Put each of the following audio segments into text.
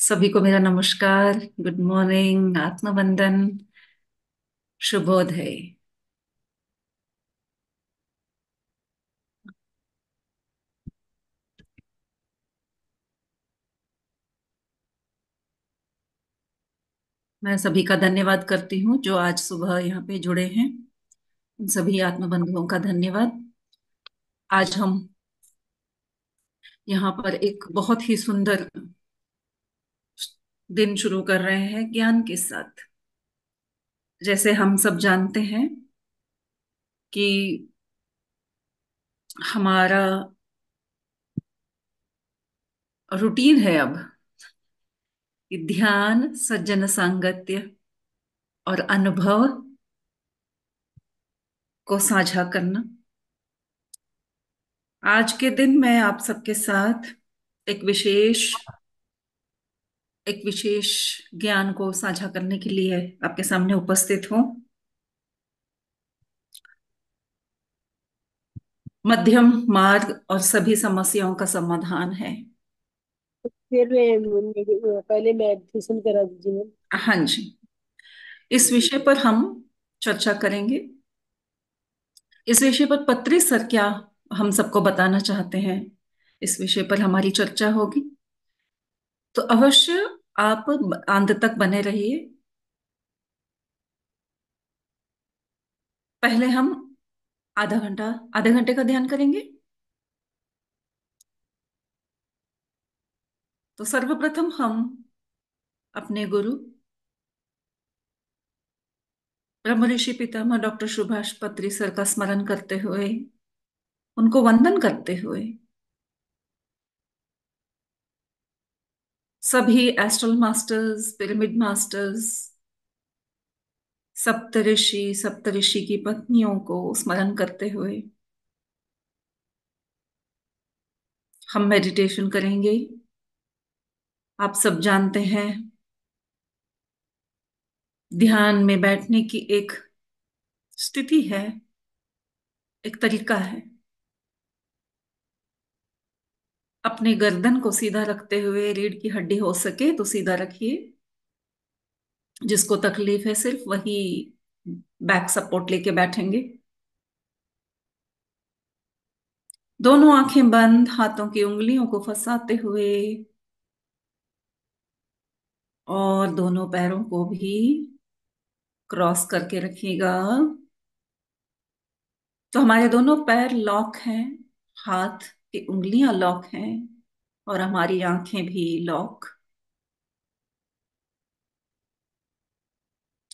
सभी को मेरा नमस्कार। गुड मॉर्निंग, आत्मवंदन, शुभोदय। मैं सभी का धन्यवाद करती हूँ जो आज सुबह यहाँ पे जुड़े हैं। उन सभी आत्मबंधुओं का धन्यवाद। आज हम यहाँ पर एक बहुत ही सुंदर दिन शुरू कर रहे हैं ज्ञान के साथ। जैसे हम सब जानते हैं कि हमारा रूटीन है अब कि ध्यान, सज्जन सांगत्य और अनुभव को साझा करना। आज के दिन मैं आप सबके साथ एक विशेष एक विशेष ज्ञान को साझा करने के लिए आपके सामने उपस्थित हूँ। मध्यम मार्ग और सभी समस्याओं का समाधान है। फिर पहले मेडिटेशन करा दीजिए। हाँ जी। इस विषय पर हम चर्चा करेंगे। इस विषय पर पत्री सर क्या हम सबको बताना चाहते हैं, इस विषय पर हमारी चर्चा होगी। तो अवश्य आप अंत तक बने रहिए। पहले हम आधे घंटे का ध्यान करेंगे। तो सर्वप्रथम हम अपने गुरु ब्रह्म ऋषि पितामह डॉक्टर सुभाष पत्री सर का स्मरण करते हुए, उनको वंदन करते हुए, सभी एस्ट्रल मास्टर्स, पिरामिड मास्टर्स, सप्तऋषि की पत्नियों को स्मरण करते हुए हम मेडिटेशन करेंगे। आप सब जानते हैं, ध्यान में बैठने की एक स्थिति है, एक तरीका है। अपने गर्दन को सीधा रखते हुए, रीढ़ की हड्डी हो सके तो सीधा रखिए। जिसको तकलीफ है सिर्फ वही बैक सपोर्ट लेके बैठेंगे। दोनों आंखें बंद, हाथों की उंगलियों को फंसाते हुए और दोनों पैरों को भी क्रॉस करके रखिएगा। तो हमारे दोनों पैर लॉक हैं, हाथ की उंगलियां लॉक हैं और हमारी आंखें भी लॉक।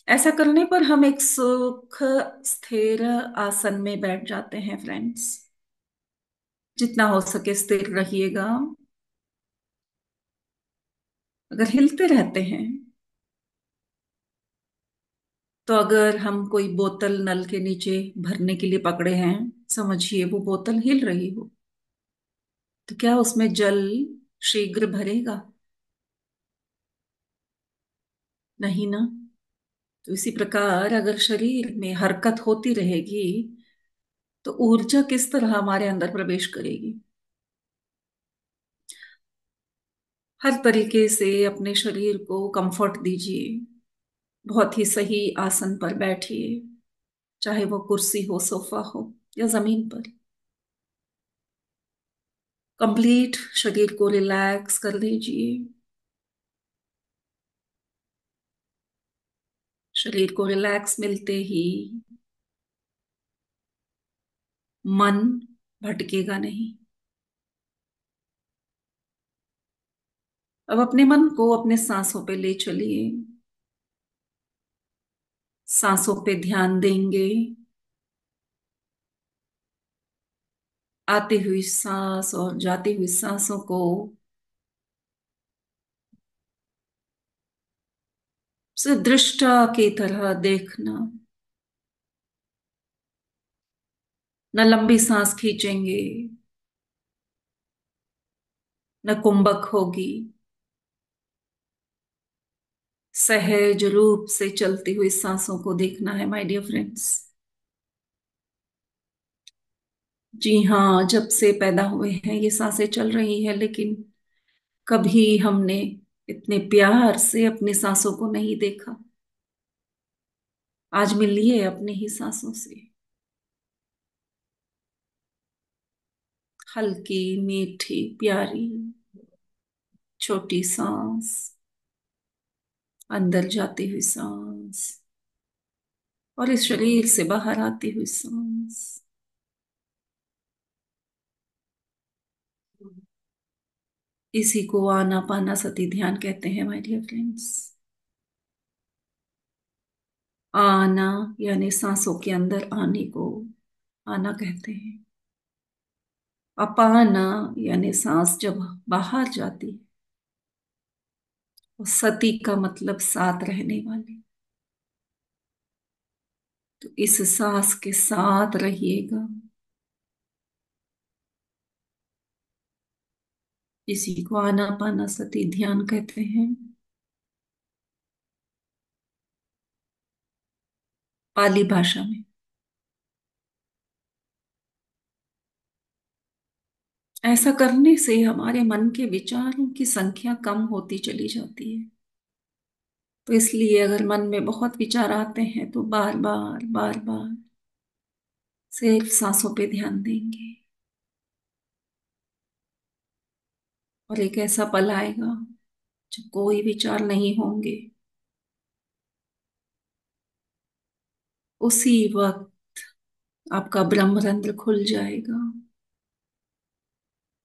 ऐसा करने पर हम एक सुख स्थिर आसन में बैठ जाते हैं फ्रेंड्स। जितना हो सके स्थिर रहिएगा। अगर हिलते रहते हैं तो अगर हम कोई बोतल नल के नीचे भरने के लिए पकड़े हैं, समझिए वो बोतल हिल रही हो, तो क्या उसमें जल शीघ्र भरेगा? नहीं ना। तो इसी प्रकार अगर शरीर में हरकत होती रहेगी तो ऊर्जा किस तरह हमारे अंदर प्रवेश करेगी? हर तरीके से अपने शरीर को कंफर्ट दीजिए। बहुत ही सही आसन पर बैठिए, चाहे वो कुर्सी हो, सोफा हो या जमीन पर। कंप्लीट शरीर को रिलैक्स कर लीजिए। शरीर को रिलैक्स मिलते ही मन भटकेगा नहीं। अब अपने मन को अपने सांसों पे ले चलिए। सांसों पे ध्यान देंगे। आती हुई सांस और जाती हुई सांसों को सिर्फ दृष्टा की तरह देखना। न लंबी सांस खींचेंगे, न कुंभक होगी। सहज रूप से चलती हुई सांसों को देखना है माय डियर फ्रेंड्स। जी हाँ, जब से पैदा हुए हैं ये सांसें चल रही हैं, लेकिन कभी हमने इतने प्यार से अपनी सांसों को नहीं देखा। आज मिलिए अपनी ही सांसों से। हल्की, मीठी, प्यारी, छोटी सांस, अंदर जाती हुई सांस और इस शरीर से बाहर आती हुई सांस। इसी को आनापानासति ध्यान कहते हैं माय डियर फ्रेंड्स। आना यानी सांसों के अंदर आने को आना कहते हैं। अपाना यानी सांस जब बाहर जाती है। और सती का मतलब साथ रहने वाले। तो इस सांस के साथ रहिएगा। इसी को आनापानासति ध्यान कहते हैं। पाली भाषा में ऐसा करने से हमारे मन के विचारों की संख्या कम होती चली जाती है। तो इसलिए अगर मन में बहुत विचार आते हैं तो बार बार बार बार सिर्फ सांसों पे ध्यान देंगे। और एक ऐसा पल आएगा जब कोई विचार नहीं होंगे। उसी वक्त आपका ब्रह्मरंध्र खुल जाएगा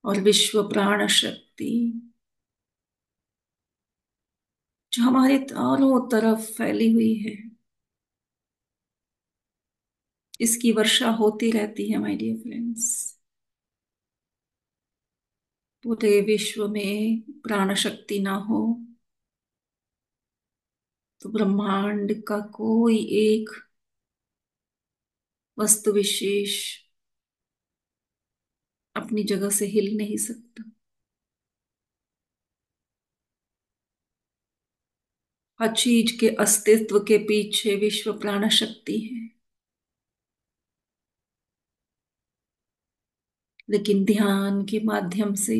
और विश्व प्राण शक्ति जो हमारे चारों तरफ फैली हुई है, इसकी वर्षा होती रहती है माय डियर फ्रेंड्स। पूरे विश्व में प्राण शक्ति ना हो तो ब्रह्मांड का कोई एक वस्तु विशेष अपनी जगह से हिल नहीं सकता। हर चीज के अस्तित्व के पीछे विश्व प्राण शक्ति है। लेकिन ध्यान के माध्यम से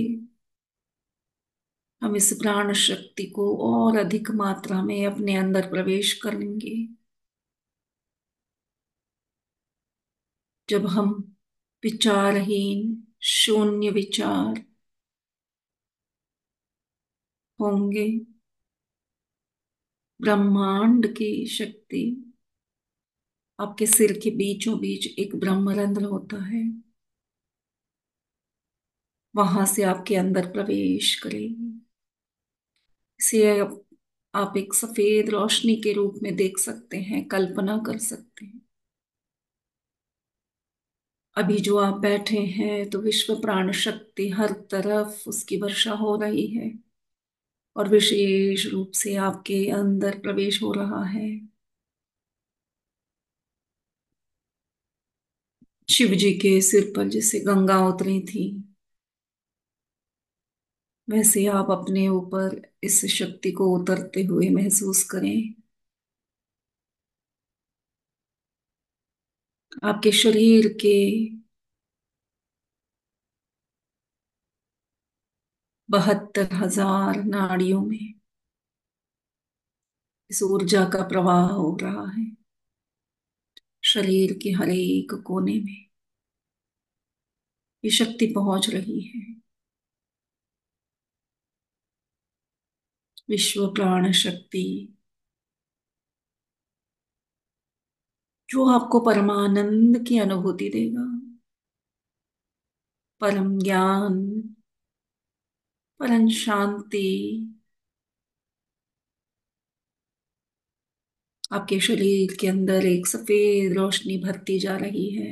हम इस प्राण शक्ति को और अधिक मात्रा में अपने अंदर प्रवेश करेंगे। जब हम विचारहीन, शून्य विचार होंगे, ब्रह्मांड की शक्ति आपके सिर के बीचों बीच एक ब्रह्मरंध्र होता है, वहां से आपके अंदर प्रवेश करेगी। इसे आप एक सफेद रोशनी के रूप में देख सकते हैं, कल्पना कर सकते हैं। अभी जो आप बैठे हैं तो विश्व प्राण शक्ति हर तरफ उसकी वर्षा हो रही है और विशेष रूप से आपके अंदर प्रवेश हो रहा है। शिव जी के सिर पर जैसे गंगा उतरी थी, वैसे आप अपने ऊपर इस शक्ति को उतरते हुए महसूस करें। आपके शरीर के 72,000 नाड़ियों में इस ऊर्जा का प्रवाह हो रहा है। शरीर के हर एक कोने में ये शक्ति पहुंच रही है। विश्व प्राण शक्ति जो आपको परमानंद की अनुभूति देगा, परम ज्ञान, परम शांति आपके शरीर के अंदर एक सफेद रोशनी भरती जा रही है।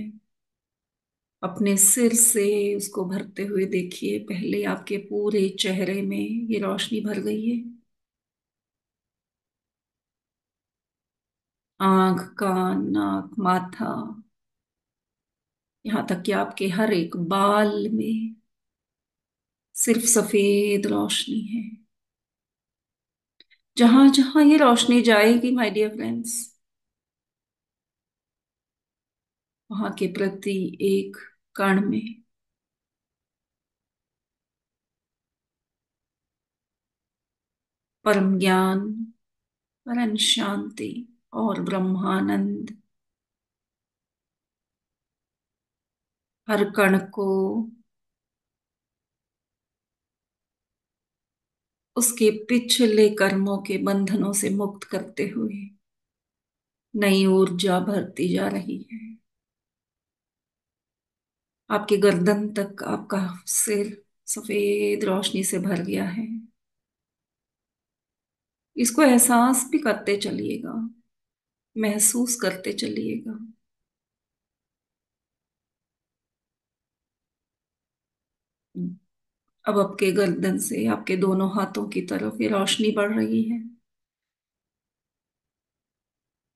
अपने सिर से उसको भरते हुए देखिए। पहले आपके पूरे चेहरे में ये रोशनी भर गई है। आंख, कान, नाक, माथा, यहाँ तक कि आपके हर एक बाल में सिर्फ सफेद रोशनी है। जहां जहां ये रोशनी जाएगी माय डियर फ्रेंड्स, वहां के प्रति एक कण में परम ज्ञान, परम शांति और ब्रह्मानंद हर कण को उसके पिछले कर्मों के बंधनों से मुक्त करते हुए नई ऊर्जा भरती जा रही है। आपकी गर्दन तक आपका सिर सफेद रोशनी से भर गया है। इसको एहसास भी करते चलिएगा, महसूस करते चलिएगा। अब आपके गर्दन से आपके दोनों हाथों की तरफ ये रोशनी बढ़ रही है।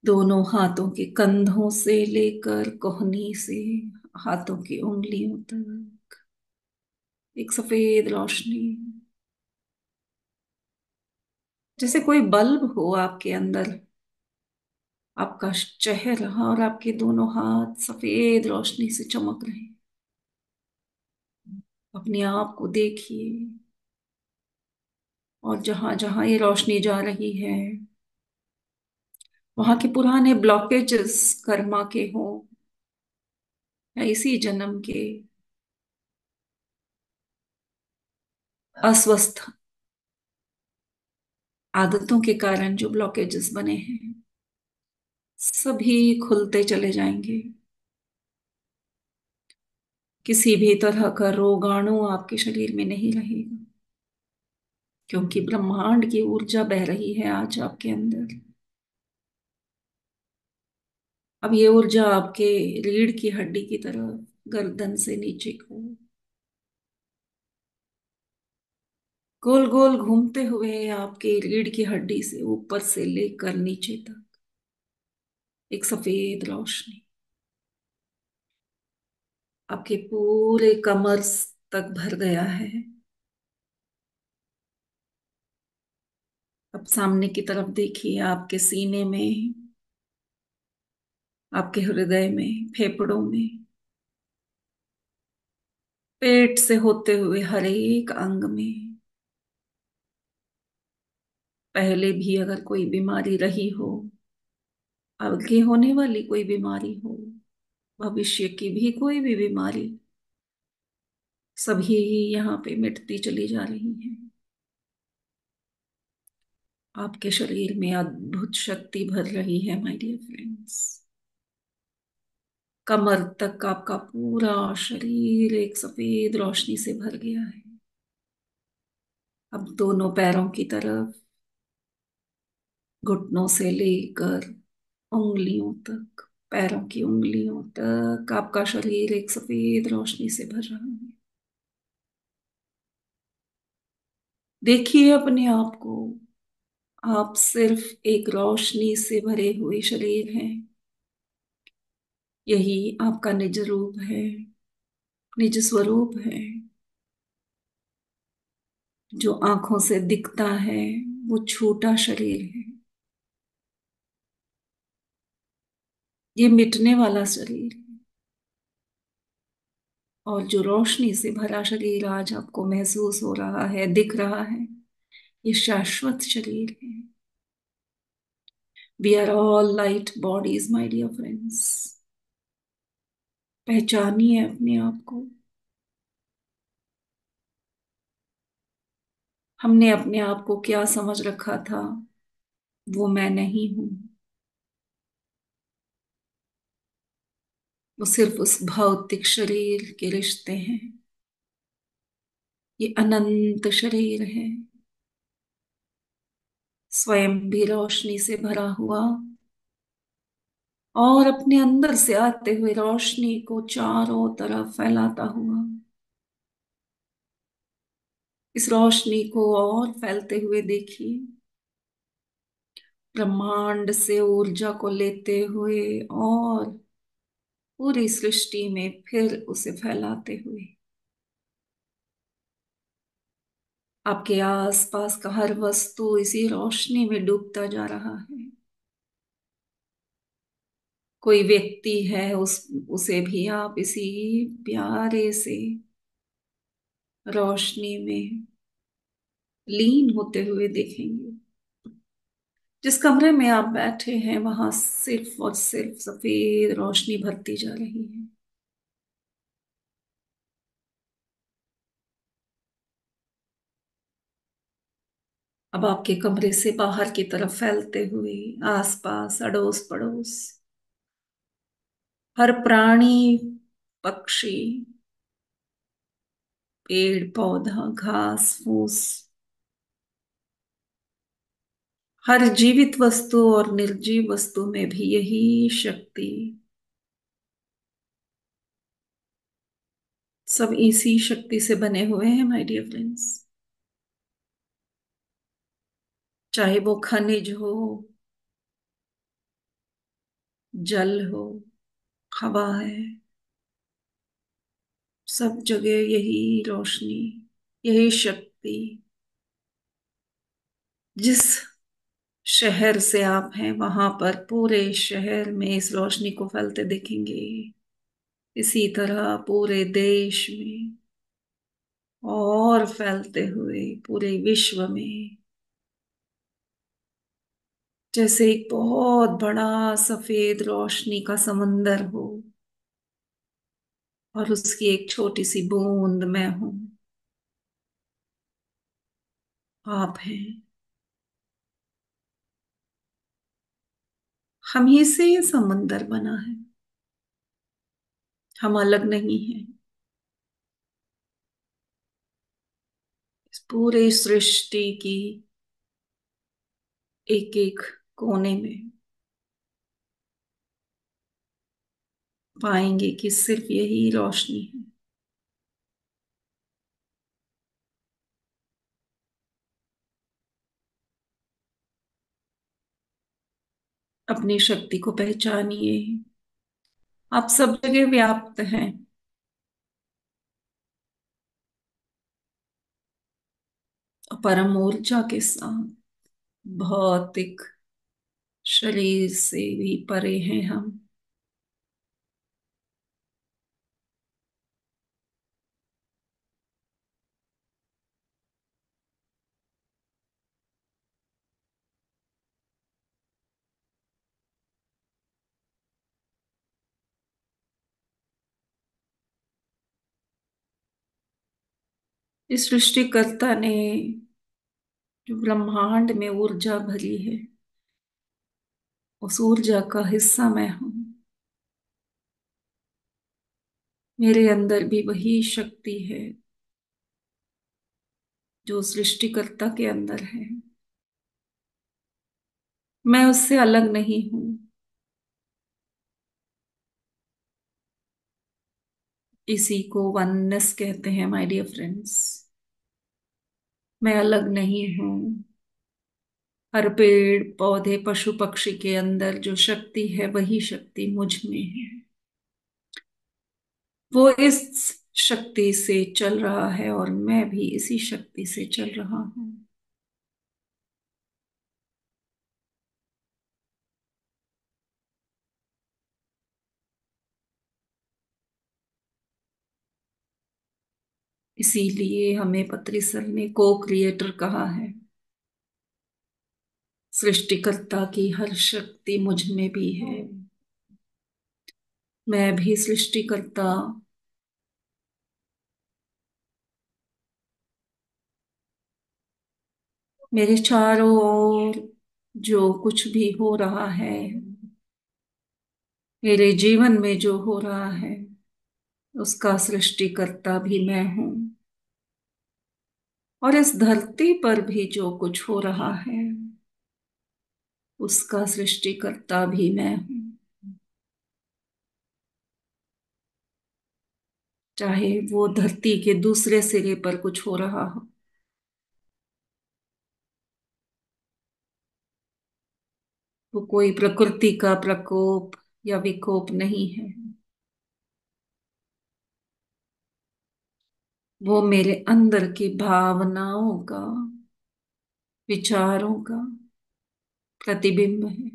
दोनों हाथों के कंधों से लेकर कोहनी से हाथों की उंगलियों तक एक सफेद रोशनी, जैसे कोई बल्ब हो आपके अंदर। आपका चेहरा और आपके दोनों हाथ सफेद रोशनी से चमक रहे हैं। अपने आप को देखिए, और जहां जहां ये रोशनी जा रही है वहां के पुराने ब्लॉकेजेस, कर्मा के हो या इसी जन्म के अस्वस्थ आदतों के कारण जो ब्लॉकेजेस बने हैं, सभी खुलते चले जाएंगे। किसी भी तरह का रोगाणु आपके शरीर में नहीं रहेगा, क्योंकि ब्रह्मांड की ऊर्जा बह रही है आज आपके अंदर। अब ये ऊर्जा आपके रीढ़ की हड्डी की तरफ, गर्दन से नीचे को गोल गोल घूमते हुए आपके रीढ़ की हड्डी से ऊपर से लेकर नीचे तक एक सफेद रोशनी आपके पूरे कमर तक भर गया है। अब सामने की तरफ देखिए, आपके सीने में, आपके हृदय में, फेफड़ों में, पेट से होते हुए हर एक अंग में। पहले भी अगर कोई बीमारी रही हो, आगे होने वाली कोई बीमारी हो, भविष्य की भी कोई भी बीमारी, सभी यहाँ पे मिटती चली जा रही हैं। आपके शरीर में अद्भुत शक्ति भर रही है माय डियर फ्रेंड्स। कमर तक आपका पूरा शरीर एक सफेद रोशनी से भर गया है। अब दोनों पैरों की तरफ, घुटनों से लेकर उंगलियों तक, पैरों की उंगलियों तक आपका शरीर एक सफेद रोशनी से भर रहा है। देखिए अपने आप को, आप सिर्फ एक रोशनी से भरे हुए शरीर हैं। यही आपका निज रूप है, निज स्वरूप है। जो आंखों से दिखता है वो छोटा शरीर है, ये मिटने वाला शरीर है। और जो रोशनी से भरा शरीर आज आपको महसूस हो रहा है, दिख रहा है, ये शाश्वत शरीर है। We are all light bodies my dear friends. पहचानिए अपने आप को। हमने अपने आप को क्या समझ रखा था, वो मैं नहीं हूं। वो सिर्फ उस भौतिक शरीर के रिश्ते हैं। ये अनंत शरीर है, स्वयं भी रोशनी से भरा हुआ, और अपने अंदर से आते हुए रोशनी को चारों तरफ फैलाता हुआ। इस रोशनी को और फैलते हुए देखिए, ब्रह्मांड से ऊर्जा को लेते हुए और पूरी सृष्टि में फिर उसे फैलाते हुए। आपके आसपास का हर वस्तु इसी रोशनी में डूबता जा रहा है। कोई व्यक्ति है, उसे भी आप इसी प्यारे से रोशनी में लीन होते हुए देखेंगे। जिस कमरे में आप बैठे हैं वहां सिर्फ और सिर्फ सफेद रोशनी भरती जा रही है। अब आपके कमरे से बाहर की तरफ फैलते हुए आसपास अड़ोस पड़ोस हर प्राणी, पक्षी, पेड़ पौधा, घास फूस, हर जीवित वस्तु और निर्जीव वस्तु में भी यही शक्ति, सब इसी शक्ति से बने हुए हैं माय डियर फ्रेंड्स। चाहे वो खनिज हो, जल हो, हवा है, सब जगह यही रोशनी, यही शक्ति। जिस शहर से आप हैं वहां पर पूरे शहर में इस रोशनी को फैलते देखेंगे। इसी तरह पूरे देश में और फैलते हुए पूरे विश्व में, जैसे एक बहुत बड़ा सफेद रोशनी का समंदर हो और उसकी एक छोटी सी बूंद मैं हूं, आप हैं। हम ही से ये समंदर बना है, हम अलग नहीं हैं। इस पूरे सृष्टि की एक एक कोने में पाएंगे कि सिर्फ यही रोशनी है। अपनी शक्ति को पहचानिए। आप सब जगह व्याप्त हैं। परम ऊर्जा के साथ भौतिक शरीर से भी परे हैं हम। इस सृष्टिकर्ता ने जो ब्रह्मांड में ऊर्जा भरी है, उस ऊर्जा का हिस्सा मैं हूं। मेरे अंदर भी वही शक्ति है जो सृष्टिकर्ता के अंदर है। मैं उससे अलग नहीं हूं। इसी को वननेस कहते हैं माय डियर फ्रेंड्स। मैं अलग नहीं हूं। हर पेड़ पौधे पशु पक्षी के अंदर जो शक्ति है वही शक्ति मुझ में है। वो इस शक्ति से चल रहा है और मैं भी इसी शक्ति से चल रहा हूं। इसीलिए हमें पत्री सर ने को क्रिएटर कहा है। सृष्टिकर्ता की हर शक्ति मुझ में भी है। मैं भी सृष्टिकर्ता, मेरे चारों ओर जो कुछ भी हो रहा है, मेरे जीवन में जो हो रहा है, उसका सृष्टिकर्ता भी मैं हूं। और इस धरती पर भी जो कुछ हो रहा है, उसका सृष्टिकर्ता भी मैं हूं। चाहे वो धरती के दूसरे सिरे पर कुछ हो रहा हो, वो कोई प्रकृति का प्रकोप या विकोप नहीं है। वो मेरे अंदर की भावनाओं का, विचारों का प्रतिबिंब है।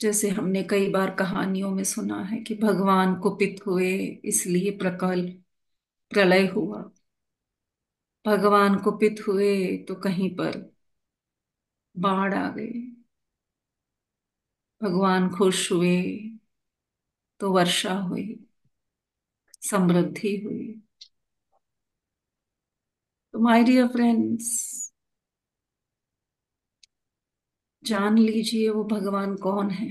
जैसे हमने कई बार कहानियों में सुना है कि भगवान कुपित हुए, इसलिए प्रकल प्रलय हुआ। भगवान कुपित हुए तो कहीं पर बाढ़ आ गई। भगवान खुश हुए तो वर्षा हुई, समृद्धि हुई। तो माय डियर फ्रेंड्स, जान लीजिए वो भगवान कौन है।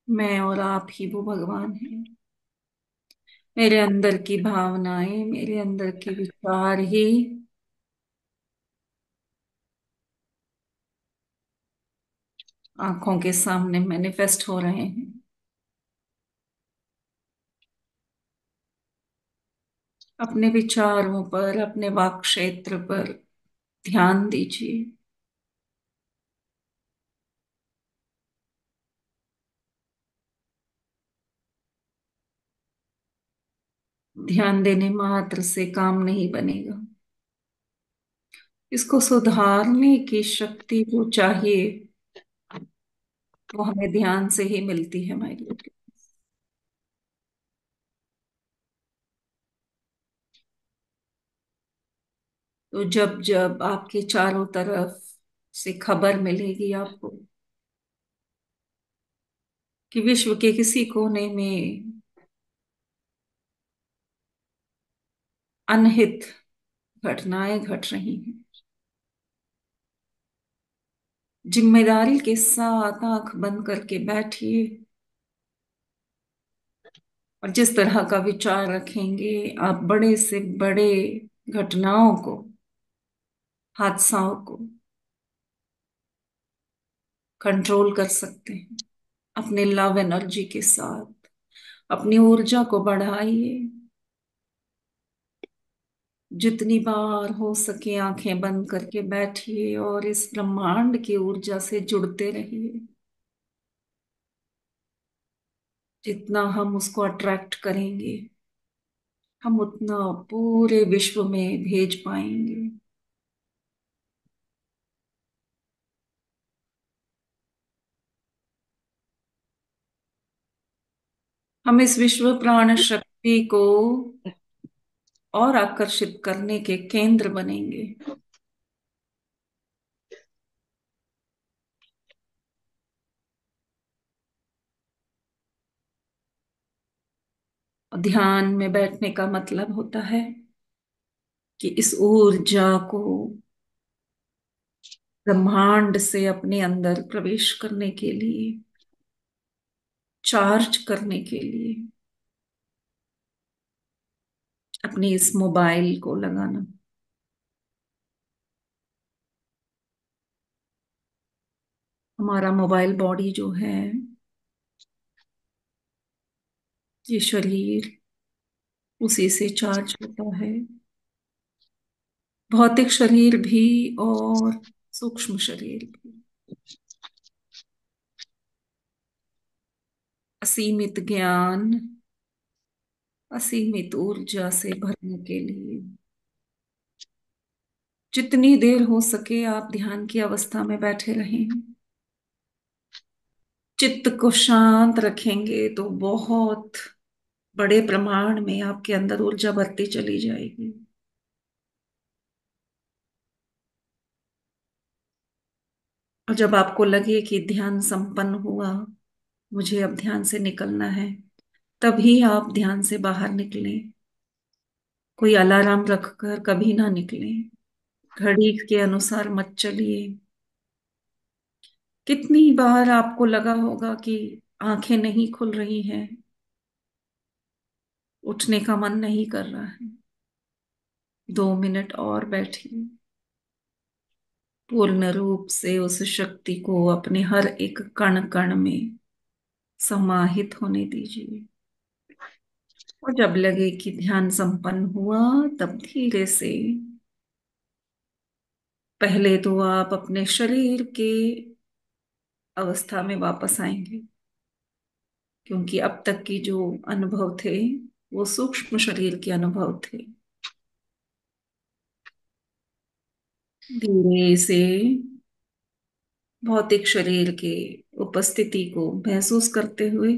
मैं और आप ही वो भगवान हैं। मेरे अंदर की भावनाएं, मेरे अंदर के विचार ही आंखों के सामने मैनिफेस्ट हो रहे हैं। अपने विचारों पर, अपने वाक क्षेत्र पर ध्यान दीजिए। ध्यान देने मात्र से काम नहीं बनेगा। इसको सुधारने की शक्ति जो चाहिए वो हमें ध्यान से ही मिलती है माय डियर। तो जब जब आपके चारों तरफ से खबर मिलेगी आपको कि विश्व के किसी कोने में अनहित घटनाएं घट रही हैं, जिम्मेदारी के साथ आंख बंद करके बैठिए। और जिस तरह का विचार रखेंगे, आप बड़े से बड़े घटनाओं को, हादसाओं को कंट्रोल कर सकते हैं। अपने लव एनर्जी के साथ अपनी ऊर्जा को बढ़ाइए। जितनी बार हो सके आंखें बंद करके बैठिए और इस ब्रह्मांड की ऊर्जा से जुड़ते रहिए। जितना हम उसको अट्रैक्ट करेंगे, हम उतना पूरे विश्व में भेज पाएंगे। हम इस विश्व प्राण शक्ति को और आकर्षित करने के केंद्र बनेंगे। और ध्यान में बैठने का मतलब होता है कि इस ऊर्जा को ब्रह्मांड से अपने अंदर प्रवेश करने के लिए, चार्ज करने के लिए अपने इस मोबाइल को लगाना। हमारा मोबाइल बॉडी जो है, ये शरीर, उसी से चार्ज होता है। भौतिक शरीर भी और सूक्ष्म शरीर भी। असीमित ज्ञान, असीमित ऊर्जा से भरने के लिए जितनी देर हो सके आप ध्यान की अवस्था में बैठे रहें। चित्त को शांत रखेंगे तो बहुत बड़े प्रमाण में आपके अंदर ऊर्जा बढ़ती चली जाएगी। और जब आपको लगे कि ध्यान संपन्न हुआ, मुझे अब ध्यान से निकलना है, तभी आप ध्यान से बाहर निकलें। कोई अलार्म रखकर कभी ना निकलें। घड़ी के अनुसार मत चलिए। कितनी बार आपको लगा होगा कि आंखें नहीं खुल रही हैं, उठने का मन नहीं कर रहा है। 2 मिनट और बैठिए। पूर्ण रूप से उस शक्ति को अपने हर एक कण कण में समाहित होने दीजिए। और जब लगे कि ध्यान संपन्न हुआ, तब धीरे से पहले तो आप अपने शरीर के अवस्था में वापस आएंगे, क्योंकि अब तक की जो अनुभव थे वो सूक्ष्म शरीर के अनुभव थे। धीरे से भौतिक शरीर के उपस्थिति को महसूस करते हुए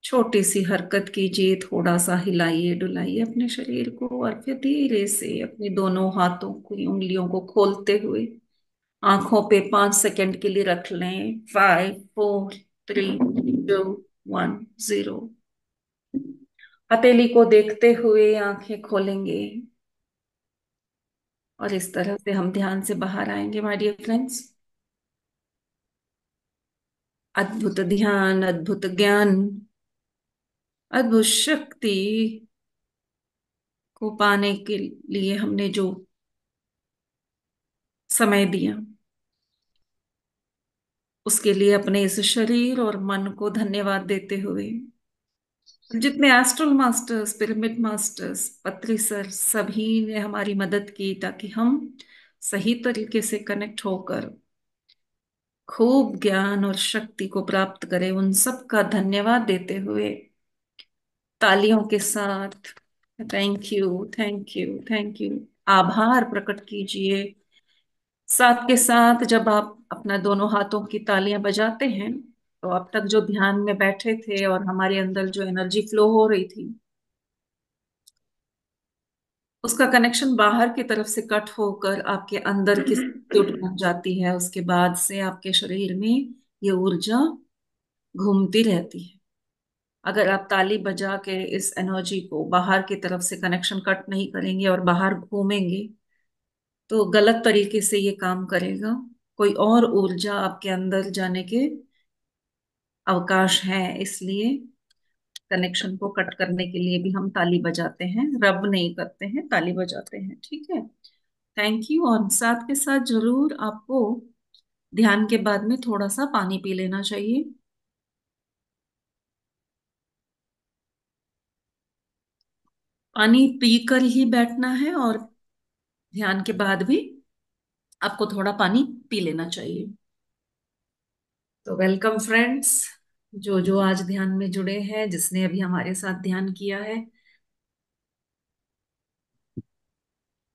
छोटी सी हरकत कीजिए, थोड़ा सा हिलाइए डुलाइए अपने शरीर को, और फिर धीरे से अपने दोनों हाथों की उंगलियों को खोलते हुए आंखों पे 5 सेकंड के लिए रख लें। 5, 4, 3, 2, 1, 0। हथेली को देखते हुए आंखें खोलेंगे, और इस तरह से हम ध्यान से बाहर आएंगे माय डियर फ्रेंड्स। अद्भुत ध्यान, अद्भुत ज्ञान, अद्भुत शक्ति को पाने के लिए हमने जो समय दिया, उसके लिए अपने इस शरीर और मन को धन्यवाद देते हुए, जितने एस्ट्रल मास्टर्स, पिरामिड मास्टर्स, पत्री सर, सभी ने हमारी मदद की ताकि हम सही तरीके से कनेक्ट होकर खूब ज्ञान और शक्ति को प्राप्त करें, उन सब का धन्यवाद देते हुए तालियों के साथ thank you, thank you, thank you, आभार प्रकट कीजिए। साथ के साथ जब आप अपना दोनों हाथों की तालियां बजाते हैं, तो अब तक जो ध्यान में बैठे थे और हमारे अंदर जो एनर्जी फ्लो हो रही थी, उसका कनेक्शन बाहर की तरफ से कट होकर आपके अंदर की स्थिति बन जाती है। उसके बाद से आपके शरीर में ये ऊर्जा घूमती रहती है। अगर आप ताली बजा के इस एनर्जी को बाहर की तरफ से कनेक्शन कट नहीं करेंगे और बाहर घूमेंगे, तो गलत तरीके से ये काम करेगा। कोई और ऊर्जा आपके अंदर जाने के अवकाश है, इसलिए कनेक्शन को कट करने के लिए भी हम ताली बजाते हैं, रब नहीं करते हैं, ताली बजाते हैं। ठीक है, थैंक यू। और साथ के साथ जरूर आपको ध्यान के बाद में थोड़ा सा पानी पी लेना चाहिए। पानी पीकर ही बैठना है, और ध्यान के बाद भी आपको थोड़ा पानी पी लेना चाहिए। तो वेलकम फ्रेंड्स, जो जो आज ध्यान में जुड़े हैं, जिसने अभी हमारे साथ ध्यान किया है,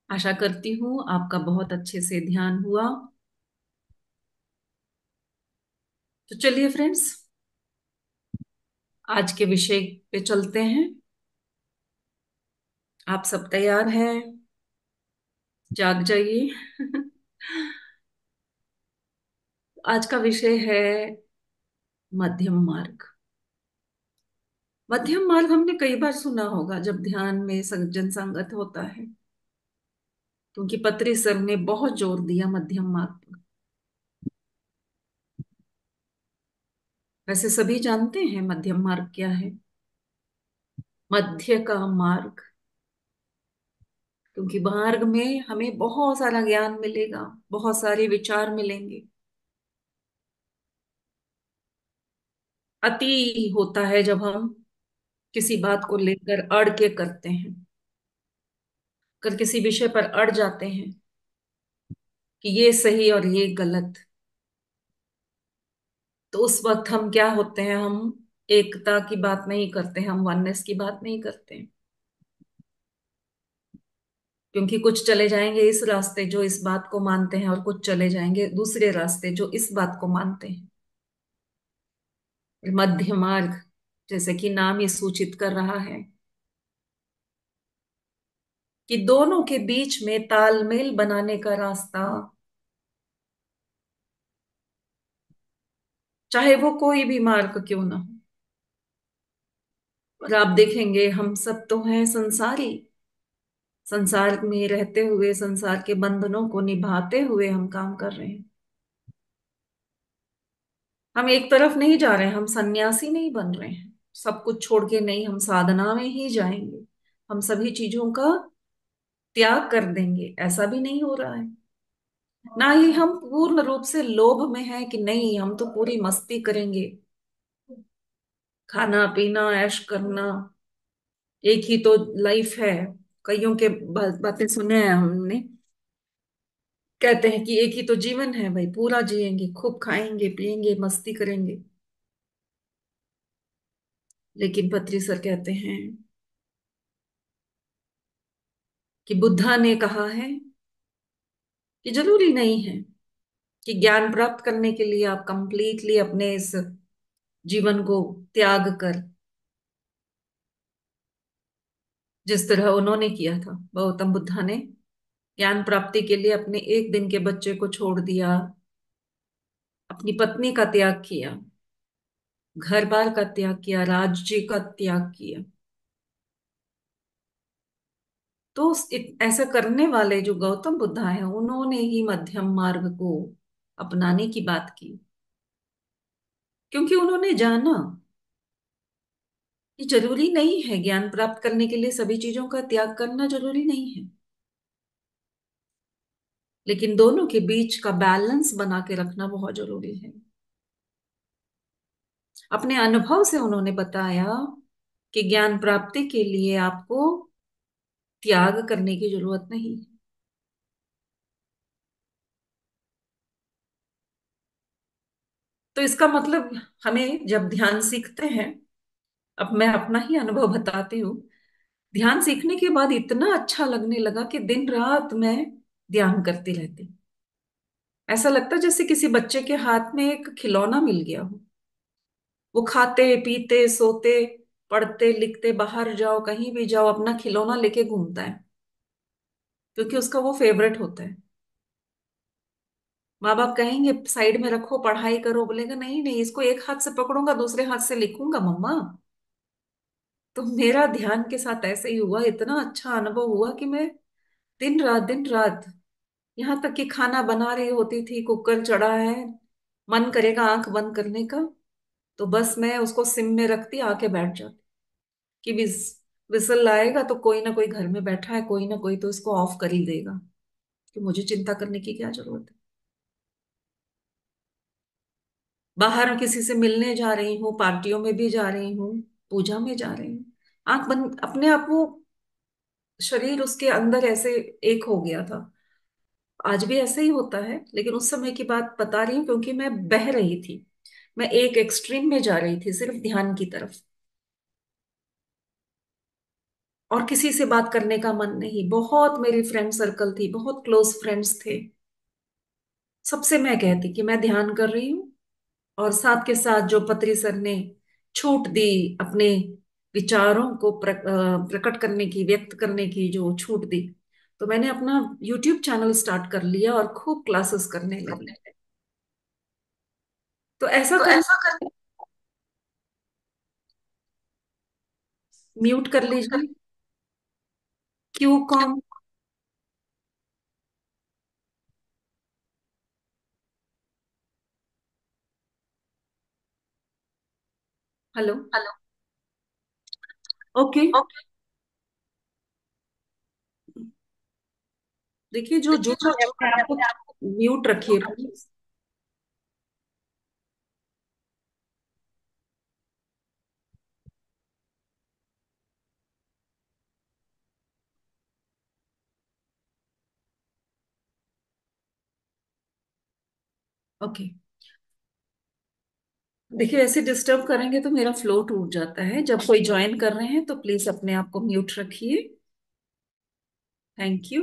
आशा करती हूँ आपका बहुत अच्छे से ध्यान हुआ। तो चलिए फ्रेंड्स, आज के विषय पे चलते हैं। आप सब तैयार हैं? जाग जाइए। आज का विषय है मध्यम मार्ग। मध्यम मार्ग हमने कई बार सुना होगा जब ध्यान में जन संगत होता है, क्योंकि पत्री सर ने बहुत जोर दिया मध्यम मार्ग पर। वैसे सभी जानते हैं मध्यम मार्ग क्या है। मध्य का मार्ग, क्योंकि मार्ग में हमें बहुत सारा ज्ञान मिलेगा, बहुत सारे विचार मिलेंगे। अति होता है जब हम किसी बात को लेकर अड़ के करते हैं, अगर किसी विषय पर अड़ जाते हैं कि ये सही और ये गलत, तो उस वक्त हम क्या होते हैं, हम एकता की बात नहीं करते, हम वननेस की बात नहीं करते हैं। क्योंकि कुछ चले जाएंगे इस रास्ते जो इस बात को मानते हैं, और कुछ चले जाएंगे दूसरे रास्ते जो इस बात को मानते हैं। मध्य मार्ग, जैसे कि नाम ही सूचित कर रहा है, कि दोनों के बीच में तालमेल बनाने का रास्ता, चाहे वो कोई भी मार्ग क्यों ना हो। और आप देखेंगे हम सब तो हैं संसारी, संसार में रहते हुए संसार के बंधनों को निभाते हुए हम काम कर रहे हैं। हम एक तरफ नहीं जा रहे हैं, हम सन्यासी नहीं बन रहे हैं, सब कुछ छोड़ के नहीं, हम साधना में ही जाएंगे। हम सभी चीजों का त्याग कर देंगे, ऐसा भी नहीं हो रहा है। ना ही हम पूर्ण रूप से लोभ में हैं कि नहीं हम तो पूरी मस्ती करेंगे, खाना पीना ऐश करना, एक ही तो लाइफ है। कईयों के बातें सुने हैं हमने, कहते हैं कि एक ही तो जीवन है भाई, पूरा जिएंगे, खूब खाएंगे पिएंगे मस्ती करेंगे। लेकिन पत्री सर कहते हैं कि बुद्धा ने कहा है कि जरूरी नहीं है कि ज्ञान प्राप्त करने के लिए आप कंप्लीटली अपने इस जीवन को त्याग कर जिस तरह उन्होंने किया था, गौतम बुद्धा ने ज्ञान प्राप्ति के लिए अपने एक दिन के बच्चे को छोड़ दिया, अपनी पत्नी का त्याग किया, घर बार का त्याग किया, राज्य का त्याग किया। तो ऐसा करने वाले जो गौतम बुद्धा हैं, उन्होंने ही मध्यम मार्ग को अपनाने की बात की, क्योंकि उन्होंने जाना कि जरूरी नहीं है, ज्ञान प्राप्त करने के लिए सभी चीजों का त्याग करना जरूरी नहीं है, लेकिन दोनों के बीच का बैलेंस बना के रखना बहुत जरूरी है। अपने अनुभव से उन्होंने बताया कि ज्ञान प्राप्ति के लिए आपको त्याग करने की जरूरत नहीं है। तो इसका मतलब, हमें जब ध्यान सीखते हैं, अब मैं अपना ही अनुभव बताती हूँ, ध्यान सीखने के बाद इतना अच्छा लगने लगा कि दिन रात मैं ध्यान करती रहती। ऐसा लगता जैसे किसी बच्चे के हाथ में एक खिलौना मिल गया हो। वो खाते पीते सोते पढ़ते लिखते, बाहर जाओ कहीं भी जाओ, अपना खिलौना लेके घूमता है, क्योंकि उसका वो फेवरेट होता है। माँ बाप कहेंगे साइड में रखो पढ़ाई करो, बोलेगा नहीं नहीं, इसको एक हाथ से पकड़ूंगा दूसरे हाथ से लिखूंगा मम्मा। तो मेरा ध्यान के साथ ऐसे ही हुआ, इतना अच्छा अनुभव हुआ कि मैं दिन रात, यहाँ तक कि खाना बना रही होती थी, कुकर चढ़ा है, मन करेगा आंख बंद करने का, तो बस मैं उसको सिम में रखती, आके बैठ जाती कि विसल आएगा तो कोई ना कोई घर में बैठा है, कोई ना कोई तो इसको ऑफ कर ही देगा, कि मुझे चिंता करने की क्या जरूरत है। बाहर किसी से मिलने जा रही हूँ, पार्टियों में भी जा रही हूँ, पूजा में जा रही हूँ, आंख बंद, अपने आप वो शरीर उसके अंदर ऐसे एक हो गया था। आज भी ऐसे ही होता है, लेकिन उस समय की बात बता रही हूँ क्योंकि मैं बह रही थी, मैं एक एक्सट्रीम में जा रही थी, सिर्फ ध्यान की तरफ, और किसी से बात करने का मन नहीं। बहुत मेरी फ्रेंड सर्कल थी, बहुत क्लोज फ्रेंड्स थे, सबसे मैं कहती कि मैं ध्यान कर रही हूँ, और साथ के साथ जो पत्री सर ने छूट दी, अपने विचारों को प्रकट करने की, व्यक्त करने की जो छूट दी, तो मैंने अपना यूट्यूब चैनल स्टार्ट कर लिया और खूब क्लासेस करने लगी। तो ऐसा तो कर, ऐसा कर। म्यूट कर लीजिए, Q com. Hello. Hello. Okay. Okay. देखिए, जो जुड़ देखिए जो रहे हैं जुड़ अपने रहे हैं आप को अपने आप को म्यूट रखिए म्यूट रखिए। प्लीज। ओके। देखिए, ऐसे डिस्टर्ब करेंगे तो मेरा फ्लो टूट जाता है। जब कोई ज्वाइन कर रहे हैं तो प्लीज अपने आप को म्यूट रखिए। Thank you.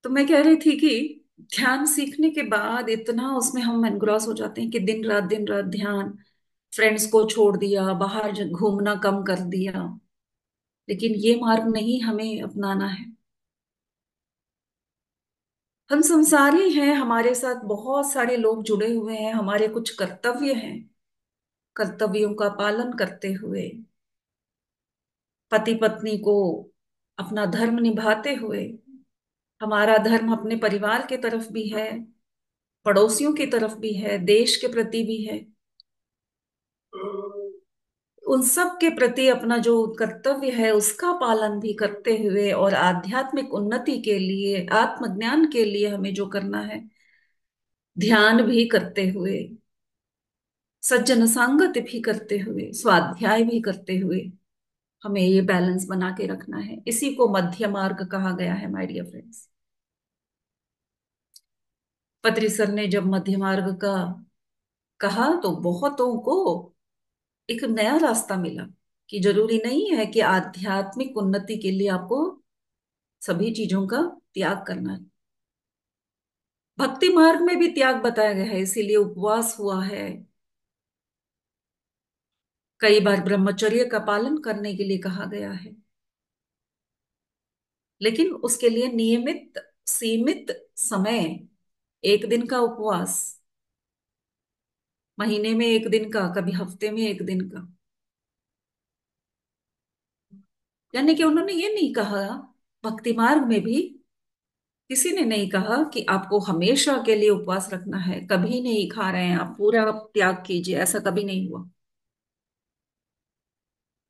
तो मैं कह रही थी कि ध्यान सीखने के बाद इतना उसमें हम एनग्रॉस हो जाते हैं कि दिन रात ध्यान, फ्रेंड्स को छोड़ दिया, बाहर घूमना कम कर दिया, लेकिन ये मार्ग नहीं हमें अपनाना है। हम संसारी हैं, हमारे साथ बहुत सारे लोग जुड़े हुए हैं, हमारे कुछ कर्तव्य हैं। कर्तव्यों का पालन करते हुए, पति पत्नी को अपना धर्म निभाते हुए, हमारा धर्म अपने परिवार के तरफ भी है, पड़ोसियों की तरफ भी है, देश के प्रति भी है, उन सब के प्रति अपना जो कर्तव्य है उसका पालन भी करते हुए, और आध्यात्मिक उन्नति के लिए, आत्मज्ञान के लिए हमें जो करना है, ध्यान भी करते हुए, सज्जन संगत भी करते हुए, स्वाध्याय भी करते हुए, हमें ये बैलेंस बना के रखना है। इसी को मध्य मार्ग कहा गया है, माय डियर फ्रेंड्स। पत्री सर ने जब मध्य मार्ग का कहा तो बहुतों को एक नया रास्ता मिला, कि जरूरी नहीं है कि आध्यात्मिक उन्नति के लिए आपको सभी चीजों का त्याग करना है। भक्ति मार्ग में भी त्याग बताया गया है, इसीलिए उपवास हुआ है, कई बार ब्रह्मचर्य का पालन करने के लिए कहा गया है। लेकिन उसके लिए नियमित, सीमित समय, एक दिन का उपवास, महीने में एक दिन का, कभी हफ्ते में एक दिन का। यानी कि उन्होंने ये नहीं कहा, भक्ति मार्ग में भी किसी ने नहीं कहा कि आपको हमेशा के लिए उपवास रखना है, कभी नहीं खा रहे हैं आप, पूरा त्याग कीजिए, ऐसा कभी नहीं हुआ।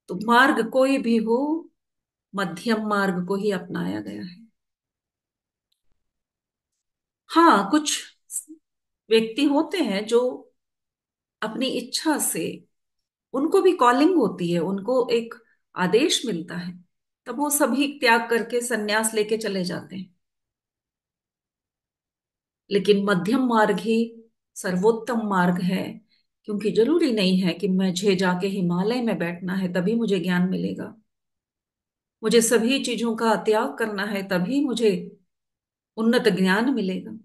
तो मार्ग कोई भी हो, मध्यम मार्ग को ही अपनाया गया है। हाँ, कुछ व्यक्ति होते हैं जो अपनी इच्छा से, उनको भी कॉलिंग होती है, उनको एक आदेश मिलता है, तब वो सभी त्याग करके संन्यास लेके चले जाते हैं। लेकिन मध्यम मार्ग ही सर्वोत्तम मार्ग है, क्योंकि जरूरी नहीं है कि मुझे जाके हिमालय में बैठना है तभी मुझे ज्ञान मिलेगा। मुझे सभी चीजों का त्याग करना है तभी मुझे उन्नत ज्ञान मिलेगा।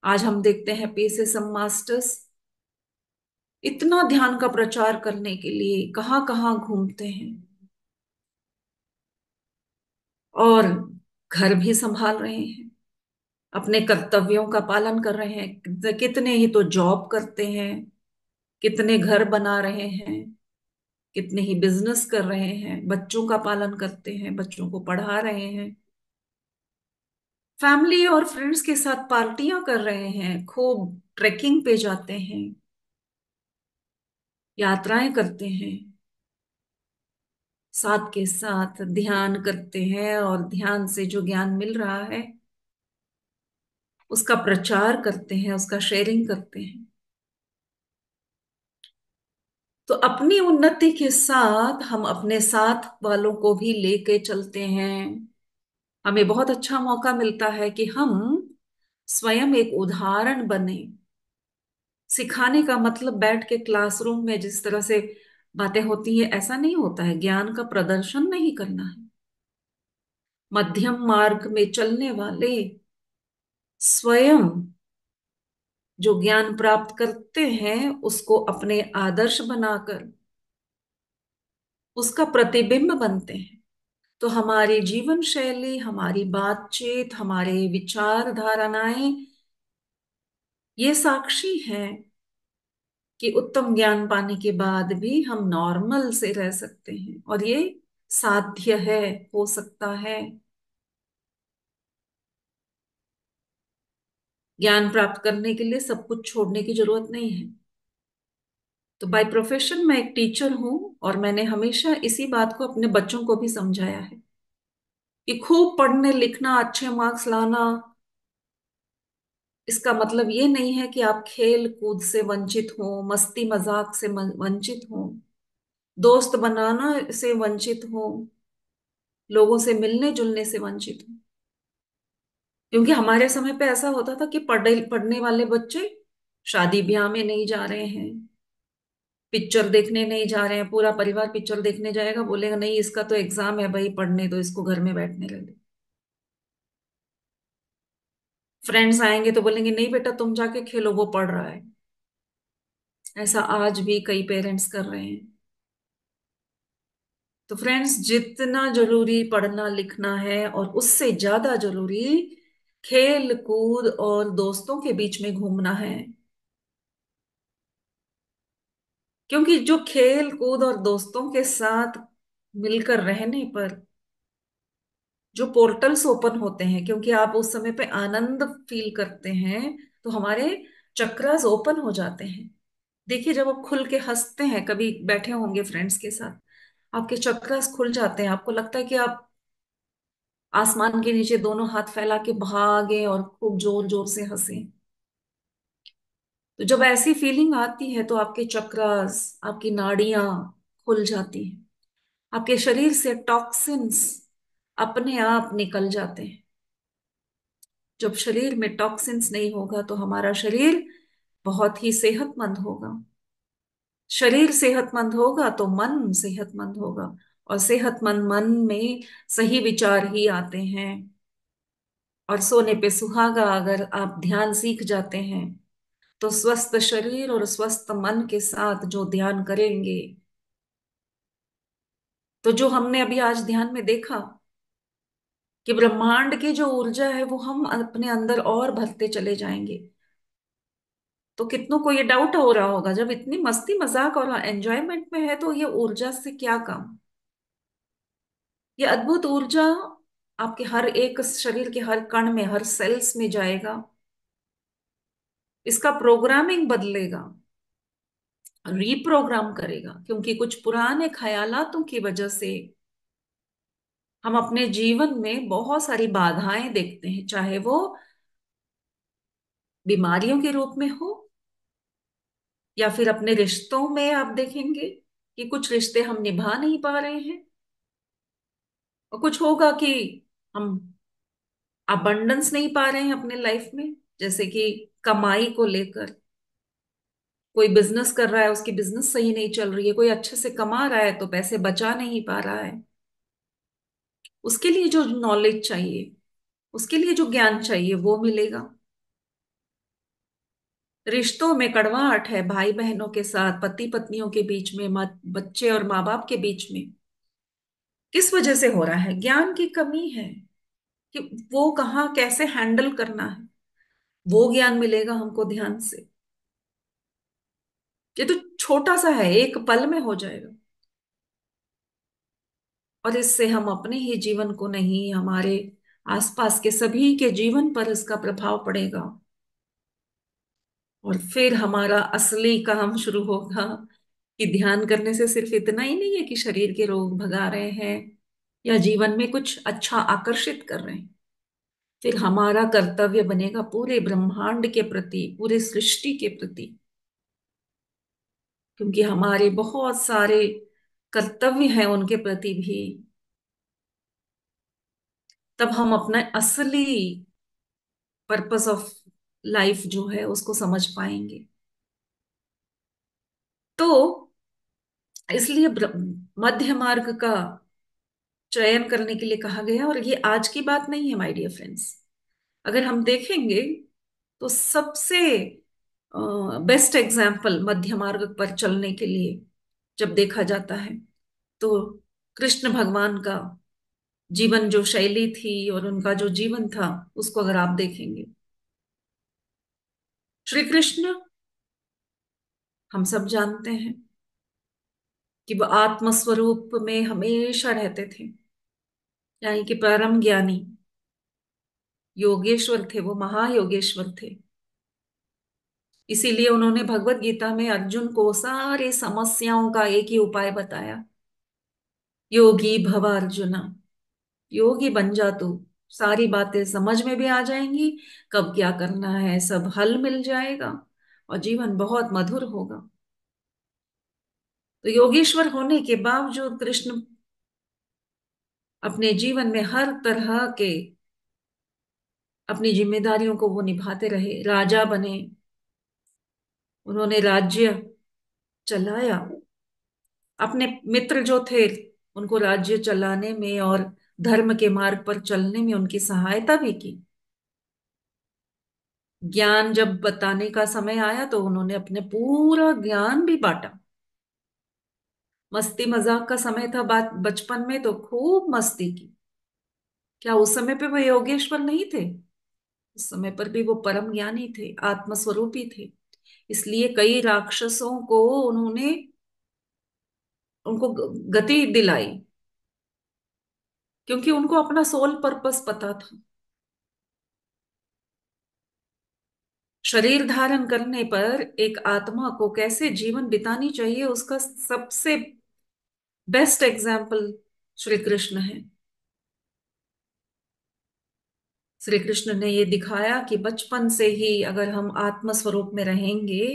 आज हम देखते हैं पीएसएसएम मास्टर्स इतना ध्यान का प्रचार करने के लिए कहाँ कहाँ घूमते हैं, और घर भी संभाल रहे हैं, अपने कर्तव्यों का पालन कर रहे हैं। कितने ही तो जॉब करते हैं, कितने घर बना रहे हैं, कितने ही बिजनेस कर रहे हैं, बच्चों का पालन करते हैं, बच्चों को पढ़ा रहे हैं, फैमिली और फ्रेंड्स के साथ पार्टियां कर रहे हैं, खूब ट्रेकिंग पे जाते हैं, यात्राएं करते हैं, साथ के साथ ध्यान करते हैं, और ध्यान से जो ज्ञान मिल रहा है उसका प्रचार करते हैं, उसका शेयरिंग करते हैं। तो अपनी उन्नति के साथ हम अपने साथ वालों को भी लेके चलते हैं। हमें बहुत अच्छा मौका मिलता है कि हम स्वयं एक उदाहरण बने। सिखाने का मतलब बैठ के क्लासरूम में जिस तरह से बातें होती है ऐसा नहीं होता है, ज्ञान का प्रदर्शन नहीं करना है। मध्यम मार्ग में चलने वाले स्वयं जो ज्ञान प्राप्त करते हैं उसको अपने आदर्श बनाकर उसका प्रतिबिंब बनते हैं। तो हमारी जीवन शैली, हमारी बातचीत, हमारे विचार धारणाएं ये साक्षी हैं कि उत्तम ज्ञान पाने के बाद भी हम नॉर्मल से रह सकते हैं, और ये साध्य है, हो सकता है। ज्ञान प्राप्त करने के लिए सब कुछ छोड़ने की जरूरत नहीं है। तो बाय प्रोफेशन मैं एक टीचर हूं, और मैंने हमेशा इसी बात को अपने बच्चों को भी समझाया है कि खूब पढ़ने लिखना, अच्छे मार्क्स लाना, इसका मतलब ये नहीं है कि आप खेल कूद से वंचित हो, मस्ती मजाक से वंचित हो, दोस्त बनाना से वंचित हो, लोगों से मिलने जुलने से वंचित हो। क्योंकि हमारे समय पे ऐसा होता था कि पढ़ने वाले बच्चे शादी ब्याह में नहीं जा रहे हैं, पिक्चर देखने नहीं जा रहे हैं, पूरा परिवार पिक्चर देखने जाएगा, बोलेगा नहीं इसका तो एग्जाम है भाई, पढ़ने दो इसको, घर में बैठने लगे। फ्रेंड्स आएंगे तो बोलेंगे नहीं बेटा तुम जाके खेलो, वो पढ़ रहा है। ऐसा आज भी कई पेरेंट्स कर रहे हैं। तो फ्रेंड्स, जितना जरूरी पढ़ना लिखना है और उससे ज्यादा जरूरी खेल कूद और दोस्तों के बीच में घूमना है। क्योंकि जो खेल कूद और दोस्तों के साथ मिलकर रहने पर जो पोर्टल्स ओपन होते हैं, क्योंकि आप उस समय पे आनंद फील करते हैं, तो हमारे चक्रास ओपन हो जाते हैं। देखिए जब आप खुल के हंसते हैं, कभी बैठे होंगे फ्रेंड्स के साथ, आपके चक्रास खुल जाते हैं, आपको लगता है कि आप आसमान के नीचे दोनों हाथ फैला के भागे और खूब जोर जोर से हंसे। तो जब ऐसी फीलिंग आती है तो आपके चक्रास, आपकी नाड़ियां खुल जाती हैं, आपके शरीर से टॉक्सिन्स अपने आप निकल जाते हैं। जब शरीर में टॉक्सिन्स नहीं होगा तो हमारा शरीर बहुत ही सेहतमंद होगा। शरीर सेहतमंद होगा तो मन सेहतमंद होगा, और सेहतमंद मन में सही विचार ही आते हैं। और सोने पे सुहागा अगर आप ध्यान सीख जाते हैं तो स्वस्थ शरीर और स्वस्थ मन के साथ जो ध्यान करेंगे, तो जो हमने अभी आज ध्यान में देखा कि ब्रह्मांड की जो ऊर्जा है वो हम अपने अंदर और भरते चले जाएंगे। तो कितनों को ये डाउट हो रहा होगा, जब इतनी मस्ती मजाक और एंजॉयमेंट में है तो ये ऊर्जा से क्या काम। ये अद्भुत ऊर्जा आपके हर एक शरीर के हर कण में, हर सेल्स में जाएगा। इसका प्रोग्रामिंग बदलेगा, रीप्रोग्राम करेगा, क्योंकि कुछ पुराने ख्यालातों की वजह से हम अपने जीवन में बहुत सारी बाधाएं देखते हैं, चाहे वो बीमारियों के रूप में हो, या फिर अपने रिश्तों में आप देखेंगे कि कुछ रिश्ते हम निभा नहीं पा रहे हैं। और कुछ होगा कि हम अबंडेंस नहीं पा रहे हैं अपने लाइफ में, जैसे कि कमाई को लेकर। कोई बिजनेस कर रहा है, उसकी बिजनेस सही नहीं चल रही है, कोई अच्छे से कमा रहा है तो पैसे बचा नहीं पा रहा है। उसके लिए जो नॉलेज चाहिए, उसके लिए जो ज्ञान चाहिए वो मिलेगा। रिश्तों में कड़वाहट है, भाई बहनों के साथ, पति पत्नियों के बीच में, बच्चे और माँ बाप के बीच में। किस वजह से हो रहा है? ज्ञान की कमी है कि वो कहाँ कैसे हैंडल करना है। वो ज्ञान मिलेगा हमको ध्यान से। ये तो छोटा सा है, एक पल में हो जाएगा। और इससे हम अपने ही जीवन को नहीं, हमारे आसपास के सभी के जीवन पर इसका प्रभाव पड़ेगा। और फिर हमारा असली काम शुरू होगा कि ध्यान करने से सिर्फ इतना ही नहीं है कि शरीर के रोग भगा रहे हैं या जीवन में कुछ अच्छा आकर्षित कर रहे हैं। फिर हमारा कर्तव्य बनेगा पूरे ब्रह्मांड के प्रति, पूरे सृष्टि के प्रति, क्योंकि हमारे बहुत सारे कर्तव्य हैं उनके प्रति भी। तब हम अपना असली पर्पस ऑफ लाइफ जो है उसको समझ पाएंगे। तो इसलिए मध्य मार्ग का चयन करने के लिए कहा गया। और ये आज की बात नहीं है माय डियर फ्रेंड्स। अगर हम देखेंगे तो सबसे बेस्ट एग्जाम्पल मध्य मार्ग पर चलने के लिए जब देखा जाता है, तो कृष्ण भगवान का जीवन जो शैली थी और उनका जो जीवन था, उसको अगर आप देखेंगे, श्री कृष्ण, हम सब जानते हैं कि वो आत्म स्वरूप में हमेशा रहते थे, यानी कि परम ज्ञानी योगेश्वर थे, वो महायोगेश्वर थे। इसीलिए उन्होंने भगवत गीता में अर्जुन को सारे समस्याओं का एक ही उपाय बताया, योगी भव अर्जुना, योगी बन जा तू। सारी बातें समझ में भी आ जाएंगी, कब क्या करना है सब हल मिल जाएगा, और जीवन बहुत मधुर होगा। तो योगेश्वर होने के बावजूद कृष्ण अपने जीवन में हर तरह के अपनी जिम्मेदारियों को वो निभाते रहे, राजा बने, उन्होंने राज्य चलाया, अपने मित्र जो थे उनको राज्य चलाने में और धर्म के मार्ग पर चलने में उनकी सहायता भी की। ज्ञान जब बताने का समय आया तो उन्होंने अपने पूरा ज्ञान भी बांटा। मस्ती मजाक का समय था बात बचपन में, तो खूब मस्ती की। क्या उस समय पे वो योगेश्वर नहीं थे? उस समय पर भी वो परम ज्ञानी थे, आत्मस्वरूपी थे। इसलिए कई राक्षसों को उन्होंने उनको गति दिलाई, क्योंकि उनको अपना सोल पर्पस पता था। शरीर धारण करने पर एक आत्मा को कैसे जीवन बितानी चाहिए, उसका सबसे बेस्ट एग्जाम्पल श्री कृष्ण है। श्री कृष्ण ने ये दिखाया कि बचपन से ही अगर हम आत्म स्वरूप में रहेंगे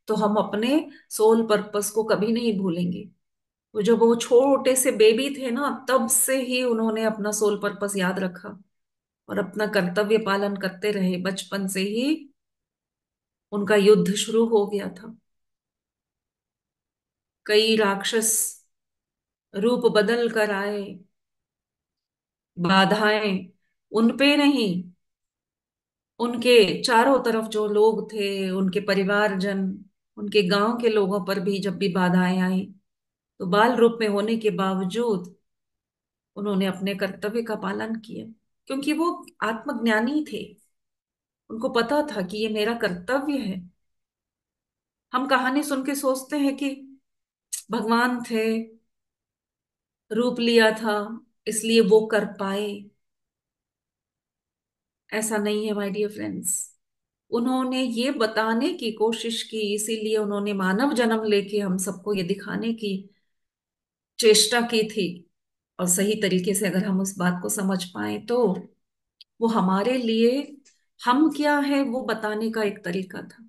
तो हम अपने सोल पर्पस को कभी नहीं भूलेंगे। वो जब वो छोटे से बेबी थे ना, तब से ही उन्होंने अपना सोल पर्पस याद रखा और अपना कर्तव्य पालन करते रहे। बचपन से ही उनका युद्ध शुरू हो गया था। कई राक्षस रूप बदल कर आए, बाधाएं उन पे नहीं, उनके चारों तरफ जो लोग थे, उनके परिवारजन, उनके गांव के लोगों पर भी जब भी बाधाएं आई, तो बाल रूप में होने के बावजूद उन्होंने अपने कर्तव्य का पालन किया। क्योंकि वो आत्मज्ञानी थे। उनको पता था कि ये मेरा कर्तव्य है। हम कहानी सुन के सोचते हैं कि भगवान थे, रूप लिया था, इसलिए वो कर पाए। ऐसा नहीं है माय डियर फ्रेंड्स। उन्होंने ये बताने की कोशिश की, इसीलिए उन्होंने मानव जन्म लेके हम सबको ये दिखाने की चेष्टा की थी। और सही तरीके से अगर हम उस बात को समझ पाए तो वो हमारे लिए हम क्या है वो बताने का एक तरीका था।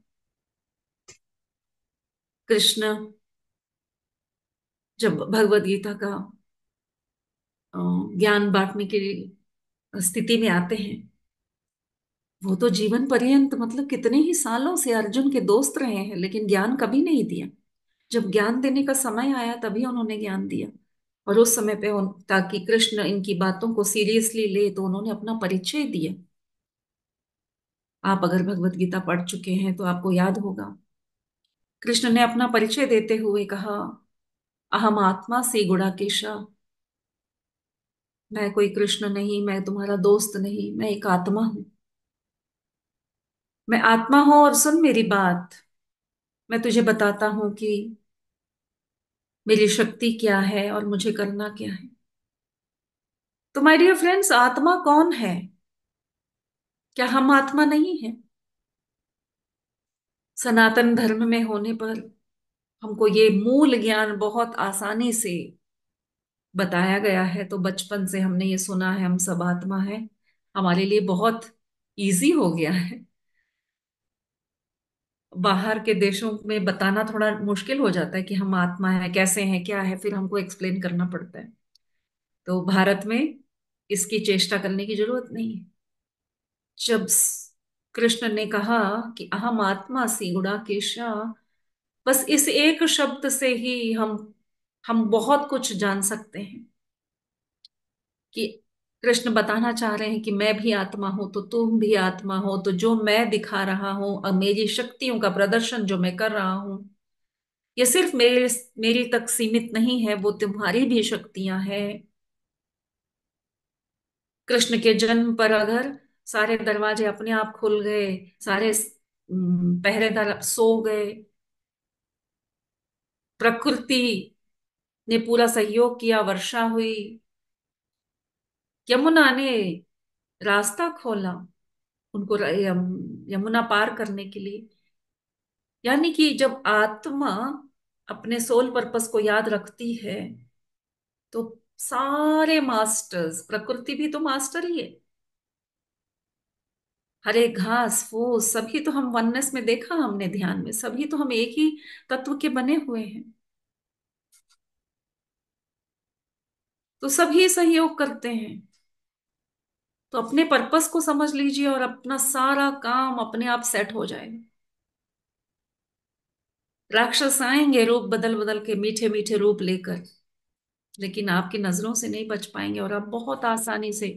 कृष्ण जब भगवत गीता का अ, ज्ञान बांटने की स्थिति में आते हैं, वो तो जीवन पर्यंत मतलब कितने ही सालों से अर्जुन के दोस्त रहे हैं, लेकिन ज्ञान कभी नहीं दिया। जब ज्ञान देने का समय आया तभी उन्होंने ज्ञान दिया। और उस समय पे ताकि कृष्ण इनकी बातों को सीरियसली ले तो उन्होंने अपना परिचय दिया। आप अगर भगवत गीता पढ़ चुके हैं तो आपको याद होगा, कृष्ण ने अपना परिचय देते हुए कहा, अहम आत्मा से गुणाकेशा। मैं कोई कृष्ण नहीं, मैं तुम्हारा दोस्त नहीं, मैं एक आत्मा हूं। मैं आत्मा हूं और सुन मेरी बात। मैं तुझे बताता हूं कि मेरी शक्ति क्या है और मुझे करना क्या है। तो माय डियर फ्रेंड्स, आत्मा कौन है? क्या हम आत्मा नहीं है? सनातन धर्म में होने पर हमको ये मूल ज्ञान बहुत आसानी से बताया गया है। तो बचपन से हमने ये सुना है, हम सब आत्मा है। हमारे लिए बहुत इजी हो गया है। बाहर के देशों में बताना थोड़ा मुश्किल हो जाता है कि हम आत्मा है, कैसे हैं, क्या है, फिर हमको एक्सप्लेन करना पड़ता है। तो भारत में इसकी चेष्टा करने की जरूरत नहीं है। जब कृष्ण ने कहा कि अहम आत्मा सी गुणाकेशा, बस इस एक शब्द से ही हम बहुत कुछ जान सकते हैं कि कृष्ण बताना चाह रहे हैं कि मैं भी आत्मा हूं तो तुम भी आत्मा हो। तो जो मैं दिखा रहा हूं और मेरी शक्तियों का प्रदर्शन जो मैं कर रहा हूं, ये सिर्फ मेरी तक सीमित नहीं है, वो तुम्हारी भी शक्तियां हैं। कृष्ण के जन्म पर अगर सारे दरवाजे अपने आप खुल गए, सारे पहरेदार सो गए, प्रकृति ने पूरा सहयोग किया, वर्षा हुई, यमुना ने रास्ता खोला उनको यमुना पार करने के लिए। यानी कि जब आत्मा अपने सोल पर्पस को याद रखती है तो सारे मास्टर्स, प्रकृति भी तो मास्टर ही है। हरे घास फूस सभी तो हम वननेस में देखा, हमने ध्यान में सभी तो हम एक ही तत्व के बने हुए हैं। तो सभी सहयोग करते हैं। तो अपने पर्पस को समझ लीजिए और अपना सारा काम अपने आप सेट हो जाएगा। राक्षस आएंगे रूप बदल बदल के, मीठे मीठे रूप लेकर, लेकिन आपकी नजरों से नहीं बच पाएंगे और आप बहुत आसानी से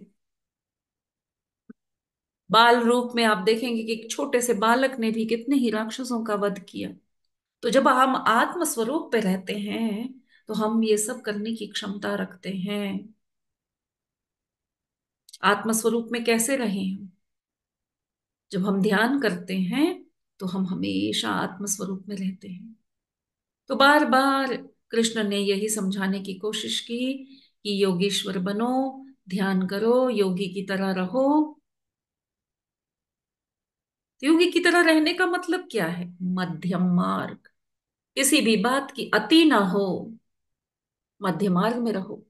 बाल रूप में आप देखेंगे कि एक छोटे से बालक ने भी कितने ही राक्षसों का वध किया। तो जब हम आत्म स्वरूप पे रहते हैं तो हम ये सब करने की क्षमता रखते हैं। आत्म स्वरूप में कैसे रहें हम? जब हम ध्यान करते हैं तो हम हमेशा आत्म स्वरूप में रहते हैं। तो बार बार कृष्ण ने यही समझाने की कोशिश की कि योगीश्वर बनो, ध्यान करो, योगी की तरह रहो। तो योगी की तरह रहने का मतलब क्या है? मध्यम मार्ग। किसी भी बात की अति ना हो, मध्य मार्ग में रहो।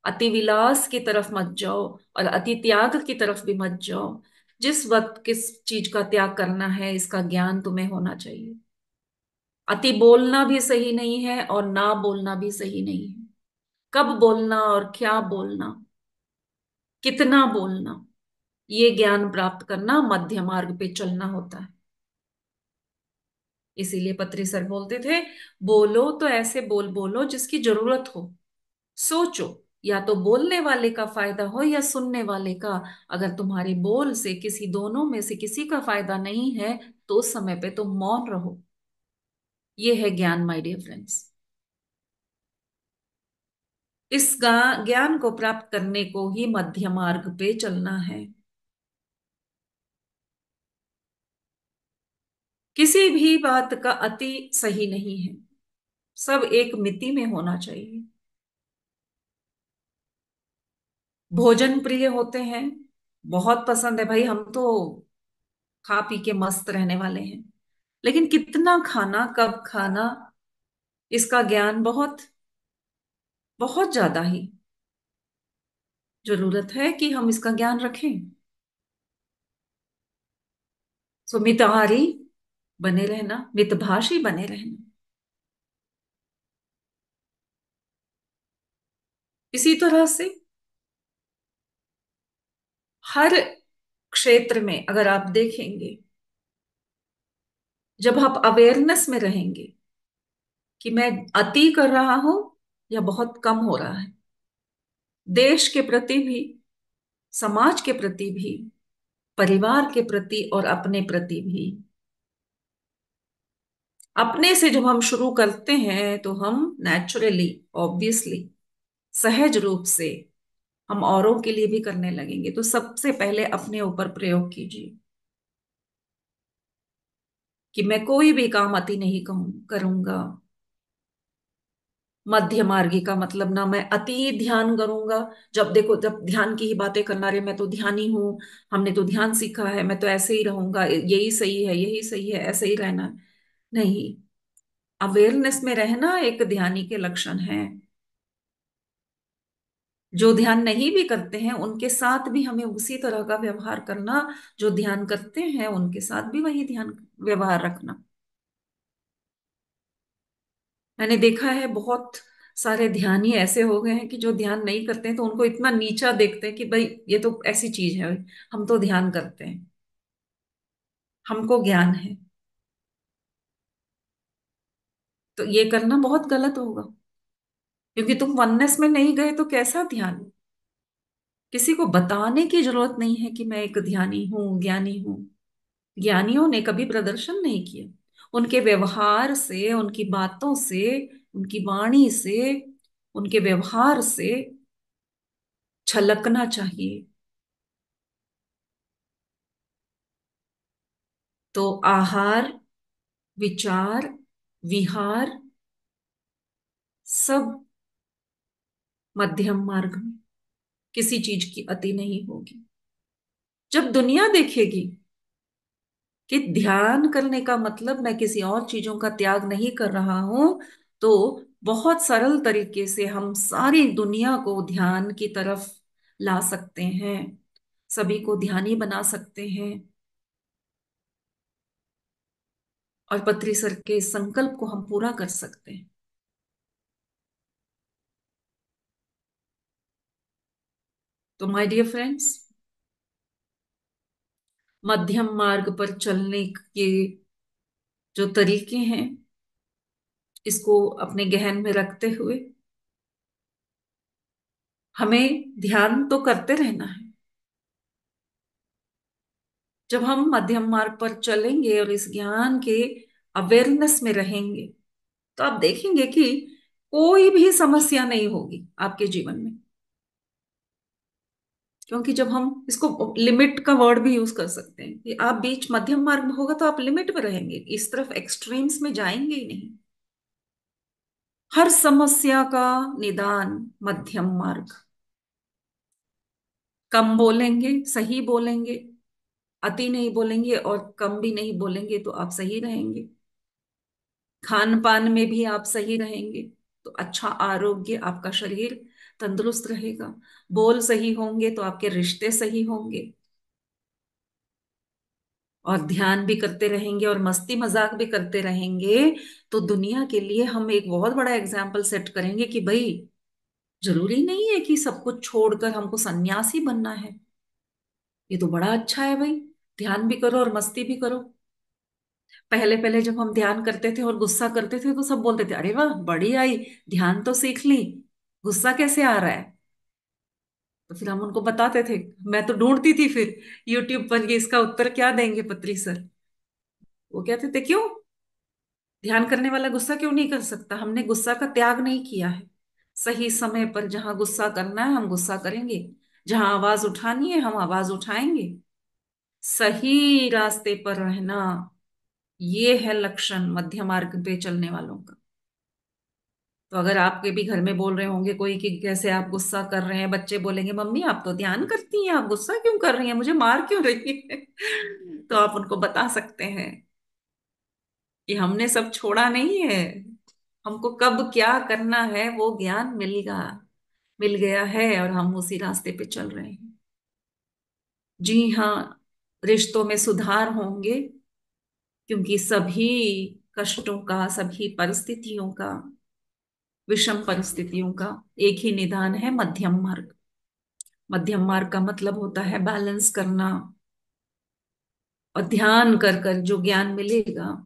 अति विलास की तरफ मत जाओ और अति त्याग की तरफ भी मत जाओ। जिस वक्त किस चीज का त्याग करना है इसका ज्ञान तुम्हें होना चाहिए। अति बोलना भी सही नहीं है और ना बोलना भी सही नहीं है। कब बोलना और क्या बोलना, कितना बोलना, ये ज्ञान प्राप्त करना मध्य मार्ग पे चलना होता है। इसीलिए पत्री सर बोलते थे, बोलो तो ऐसे बोल बोलो जिसकी जरूरत हो। सोचो, या तो बोलने वाले का फायदा हो या सुनने वाले का। अगर तुम्हारे बोल से किसी दोनों में से किसी का फायदा नहीं है तो उस समय पे तुम मौन रहो। ये है ज्ञान माय डियर फ्रेंड्स। इस ज्ञान को प्राप्त करने को ही मध्य मार्ग पे चलना है। किसी भी बात का अति सही नहीं है, सब एक मिति में होना चाहिए। भोजन प्रिय होते हैं, बहुत पसंद है भाई, हम तो खा पी के मस्त रहने वाले हैं। लेकिन कितना खाना, कब खाना, इसका ज्ञान बहुत बहुत ज्यादा ही जरूरत है कि हम इसका ज्ञान रखें। सो मितहारी बने रहना, मितभाषी बने रहना। इसी तरह से हर क्षेत्र में अगर आप देखेंगे, जब आप अवेयरनेस में रहेंगे कि मैं अति कर रहा हूं या बहुत कम हो रहा है, देश के प्रति भी, समाज के प्रति भी, परिवार के प्रति और अपने प्रति भी। अपने से जब हम शुरू करते हैं तो हम नेचुरली, ऑब्वियसली, सहज रूप से हम औरों के लिए भी करने लगेंगे। तो सबसे पहले अपने ऊपर प्रयोग कीजिए कि मैं कोई भी काम अति नहीं करूंगा। मध्य मार्गी का मतलब ना मैं अति ध्यान करूंगा। जब देखो, जब ध्यान की ही बातें करना, रहे मैं तो ध्यानी हूं, हमने तो ध्यान सीखा है, मैं तो ऐसे ही रहूंगा, यही सही है, यही सही है, ऐसे ही रहना है। नहीं, अवेयरनेस में रहना एक ध्यानी के लक्षण है। जो ध्यान नहीं भी करते हैं उनके साथ भी हमें उसी तरह का व्यवहार करना, जो ध्यान करते हैं उनके साथ भी वही ध्यान व्यवहार रखना। मैंने देखा है बहुत सारे ध्यानी ऐसे हो गए हैं कि जो ध्यान नहीं करते हैं तो उनको इतना नीचा देखते हैं कि भाई ये तो ऐसी चीज है, हम तो ध्यान करते हैं, हमको ज्ञान है। तो ये करना बहुत गलत होगा, क्योंकि तुम वननेस में नहीं गए तो कैसा ध्यान। किसी को बताने की जरूरत नहीं है कि मैं एक ध्यानी हूं, ज्ञानी हूं। ज्ञानियों ने कभी प्रदर्शन नहीं किया, उनके व्यवहार से, उनकी बातों से, उनकी वाणी से, उनके व्यवहार से छलकना चाहिए। तो आहार, विचार, विहार, सब मध्यम मार्ग में, किसी चीज की अति नहीं होगी। जब दुनिया देखेगी कि ध्यान करने का मतलब मैं किसी और चीजों का त्याग नहीं कर रहा हूं, तो बहुत सरल तरीके से हम सारी दुनिया को ध्यान की तरफ ला सकते हैं, सभी को ध्यानी बना सकते हैं, और पत्री सर के इस संकल्प को हम पूरा कर सकते हैं। तो माय डियर फ्रेंड्स, मध्यम मार्ग पर चलने के जो तरीके हैं, इसको अपने गहन में रखते हुए हमें ध्यान तो करते रहना है। जब हम मध्यम मार्ग पर चलेंगे और इस ज्ञान के अवेयरनेस में रहेंगे, तो आप देखेंगे कि कोई भी समस्या नहीं होगी आपके जीवन में। क्योंकि जब हम इसको लिमिट का वर्ड भी यूज कर सकते हैं कि आप बीच मध्यम मार्ग में होगा तो आप लिमिट में रहेंगे, इस तरफ एक्सट्रीम्स में जाएंगे ही नहीं। हर समस्या का निदान मध्यम मार्ग। कम बोलेंगे, सही बोलेंगे, अति नहीं बोलेंगे और कम भी नहीं बोलेंगे तो आप सही रहेंगे। खान पान में भी आप सही रहेंगे तो अच्छा आरोग्य, आपका शरीर तंदुरुस्त रहेगा। बोल सही होंगे तो आपके रिश्ते सही होंगे। और ध्यान भी करते रहेंगे और मस्ती मजाक भी करते रहेंगे, तो दुनिया के लिए हम एक बहुत बड़ा एग्जाम्पल सेट करेंगे कि भाई जरूरी नहीं है कि सब कुछ छोड़कर हमको सन्यासी बनना है। ये तो बड़ा अच्छा है भाई, ध्यान भी करो और मस्ती भी करो। पहले पहले जब हम ध्यान करते थे और गुस्सा करते थे तो सब बोलते थे, अरे वाह बड़ी आई, ध्यान तो सीख ली, गुस्सा कैसे आ रहा है। तो फिर हम उनको बताते थे, मैं तो ढूंढती थी फिर यूट्यूब पर ये इसका उत्तर क्या देंगे पत्री सर। वो कहते थे क्यों, ध्यान करने वाला गुस्सा क्यों नहीं कर सकता, हमने गुस्सा का त्याग नहीं किया है। सही समय पर जहां गुस्सा करना है हम गुस्सा करेंगे, जहां आवाज उठानी है हम आवाज उठाएंगे। सही रास्ते पर रहना, ये है लक्षण मध्य मार्ग पे चलने वालों का। तो अगर आपके भी घर में बोल रहे होंगे कोई कि कैसे आप गुस्सा कर रहे हैं, बच्चे बोलेंगे मम्मी आप तो ध्यान करती हैं, आप गुस्सा क्यों कर रही हैं, मुझे मार क्यों रही है तो आप उनको बता सकते हैं कि हमने सब छोड़ा नहीं है, हमको कब क्या करना है वो ज्ञान मिल गया है और हम उसी रास्ते पे चल रहे हैं। जी हाँ, रिश्तों में सुधार होंगे, क्योंकि सभी कष्टों का, सभी परिस्थितियों का, विषम परिस्थितियों का एक ही निदान है, मध्यम मार्ग। मध्यम मार्ग का मतलब होता है बैलेंस करना, और ध्यान कर कर जो ज्ञान मिलेगा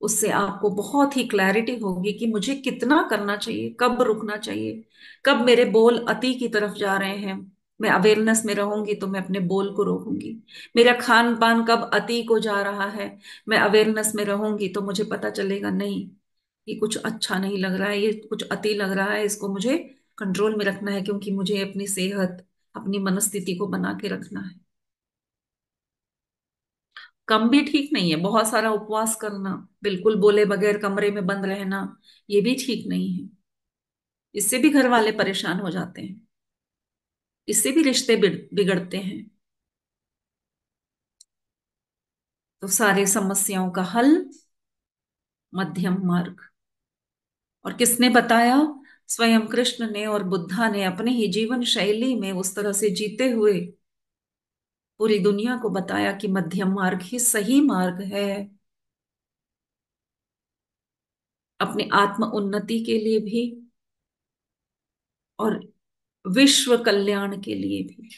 उससे आपको बहुत ही क्लैरिटी होगी कि मुझे कितना करना चाहिए, कब रुकना चाहिए, कब मेरे बोल अति की तरफ जा रहे हैं। मैं अवेयरनेस में रहूंगी तो मैं अपने बोल को रोकूंगी। मेरा खान पान कब अति को जा रहा है, मैं अवेयरनेस में रहूंगी तो मुझे पता चलेगा नहीं, ये कुछ अच्छा नहीं लग रहा है, ये कुछ अति लग रहा है, इसको मुझे कंट्रोल में रखना है, क्योंकि मुझे अपनी सेहत, अपनी मनस्थिति को बना के रखना है। कम भी ठीक नहीं है, बहुत सारा उपवास करना, बिल्कुल बोले बगैर कमरे में बंद रहना, ये भी ठीक नहीं है। इससे भी घर वाले परेशान हो जाते हैं, इससे भी रिश्ते बिगड़ते हैं। तो सारे समस्याओं का हल मध्यम मार्ग। और किसने बताया? स्वयं कृष्ण ने और बुद्धा ने अपने ही जीवन शैली में उस तरह से जीते हुए पूरी दुनिया को बताया कि मध्यम मार्ग ही सही मार्ग है, अपनी आत्म उन्नति के लिए भी और विश्व कल्याण के लिए भी।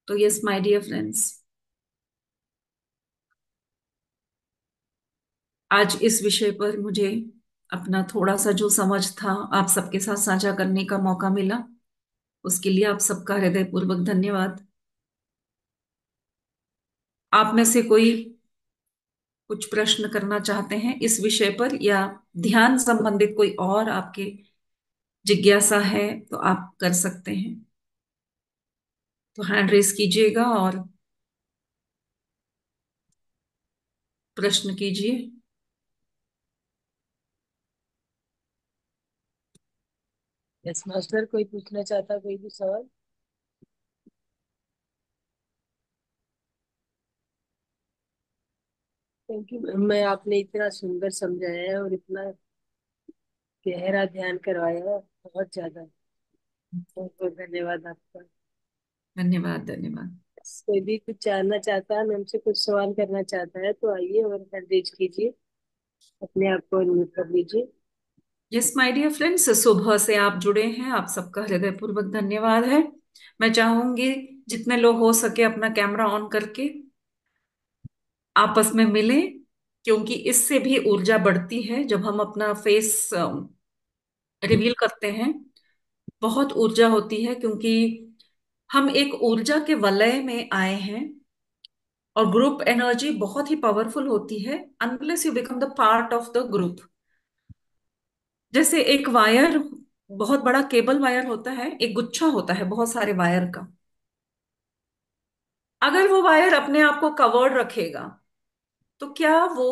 तो यस माय डियर फ्रेंड्स, आज इस विषय पर मुझे अपना थोड़ा सा जो समझ था आप सबके साथ साझा करने का मौका मिला, उसके लिए आप सबका हृदयपूर्वक धन्यवाद। आप में से कोई कुछ प्रश्न करना चाहते हैं इस विषय पर, या ध्यान संबंधित कोई और आपके जिज्ञासा है तो आप कर सकते हैं, तो हैंड रेस कीजिएगा और प्रश्न कीजिए। यस मास्टर, कोई पूछना चाहता कोई भी सवाल? थैंक यू मैं, आपने इतना सुंदर समझाया है और इतना गहरा ध्यान करवाया है, बहुत ज्यादा। बहुत बहुत धन्यवाद आपका। धन्यवाद धन्यवाद। कोई भी कुछ जानना चाहता है, हमसे कुछ सवाल करना चाहता है तो आइए और मैसेज कीजिए, अपने आप को अनम्यूट कर लीजिए। यस माय डियर फ्रेंड्स, सुबह से आप जुड़े हैं, आप सबका हृदयपूर्वक धन्यवाद है। मैं चाहूंगी जितने लोग हो सके अपना कैमरा ऑन करके आपस में मिलें, क्योंकि इससे भी ऊर्जा बढ़ती है जब हम अपना फेस रिवील करते हैं। बहुत ऊर्जा होती है, क्योंकि हम एक ऊर्जा के वलय में आए हैं, और ग्रुप एनर्जी बहुत ही पावरफुल होती है unless you become the part of the group. जैसे एक वायर, बहुत बड़ा केबल वायर होता है, एक गुच्छा होता है बहुत सारे वायर का। अगर वो वायर अपने आप को कवर्ड रखेगा तो क्या वो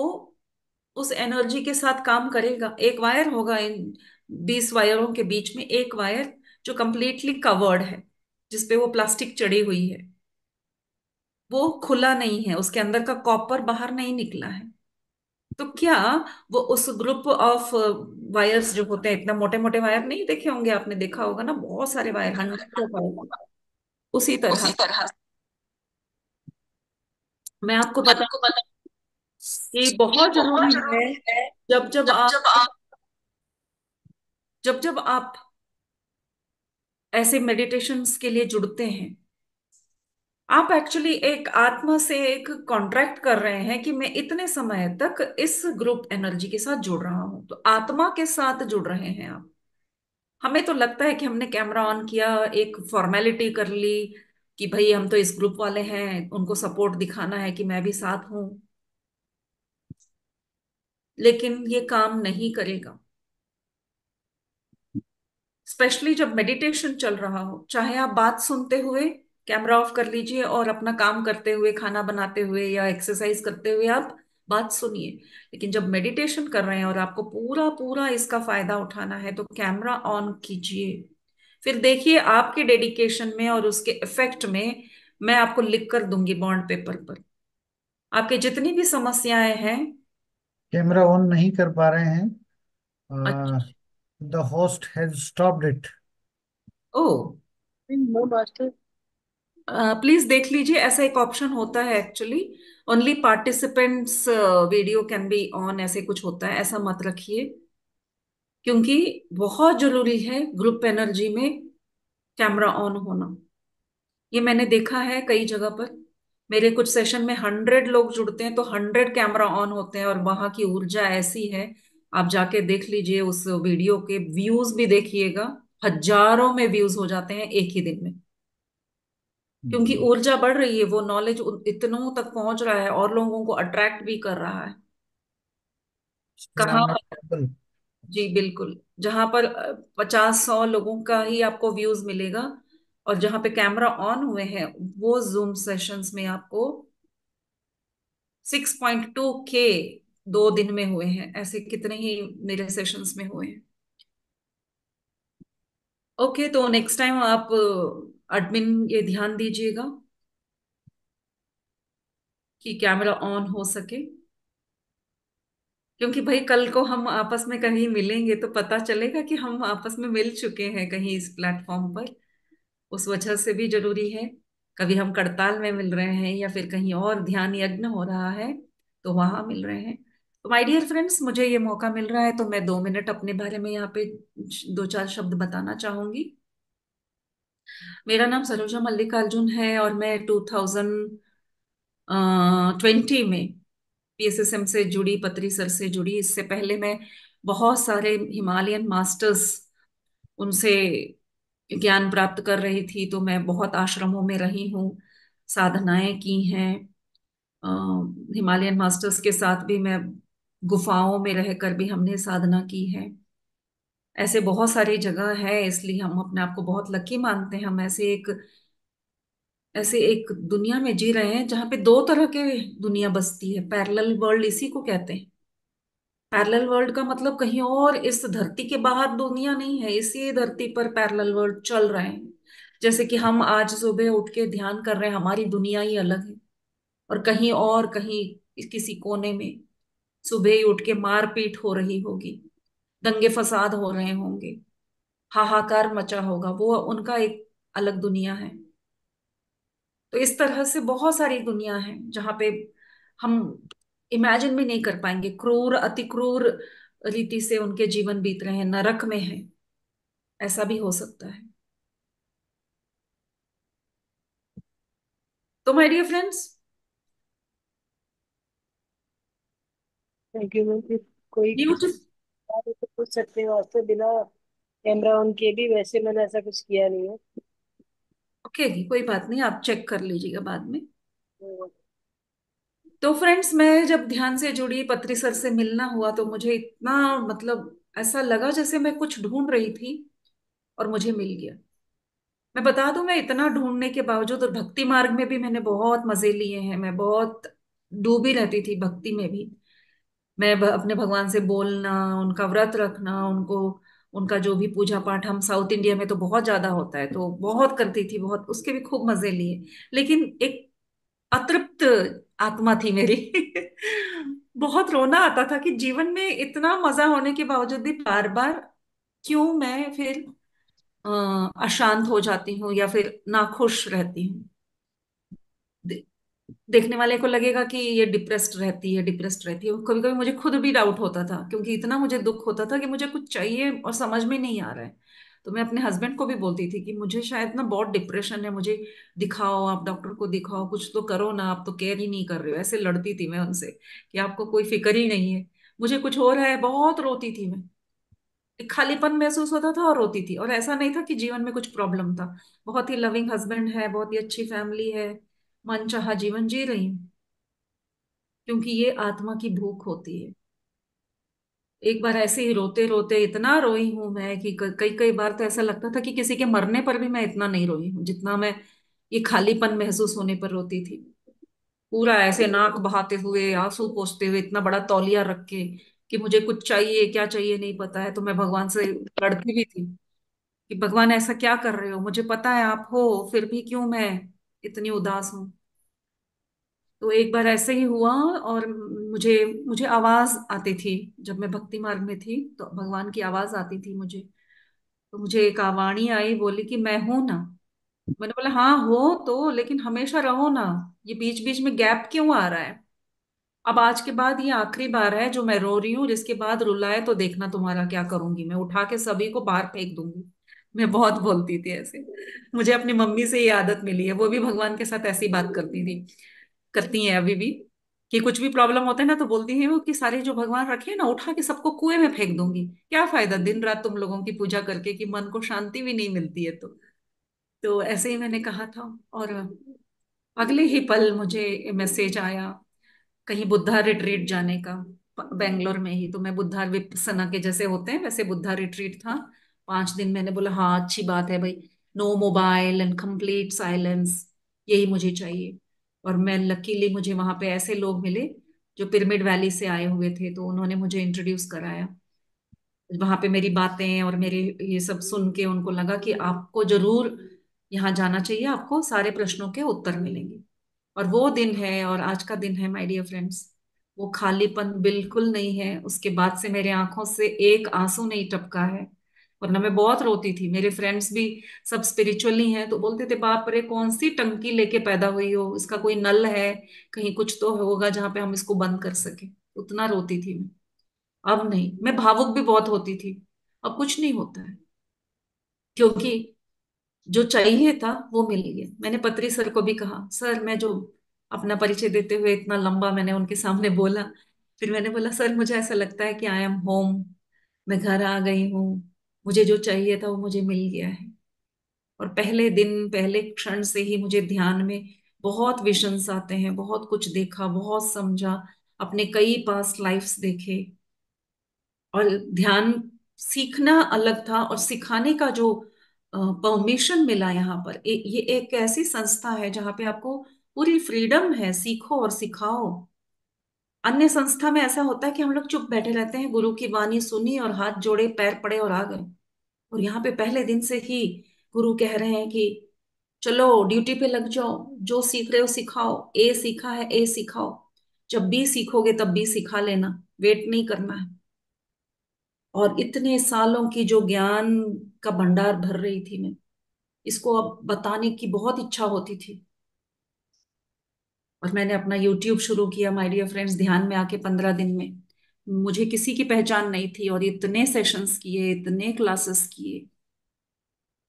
उस एनर्जी के साथ काम करेगा? एक वायर होगा इन 20 वायरों के बीच में, एक वायर जो कंप्लीटली कवर्ड है, जिसपे वो प्लास्टिक चढ़ी हुई है, वो खुला नहीं है, उसके अंदर का कॉपर बाहर नहीं निकला है। तो क्या वो उस ग्रुप ऑफ वायर्स जो होते हैं, इतना मोटे मोटे वायर नहीं देखे होंगे आपने, देखा होगा ना बहुत सारे वायर, हंड्रेड ऑफ वायर, उसी तरह उसी तरह मैं आपको मैं बता आपको बता, कि ये बहुत बहुत जरूरी है, जरूरी है। जब जब जब आप जब आप जब जब आप ऐसे मेडिटेशंस के लिए जुड़ते हैं, आप एक्चुअली एक आत्मा से एक कॉन्ट्रैक्ट कर रहे हैं कि मैं इतने समय तक इस ग्रुप एनर्जी के साथ जुड़ रहा हूं, तो आत्मा के साथ जुड़ रहे हैं आप। हमें तो लगता है कि हमने कैमरा ऑन किया, एक फॉर्मेलिटी कर ली कि भाई हम तो इस ग्रुप वाले हैं, उनको सपोर्ट दिखाना है कि मैं भी साथ हूं, लेकिन ये काम नहीं करेगा। स्पेशली जब मेडिटेशन चल रहा हो, चाहे आप बात सुनते हुए कैमरा ऑफ कर लीजिए और अपना काम करते हुए, खाना बनाते हुए या एक्सरसाइज करते हुए आप बात सुनिए। लेकिन जब मेडिटेशन कर रहे हैं और आपको पूरा पूरा इसका फायदा उठाना है तो कैमरा ऑन कीजिए। फिर देखिए आपके डेडिकेशन में और उसके इफेक्ट में मैं आपको लिख कर दूंगी बॉन्ड पेपर पर। आपके जितनी भी समस्याएं हैं। कैमरा ऑन नहीं कर पा रहे हैं। अच्छा। The host has stopped it. Oh, no master. Please देख लीजिए, ऐसा एक ऑप्शन होता है actually. Only participants video can be on, ऐसे कुछ होता है, ऐसा मत रखिए। क्योंकि बहुत जरूरी है ग्रुप एनर्जी में कैमरा ऑन होना। ये मैंने देखा है कई जगह पर। मेरे कुछ सेशन में 100 लोग जुड़ते हैं तो 100 कैमरा ऑन होते हैं और वहां की ऊर्जा ऐसी है। आप जाके देख लीजिए, उस वीडियो के व्यूज भी देखिएगा। हजारों में व्यूज हो जाते हैं एक ही दिन में। क्योंकि ऊर्जा बढ़ रही है, वो नॉलेज इतनों तक पहुंच रहा है और लोगों को अट्रैक्ट भी कर रहा है। कहाँ पर? जी बिल्कुल। जहां पर 50-100 लोगों का ही आपको व्यूज मिलेगा, और जहां पे कैमरा ऑन हुए हैं वो जूम सेशंस में आपको 6.2 के 2 दिन में हुए हैं। ऐसे कितने ही मेरे सेशंस में हुए हैं। ओके, तो नेक्स्ट टाइम आप एडमिन ये ध्यान दीजिएगा कि कैमरा ऑन हो सके। क्योंकि भाई कल को हम आपस में कहीं मिलेंगे तो पता चलेगा कि हम आपस में मिल चुके हैं कहीं इस प्लेटफॉर्म पर। उस वजह से भी जरूरी है। कभी हम करताल में मिल रहे हैं या फिर कहीं और ध्यान यज्ञ हो रहा है तो वहां मिल रहे हैं। तो माय डियर फ्रेंड्स, मुझे ये मौका मिल रहा है तो मैं 2 मिनट अपने बारे में यहाँ पे 2-4 शब्द बताना चाहूंगी। मेरा नाम सरोजा मल्लिकार्जुन है और मैं 2020 में पीएसएसएम से जुड़ी, पत्री सर से जुड़ी। इससे पहले मैं बहुत सारे हिमालयन मास्टर्स, उनसे ज्ञान प्राप्त कर रही थी। तो मैं बहुत आश्रमों में रही हूँ, साधनाएं की हैं। अ, हिमालयन मास्टर्स के साथ भी मैं गुफाओं में रहकर भी हमने साधना की है। ऐसे बहुत सारी जगह है, इसलिए हम अपने आप को बहुत लकी मानते हैं। हम ऐसे एक दुनिया में जी रहे हैं जहाँ पे दो तरह के दुनिया बसती है। पैरेलल वर्ल्ड इसी को कहते हैं। पैरेलल वर्ल्ड का मतलब कहीं और इस धरती के बाहर दुनिया नहीं है, इसी धरती पर पैरेलल वर्ल्ड चल रहे हैं। जैसे कि हम आज सुबह उठ के ध्यान कर रहे हैं, हमारी दुनिया ही अलग है। और कहीं और, कहीं किसी कोने में सुबह ही उठ के मारपीट हो रही होगी, दंगे फसाद हो रहे होंगे, हाहाकार मचा होगा। वो उनका एक अलग दुनिया है। तो इस तरह से बहुत सारी दुनिया है जहाँ पे हम इमेजिन भी नहीं कर पाएंगे। क्रूर, अति क्रूर रीति से उनके जीवन बीत रहे हैं, नरक में है। ऐसा भी हो सकता है। तो my dear friends, thank you ma'am. फिर कोई न्यू कुछ बात है तो पूछ सकते हो आपसे, बिना कैमरा ऑन किए भी। वैसे मैंने ऐसा कुछ किया नहीं है। ओके, कोई बात नहीं, आप चेक कर लीजिएगा बाद में। तो तो फ्रेंड्स, मैं जब ध्यान से जुड़ी, पत्री सर से मिलना हुआ तो मुझे इतना, मतलब ऐसा लगा जैसे मैं कुछ ढूंढ रही थी और मुझे मिल गया। मैं बता दूं, मैं इतना ढूंढने के बावजूद, और भक्ति मार्ग में भी मैंने बहुत मजे लिए हैं। मैं बहुत डूबी रहती थी भक्ति में भी। मैं अपने भगवान से बोलना, उनका व्रत रखना, उनको, उनका जो भी पूजा पाठ, हम साउथ इंडिया में तो बहुत ज्यादा होता है तो बहुत करती थी, बहुत उसके भी खूब मजे लिए। लेकिन एक अतृप्त आत्मा थी मेरी। बहुत रोना आता था कि जीवन में इतना मजा होने के बावजूद भी बार बार क्यों मैं फिर अशांत हो जाती हूँ या फिर नाखुश रहती हूँ। देखने वाले को लगेगा कि ये डिप्रेस्ड रहती है, डिप्रेस्ड रहती है। कभी कभी मुझे खुद भी डाउट होता था, क्योंकि इतना मुझे दुख होता था कि मुझे कुछ चाहिए और समझ में नहीं आ रहा है। तो मैं अपने हस्बैंड को भी बोलती थी कि मुझे शायद ना बहुत डिप्रेशन है, मुझे दिखाओ, आप डॉक्टर को दिखाओ, कुछ तो करो ना, आप तो केयर ही नहीं कर रहे हो। ऐसे लड़ती थी मैं उनसे कि आपको कोई फिक्र ही नहीं है, मुझे कुछ हो रहा है। बहुत रोती थी मैं, एक खालीपन महसूस होता था और रोती थी। और ऐसा नहीं था कि जीवन में कुछ प्रॉब्लम था। बहुत ही लविंग हस्बैंड है, बहुत ही अच्छी फैमिली है, मनचाहा जीवन जी रही हूँ। क्योंकि ये आत्मा की भूख होती है। एक बार ऐसे ही रोते रोते इतना रोई हूं मैं कि कई कई बार तो ऐसा लगता था कि किसी के मरने पर भी मैं इतना नहीं रोई हूं जितना मैं ये खालीपन महसूस होने पर रोती थी। पूरा ऐसे नाक बहाते हुए, आंसू पोंछते हुए, इतना बड़ा तौलिया रख के कि मुझे कुछ चाहिए, क्या चाहिए नहीं पता है, तो मैं भगवान से लड़ती भी थी कि भगवान ऐसा क्या कर रहे हो, मुझे पता है आप हो, फिर भी क्यों मैं इतनी उदास हूँ। तो एक बार ऐसे ही हुआ, और मुझे मुझे आवाज आती थी। जब मैं भक्ति मार्ग में थी तो भगवान की आवाज आती थी मुझे। तो मुझे एक वाणी आई, बोली कि मैं हूं ना। मैंने बोला हाँ हो तो, लेकिन हमेशा रहो ना, ये बीच बीच में गैप क्यों आ रहा है। अब आज के बाद ये आखिरी बार है जो मैं रो रही हूँ, जिसके बाद रुलाए तो देखना तुम्हारा क्या करूंगी, मैं उठा के सभी को बाहर फेंक दूंगी। मैं बहुत बोलती थी ऐसे। मुझे अपनी मम्मी से ये आदत मिली है, वो भी भगवान के साथ ऐसी बात करती थी, करती हैं अभी भी। कि कुछ भी प्रॉब्लम होता है ना तो बोलती है वो कि सारे जो भगवान रखे हैं ना, उठा के सबको कुएं में फेंक दूंगी, क्या फायदा दिन रात तुम लोगों की पूजा करके कि मन को शांति भी नहीं मिलती है। तो ऐसे ही मैंने कहा था। और अगले ही पल मुझे मैसेज आया कहीं बुद्धा रिट्रीट जाने का, बेंगलोर में ही। तो मैं बुद्धा विपसना के जैसे होते हैं वैसे बुद्धा रिट्रीट था, 5 दिन। मैंने बोला हाँ अच्छी बात है भाई, no mobile and complete silence, यही मुझे चाहिए। और मैं लकीली मुझे वहां पे ऐसे लोग मिले जो पिरामिड वैली से आए हुए थे, तो उन्होंने मुझे इंट्रोड्यूस कराया। वहां पे मेरी बातें और मेरे ये सब सुन के उनको लगा कि आपको जरूर यहाँ जाना चाहिए, आपको सारे प्रश्नों के उत्तर मिलेंगे। और वो दिन है और आज का दिन है माय डियर फ्रेंड्स, वो खालीपन बिल्कुल नहीं है। उसके बाद से मेरे आंखों से एक आंसू नहीं टपका है, वरना मैं बहुत रोती थी। मेरे फ्रेंड्स भी सब स्पिरिचुअली हैं तो बोलते थे बाप रे कौन सी टंकी लेके पैदा हुई हो, इसका कोई नल है, कहीं कुछ तो होगा जहां पे हम इसको बंद कर सके। उतना रोती थी मैं। अब नहीं, मैं भावुक भी बहुत होती थी, अब कुछ नहीं होता है, क्योंकि जो चाहिए था वो मिल गया। मैंने पत्री सर को भी कहा, सर मैं जो अपना परिचय देते हुए इतना लंबा मैंने उनके सामने बोला, फिर मैंने बोला सर मुझे ऐसा लगता है कि आई एम होम, मैं घर आ गई हूँ, मुझे जो चाहिए था वो मुझे मिल गया है। और पहले दिन पहले क्षण से ही मुझे ध्यान में बहुत विजन्स आते हैं, बहुत कुछ देखा, बहुत समझा, अपने कई पास्ट लाइफ्स देखे। और ध्यान सीखना अलग था, और सिखाने का जो परमिशन मिला यहाँ पर, ये एक ऐसी संस्था है जहाँ पे आपको पूरी फ्रीडम है, सीखो और सिखाओ। अन्य संस्था में ऐसा होता है कि हम लोग चुप बैठे रहते हैं, गुरु की वाणी सुनी और हाथ जोड़े पैर पड़े और आ गए। और यहाँ पे पहले दिन से ही गुरु कह रहे हैं कि चलो ड्यूटी पे लग जाओ, जो सीख रहे हो सिखाओ, ए सीखा है ए सिखाओ, जब बी सीखोगे तब बी सिखा लेना, वेट नहीं करना है। और इतने सालों की जो ज्ञान का भंडार भर रही थी मैं, इसको अब बताने की बहुत इच्छा होती थी। और मैंने अपना यूट्यूब शुरू किया माय डियर फ्रेंड्स, ध्यान में आके 15 दिन में। मुझे किसी की पहचान नहीं थी, और इतने सेशंस किए, इतने क्लासेस किए।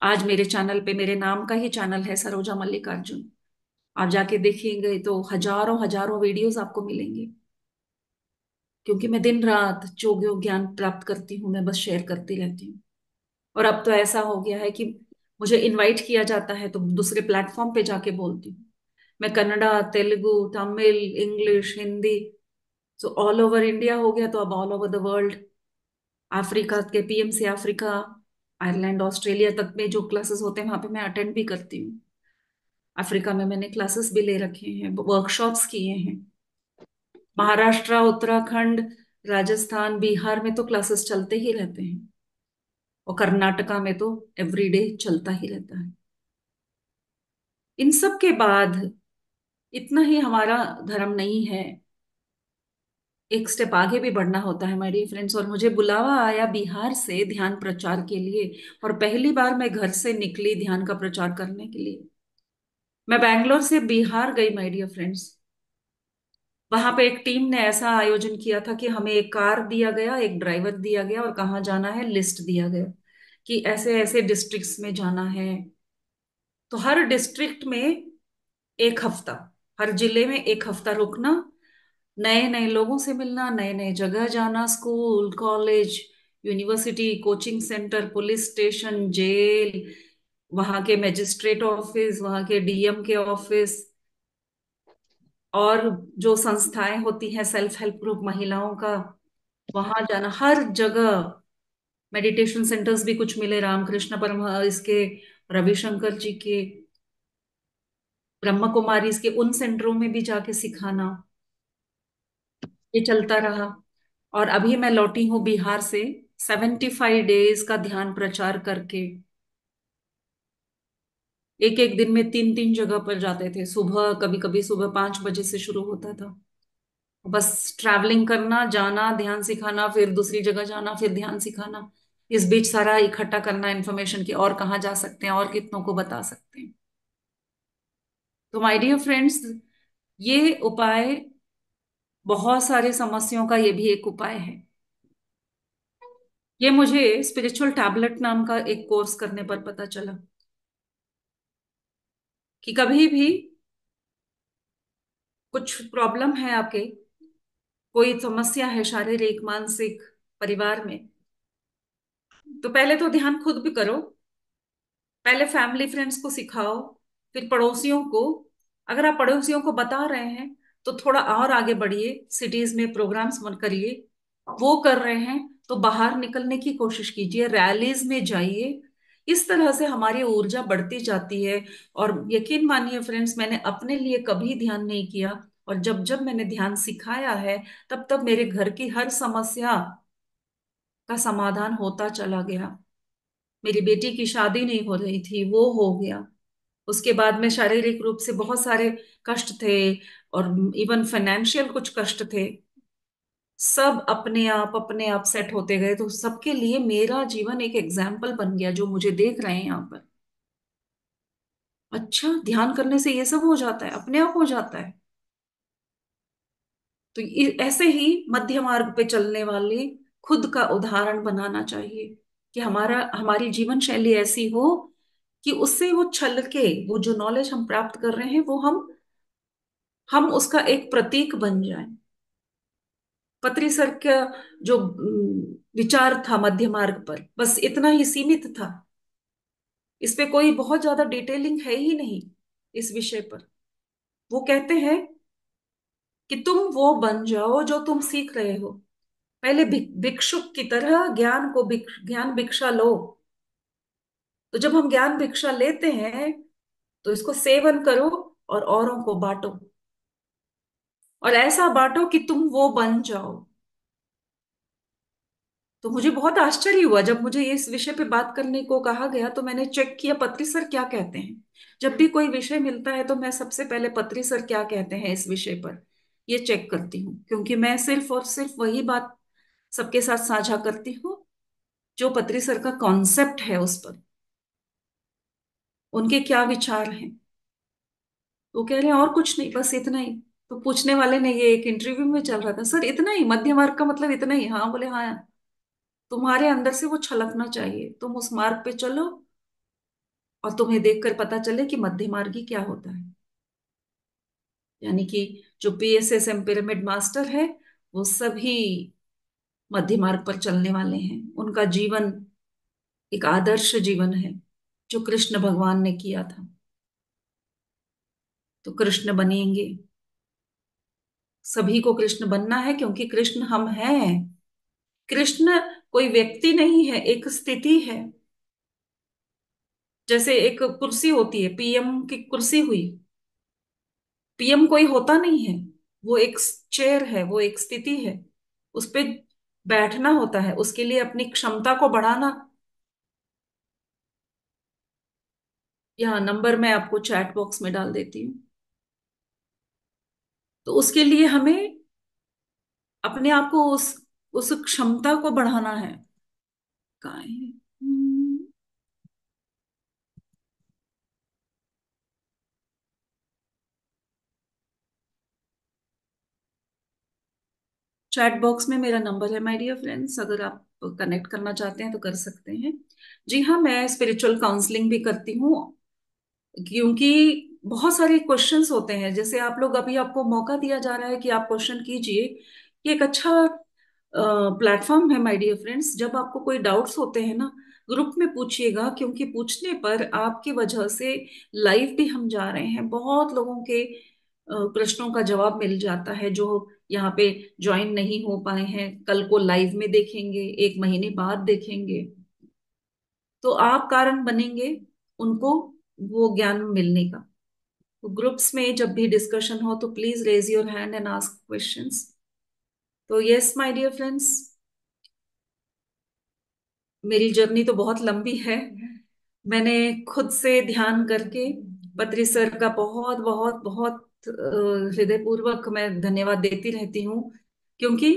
आज मेरे चैनल पे, मेरे नाम का ही चैनल है सरोजा मल्लिकार्जुन, आप जाके देखेंगे तो हजारों हजारों वीडियोस आपको मिलेंगे। क्योंकि मैं दिन रात जो ज्ञान प्राप्त करती हूँ मैं बस शेयर करती रहती हूँ। और अब तो ऐसा हो गया है कि मुझे इनवाइट किया जाता है तो दूसरे प्लेटफॉर्म पे जाके बोलती हूँ। मैं Kannada, Telugu, Tamil, English, Hindi, so all over India हो गया, तो अब all over the world. Africa के पीएमसी अफ्रीका, आयरलैंड, ऑस्ट्रेलिया तक में जो क्लासेस होते हैं वहां पे मैं अटेंड भी करती हूँ। अफ्रीका में मैंने क्लासेस भी ले रखे हैं, वर्कशॉप्स किए हैं। महाराष्ट्र, उत्तराखंड, राजस्थान, बिहार में तो क्लासेस चलते ही रहते हैं। और कर्नाटका में तो एवरीडे चलता ही रहता है। इन सब के बाद इतना ही हमारा धर्म नहीं है, एक स्टेप आगे भी बढ़ना होता है माय डियर फ्रेंड्स। और मुझे बुलावा आया बिहार से ध्यान प्रचार के लिए, और पहली बार मैं घर से निकली ध्यान का प्रचार करने के लिए। मैं बैंगलोर से बिहार गई माय डियर फ्रेंड्स। वहां पे एक टीम ने ऐसा आयोजन किया था कि हमें एक कार दिया गया, एक ड्राइवर दिया गया, और कहाँ जाना है लिस्ट दिया गया कि ऐसे ऐसे डिस्ट्रिक्ट्स में जाना है। तो हर डिस्ट्रिक्ट में 1 हफ्ता, हर जिले में 1 हफ्ता रुकना, नए नए लोगों से मिलना, नए नए जगह जाना, school, college, university, coaching centre, police station, jail, वहां के मजिस्ट्रेट ऑफिस, वहां के डीएम के ऑफिस, और जो संस्थाएं होती हैं सेल्फ हेल्प ग्रुप महिलाओं का, वहां जाना हर जगह। मेडिटेशन सेंटर्स भी कुछ मिले, रामकृष्ण परमहंस इसके, रविशंकर जी के, ब्रह्म कुमारी इसके, उन सेंटरों में भी जाके सिखाना, ये चलता रहा। और अभी मैं लौटी हूँ बिहार से, 75 डेज का ध्यान प्रचार करके। एक एक दिन में 3 3 जगह पर जाते थे, सुबह कभी कभी सुबह 5 बजे से शुरू होता था। बस ट्रैवलिंग करना, जाना, ध्यान सिखाना, फिर दूसरी जगह जाना, फिर ध्यान सिखाना। इस बीच सारा इकट्ठा करना इन्फॉर्मेशन की, और कहाँ जा सकते हैं और कितनों को बता सकते हैं। तो माय डियर फ्रेंड्स, ये उपाय, बहुत सारे समस्याओं का ये भी एक उपाय है। ये मुझे स्पिरिचुअल टैबलेट नाम का एक कोर्स करने पर पता चला कि कभी भी कुछ प्रॉब्लम है आपके, कोई समस्या है शारीरिक मानसिक परिवार में, तो पहले तो ध्यान खुद भी करो, पहले फैमिली फ्रेंड्स को सिखाओ, फिर पड़ोसियों को। अगर आप पड़ोसियों को बता रहे हैं तो थोड़ा और आगे बढ़िए, सिटीज में प्रोग्राम्स मन करिए। वो कर रहे हैं तो बाहर निकलने की कोशिश कीजिए, रैलीज में जाइए। इस तरह से हमारी ऊर्जा बढ़ती जाती है। और यकीन मानिए फ्रेंड्स, मैंने अपने लिए कभी ध्यान नहीं किया, और जब जब मैंने ध्यान सिखाया है, तब तब मेरे घर की हर समस्या का समाधान होता चला गया। मेरी बेटी की शादी नहीं हो रही थी, वो हो गया। उसके बाद में शारीरिक रूप से बहुत सारे कष्ट थे, और इवन फाइनेंशियल कुछ कष्ट थे। सब अपने आप सेट होते गए, तो सबके लिए मेरा जीवन एक एग्जाम्पल बन गया, जो मुझे देख रहे हैं यहाँ पर। अच्छा, ध्यान करने से ये सब हो जाता है, अपने आप हो जाता है। तो ऐसे ही मध्य मार्ग पे चलने वाले खुद का उदाहरण बनाना चाहिए, कि हमारी जीवन शैली ऐसी हो कि उससे वो छल के, वो जो नॉलेज हम प्राप्त कर रहे हैं, वो हम उसका एक प्रतीक बन जाए। पत्री सर का जो विचार था मध्य मार्ग पर, बस इतना ही सीमित था। इस पे कोई बहुत ज्यादा डिटेलिंग है ही नहीं इस विषय पर। वो कहते हैं कि तुम वो बन जाओ जो तुम सीख रहे हो। पहले भिक्षुक की तरह ज्ञान भिक्षा लो। तो जब हम ज्ञान भिक्षा लेते हैं, तो इसको सेवन करो और औरों को बांटो, और ऐसा बांटो कि तुम वो बन जाओ। तो मुझे बहुत आश्चर्य हुआ जब मुझे इस विषय पे बात करने को कहा गया, तो मैंने चेक किया पत्री सर क्या कहते हैं। जब भी कोई विषय मिलता है तो मैं सबसे पहले पत्री सर क्या कहते हैं इस विषय पर ये चेक करती हूँ, क्योंकि मैं सिर्फ और सिर्फ वही बात सबके साथ साझा करती हूँ जो पत्री सर का कॉन्सेप्ट है उस पर, उनके क्या विचार हैं। वो कह रहे हैं और कुछ नहीं, बस इतना ही। तो पूछने वाले ने, ये एक इंटरव्यू में चल रहा था, सर इतना ही मध्य मार्ग का मतलब इतना ही? हाँ, बोले हाँ। तुम्हारे अंदर से वो छलकना चाहिए, तुम उस मार्ग पे चलो, और तुम्हें देखकर पता चले कि मध्य मार्गी क्या होता है। यानी कि जो PSSM पिरामिड मास्टर है, वो सभी मध्य मार्ग पर चलने वाले हैं। उनका जीवन एक आदर्श जीवन है, जो कृष्ण भगवान ने किया था। तो कृष्ण बनेंगे, सभी को कृष्ण बनना है, क्योंकि कृष्ण हम हैं। कृष्ण कोई व्यक्ति नहीं है, एक स्थिति है। जैसे एक कुर्सी होती है, PM की कुर्सी हुई, PM कोई होता नहीं है, वो एक चेयर है, वो एक स्थिति है। उस पे बैठना होता है, उसके लिए अपनी क्षमता को बढ़ाना। यहाँ नंबर मैं आपको चैट बॉक्स में डाल देती हूँ। तो उसके लिए हमें अपने आप को उस क्षमता को बढ़ाना है। कहाँ है? चैट बॉक्स में मेरा नंबर है माय डियर फ्रेंड्स, अगर आप कनेक्ट करना चाहते हैं तो कर सकते हैं। जी हाँ, मैं स्पिरिचुअल काउंसलिंग भी करती हूँ, क्योंकि बहुत सारे क्वेश्चंस होते हैं। जैसे आप लोग, अभी आपको मौका दिया जा रहा है कि आप क्वेश्चन कीजिए। ये एक अच्छा प्लेटफॉर्म है माय डियर फ्रेंड्स। जब आपको कोई डाउट्स होते हैं ना, ग्रुप में पूछिएगा, क्योंकि पूछने पर आपकी वजह से लाइव भी हम जा रहे हैं, बहुत लोगों के प्रश्नों का जवाब मिल जाता है, जो यहाँ पे ज्वाइन नहीं हो पाए हैं कल को लाइव में देखेंगे, एक महीने बाद देखेंगे। तो आप कारण बनेंगे उनको वो ज्ञान मिलने का। तो ग्रुप्स में जब भी डिस्कशन हो तो please raise your hand and ask questions. तो यस माय डियर फ्रेंड्स, मेरी जर्नी तो बहुत लंबी है। मैंने खुद से ध्यान करके पत्री सर का बहुत बहुत बहुत हृदयपूर्वक मैं धन्यवाद देती रहती हूँ। क्योंकि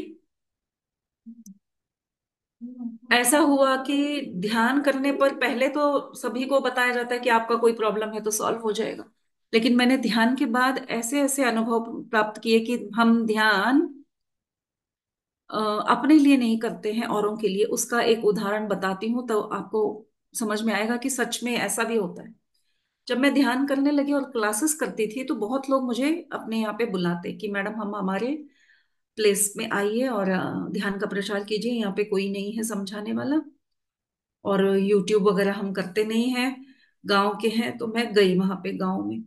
ऐसा हुआ कि ध्यान करने पर पहले तो सभी को बताया जाता है कि आपका कोई प्रॉब्लम है तो सॉल्व हो जाएगा। लेकिन मैंने ध्यान के बाद ऐसे ऐसे अनुभव प्राप्त किए कि हम ध्यान अ, अपने लिए नहीं करते हैं, औरों के लिए। उसका एक उदाहरण बताती हूँ तो आपको समझ में आएगा कि सच में ऐसा भी होता है। जब मैं ध्यान करने लगी और क्लासेस करती थी तो बहुत लोग मुझे अपने यहाँ पे बुलाते कि मैडम हम हमारे प्लेस में आइए और ध्यान का प्रचार कीजिए, यहाँ पे कोई नहीं है समझाने वाला, और यूट्यूब वगैरह हम करते नहीं हैं, गांव के हैं। तो मैं गई वहां पे गांव में,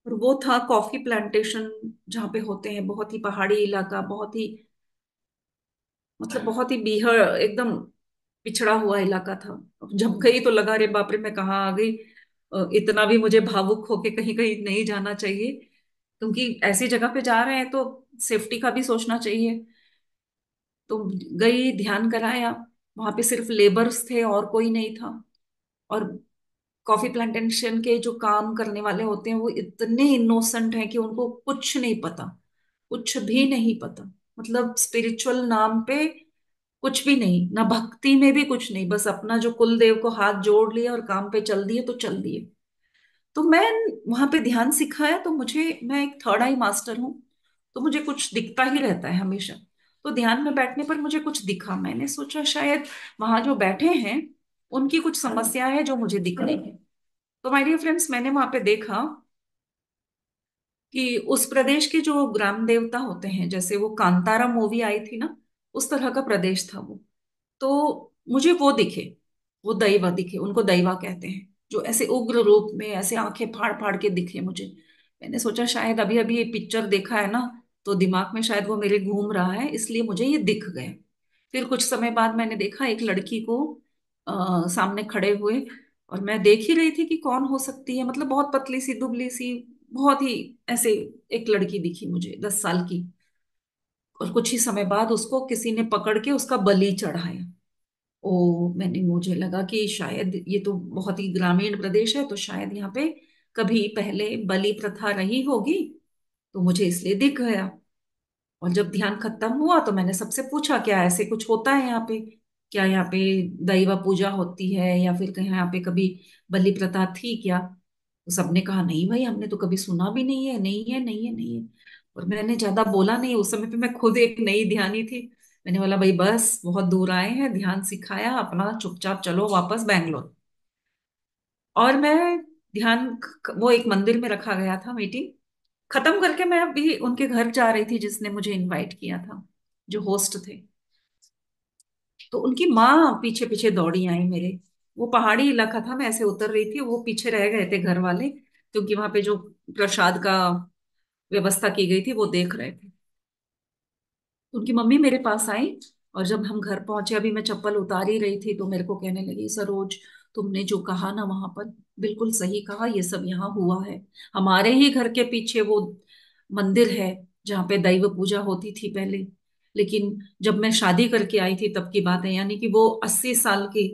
और वो था कॉफी प्लांटेशन जहाँ पे होते हैं, बहुत ही पहाड़ी इलाका, बहुत ही मतलब बहुत ही बीहड़, एकदम पिछड़ा हुआ इलाका था। जब गई तो लगा रे बाप रे मैं कहाँ आ गई। इतना भी मुझे भावुक होके कहीं कहीं नहीं जाना चाहिए, क्योंकि ऐसी जगह पे जा रहे हैं तो सेफ्टी का भी सोचना चाहिए। तो गई, ध्यान कराया। वहां पे सिर्फ लेबर्स थे और कोई नहीं था। और कॉफी प्लांटेशन के जो काम करने वाले होते हैं वो इतने इनोसेंट हैं कि उनको कुछ नहीं पता, कुछ भी नहीं पता। मतलब स्पिरिचुअल नाम पे कुछ भी नहीं, ना भक्ति में भी कुछ नहीं, बस अपना जो कुल देव को हाथ जोड़ लिया और काम पे चल दिए तो चल दिए। तो मैं वहां पे ध्यान सिखाया तो मुझे, मैं एक थर्ड आई मास्टर हूँ, तो मुझे कुछ दिखता ही रहता है हमेशा। तो ध्यान में बैठने पर मुझे कुछ दिखा, मैंने सोचा शायद वहां जो बैठे हैं उनकी कुछ समस्या है जो मुझे दिख रही है। तो माय डियर फ्रेंड्स, मैंने वहां पे देखा कि उस प्रदेश के जो ग्राम देवता होते हैं, जैसे वो कांतारा मूवी आई थी ना, उस तरह का प्रदेश था वो। तो मुझे वो दिखे, वो दैवा दिखे, उनको दैवा कहते हैं, जो ऐसे उग्र रूप में ऐसे आंखें फाड़ फाड़ के दिखे मुझे। मैंने सोचा शायद अभी अभी ये पिक्चर देखा है ना, तो दिमाग में शायद वो मेरे घूम रहा है, इसलिए मुझे ये दिख गए। फिर कुछ समय बाद मैंने देखा एक लड़की को सामने खड़े हुए, और मैं देख ही रही थी कि कौन हो सकती है, मतलब बहुत पतली सी दुबली सी, बहुत ही ऐसे एक लड़की दिखी मुझे 10 साल की। और कुछ ही समय बाद उसको किसी ने पकड़ के उसका बलि चढ़ाया। ओ, मुझे लगा कि शायद ये तो बहुत ही ग्रामीण प्रदेश है, तो शायद यहाँ पे कभी पहले बलि प्रथा रही होगी, तो मुझे इसलिए दिख गया। और जब ध्यान खत्म हुआ तो मैंने सबसे पूछा क्या ऐसे कुछ होता है यहाँ पे, क्या यहाँ पे दैवा पूजा होती है, या फिर कहीं यहाँ पे कभी बलि प्रथा थी क्या। तो सबने कहा नहीं भाई, हमने तो कभी सुना भी नहीं है, नहीं है, नहीं है, नहीं है। और मैंने ज्यादा बोला नहीं, उस समय पे मैं खुद एक नई ध्यानी थी। मैंने बोला भाई बस बहुत दूर आए हैं, ध्यान सिखाया, अपना चुपचाप चलो वापस बैंगलोर। और मैं ध्यान, वो एक मंदिर में रखा गया था मीटिंग, खत्म करके मैं अभी उनके घर जा रही थी जिसने मुझे इनवाइट किया था, जो होस्ट थे। तो उनकी माँ पीछे पीछे दौड़ी आई मेरे। वो पहाड़ी इलाका था, मैं ऐसे उतर रही थी, वो पीछे रह गए थे घर वाले, क्योंकि वहां पे जो प्रसाद का व्यवस्था की गई थी वो देख रहे थे। उनकी मम्मी मेरे पास आई, और जब हम घर पहुंचे, अभी मैं चप्पल उतार ही रही थी, तो मेरे को कहने लगी सरोज, तुमने जो कहा ना वहां पर, बिल्कुल सही कहा, ये सब यहाँ हुआ है। हमारे ही घर के पीछे वो मंदिर है जहाँ पे दैव पूजा होती थी पहले। लेकिन जब मैं शादी करके आई थी तब की बात है, यानी कि वो 80 साल की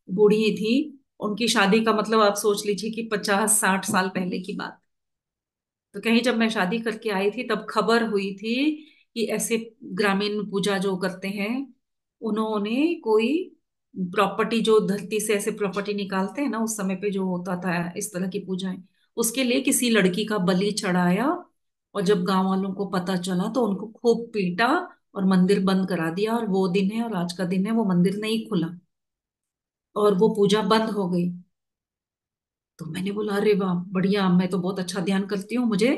बूढ़ी थी। उनकी शादी का मतलब आप सोच लीजिए कि 50-60 साल पहले की बात। तो कहीं जब मैं शादी करके आई थी तब खबर हुई थी कि ऐसे ग्रामीण पूजा जो करते हैं, उन्होंने कोई प्रॉपर्टी, जो धरती से ऐसे प्रॉपर्टी निकालते हैं ना, उस समय पे जो होता था इस तरह की पूजाएं, उसके लिए किसी लड़की का बलि चढ़ाया। और जब गांव वालों को पता चला तो उनको खूब पीटा और मंदिर बंद करा दिया, और वो दिन है और आज का दिन है, वो मंदिर नहीं खुला और वो पूजा बंद हो गई। तो मैंने बोला अरे वाह बढ़िया, मैं तो बहुत अच्छा ध्यान करती हूँ, मुझे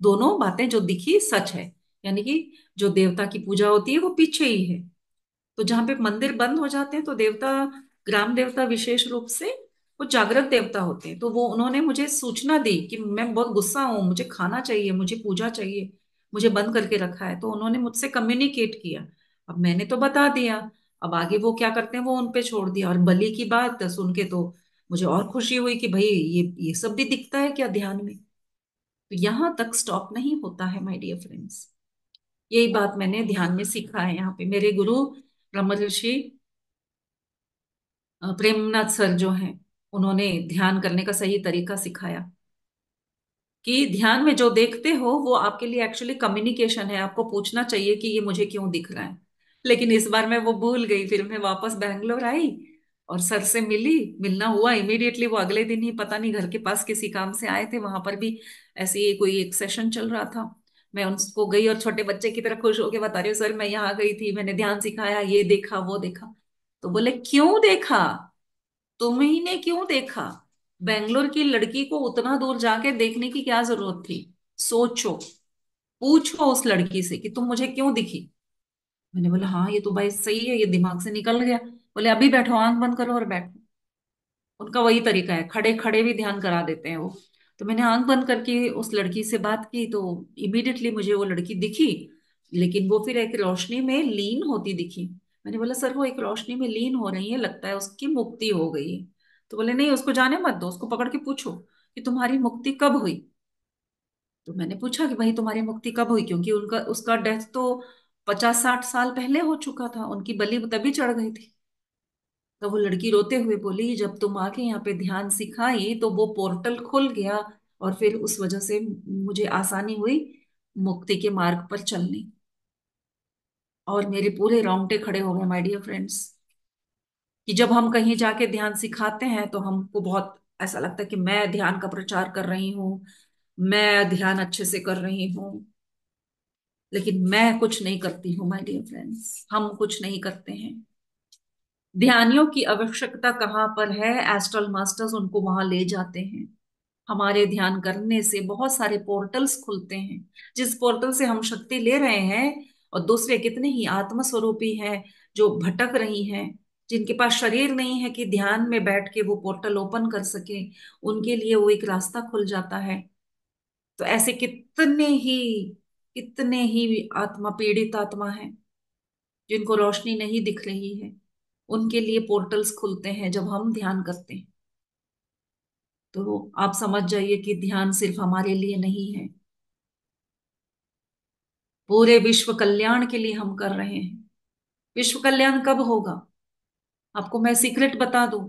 दोनों बातें जो दिखी सच है। यानी कि जो देवता की पूजा होती है वो पीछे ही है। तो जहां पे मंदिर बंद हो जाते हैं तो देवता, ग्राम देवता विशेष रूप से वो जागृत देवता होते हैं। तो वो उन्होंने मुझे सूचना दी कि मैं बहुत गुस्सा हूं, मुझे खाना चाहिए, मुझे पूजा चाहिए, मुझे बंद करके रखा है। तो उन्होंने मुझसे कम्युनिकेट किया। अब मैंने तो बता दिया। अब आगे वो क्या करते हैं वो उन पे छोड़ दिया। और बलि की बात सुन के तो मुझे और खुशी हुई कि भाई ये सब भी दिखता है क्या ध्यान में। तो यहां तक स्टॉप नहीं होता है माय डियर फ्रेंड्स। यही बात मैंने ध्यान में सीखा है यहाँ पे। मेरे गुरु ब्रह्म ऋषि प्रेमनाथ सर जो हैं, उन्होंने ध्यान करने का सही तरीका सिखाया कि ध्यान में जो देखते हो वो आपके लिए एक्चुअली कम्युनिकेशन है। आपको पूछना चाहिए कि ये मुझे क्यों दिख रहा है। लेकिन इस बार मैं वो भूल गई। फिर मैं वापस बैंगलोर आई और सर से मिली। मिलना हुआ इमीडिएटली, वो अगले दिन ही पता नहीं घर के पास किसी काम से आए थे, वहां पर भी ऐसे ही कोई एक सेशन चल रहा था। मैं उनको गई और छोटे बच्चे की तरह खुश होके बता रही हूँ, सर मैं यहाँ गई थी, मैंने ध्यान सिखाया, ये देखा वो देखा। तो बोले क्यों देखा, तुम्ही ने क्यों देखा, बेंगलोर की लड़की को उतना दूर जाके देखने की क्या जरूरत थी। सोचो, पूछो उस लड़की से कि तुम मुझे क्यों दिखी। मैंने बोला हाँ ये तो भाई सही है, ये दिमाग से निकल गया। बोले अभी बैठो, आंख बंद करो और बैठो। उनका वही तरीका है, खड़े खड़े भी ध्यान करा देते हैं वो। तो मैंने आंख बंद करके उस लड़की से बात की तो इमीडिएटली मुझे वो लड़की दिखी। लेकिन वो फिर एक रोशनी में लीन होती दिखी। मैंने बोला सर वो एक रोशनी में लीन हो रही है, लगता है उसकी मुक्ति हो गई है। तो बोले नहीं उसको जाने मत दो, उसको पकड़ के पूछो कि तुम्हारी मुक्ति कब हुई। तो मैंने पूछा कि भाई तुम्हारी मुक्ति कब हुई, क्योंकि उनका उसका डेथ तो 50-60 साल पहले हो चुका था, उनकी बलि तभी चढ़ गई थी। तो वो लड़की रोते हुए बोली जब तुम आके यहाँ पे ध्यान सिखाई तो वो पोर्टल खुल गया, और फिर उस वजह से मुझे आसानी हुई मुक्ति के मार्ग पर चलने। और मेरे पूरे रोंगटे खड़े हो गए माय डियर फ्रेंड्स, कि जब हम कहीं जाके ध्यान सिखाते हैं तो हमको बहुत ऐसा लगता है कि मैं ध्यान का प्रचार कर रही हूँ, मैं ध्यान अच्छे से कर रही हूँ। लेकिन मैं कुछ नहीं करती हूँ माय डियर फ्रेंड्स, हम कुछ नहीं करते हैं। ध्यानियों की आवश्यकता कहाँ पर है, एस्ट्रल मास्टर्स उनको वहां ले जाते हैं। हमारे ध्यान करने से बहुत सारे पोर्टल्स खुलते हैं, जिस पोर्टल से हम शक्ति ले रहे हैं। और दूसरे कितने ही आत्म स्वरूपी हैं जो भटक रही हैं, जिनके पास शरीर नहीं है कि ध्यान में बैठ के वो पोर्टल ओपन कर सके, उनके लिए वो एक रास्ता खुल जाता है। तो ऐसे कितने ही आत्मा, पीड़ित आत्मा है जिनको रोशनी नहीं दिख रही है, उनके लिए पोर्टल्स खुलते हैं जब हम ध्यान करते हैं। तो आप समझ जाइए कि ध्यान सिर्फ हमारे लिए नहीं है, पूरे विश्व कल्याण के लिए हम कर रहे हैं। विश्व कल्याण कब होगा, आपको मैं सीक्रेट बता दूं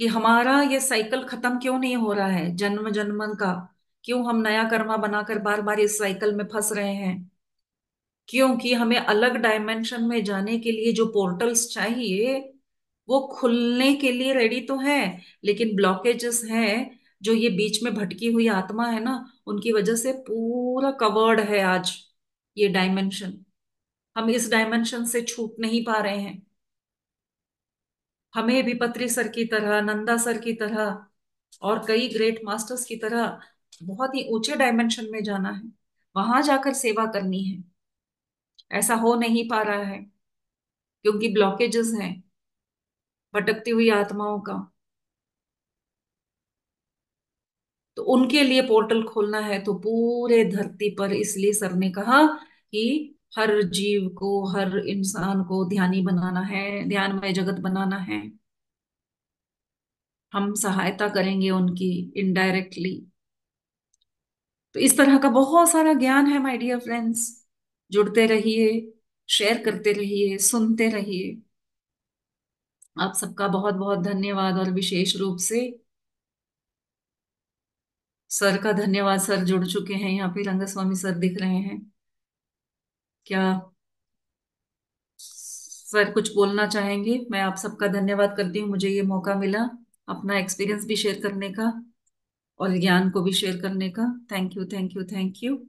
कि हमारा ये साइकिल खत्म क्यों नहीं हो रहा है, जन्म जन्म का। क्यों हम नया कर्मा बनाकर बार बार इस साइकिल में फंस रहे हैं, क्योंकि हमें अलग डायमेंशन में जाने के लिए जो पोर्टल्स चाहिए वो खुलने के लिए रेडी तो है, लेकिन ब्लॉकेजेस हैं। जो ये बीच में भटकी हुई आत्मा है ना, उनकी वजह से पूरा कवर्ड है आज ये डायमेंशन। हम इस डायमेंशन से छूट नहीं पा रहे हैं। हमें भी पत्री सर की तरह, नंदा सर की तरह और कई ग्रेट मास्टर्स की तरह बहुत ही ऊंचे डायमेंशन में जाना है, वहां जाकर सेवा करनी है। ऐसा हो नहीं पा रहा है क्योंकि ब्लॉकेजेस हैं भटकती हुई आत्माओं का। तो उनके लिए पोर्टल खोलना है तो पूरे धरती पर, इसलिए सर ने कहा कि हर जीव को, हर इंसान को ध्यानी बनाना है, ध्यानमय जगत बनाना है। हम सहायता करेंगे उनकी इनडायरेक्टली। तो इस तरह का बहुत सारा ज्ञान है माय डियर फ्रेंड्स। जुड़ते रहिए, शेयर करते रहिए, सुनते रहिए। आप सबका बहुत बहुत धन्यवाद। और विशेष रूप से सर का धन्यवाद, सर जुड़ चुके हैं यहाँ पे, रंगस्वामी सर दिख रहे हैं क्या। सर कुछ बोलना चाहेंगे। मैं आप सबका धन्यवाद करती हूँ, मुझे ये मौका मिला अपना एक्सपीरियंस भी शेयर करने का और ज्ञान को भी शेयर करने का। Thank you, thank you, thank you.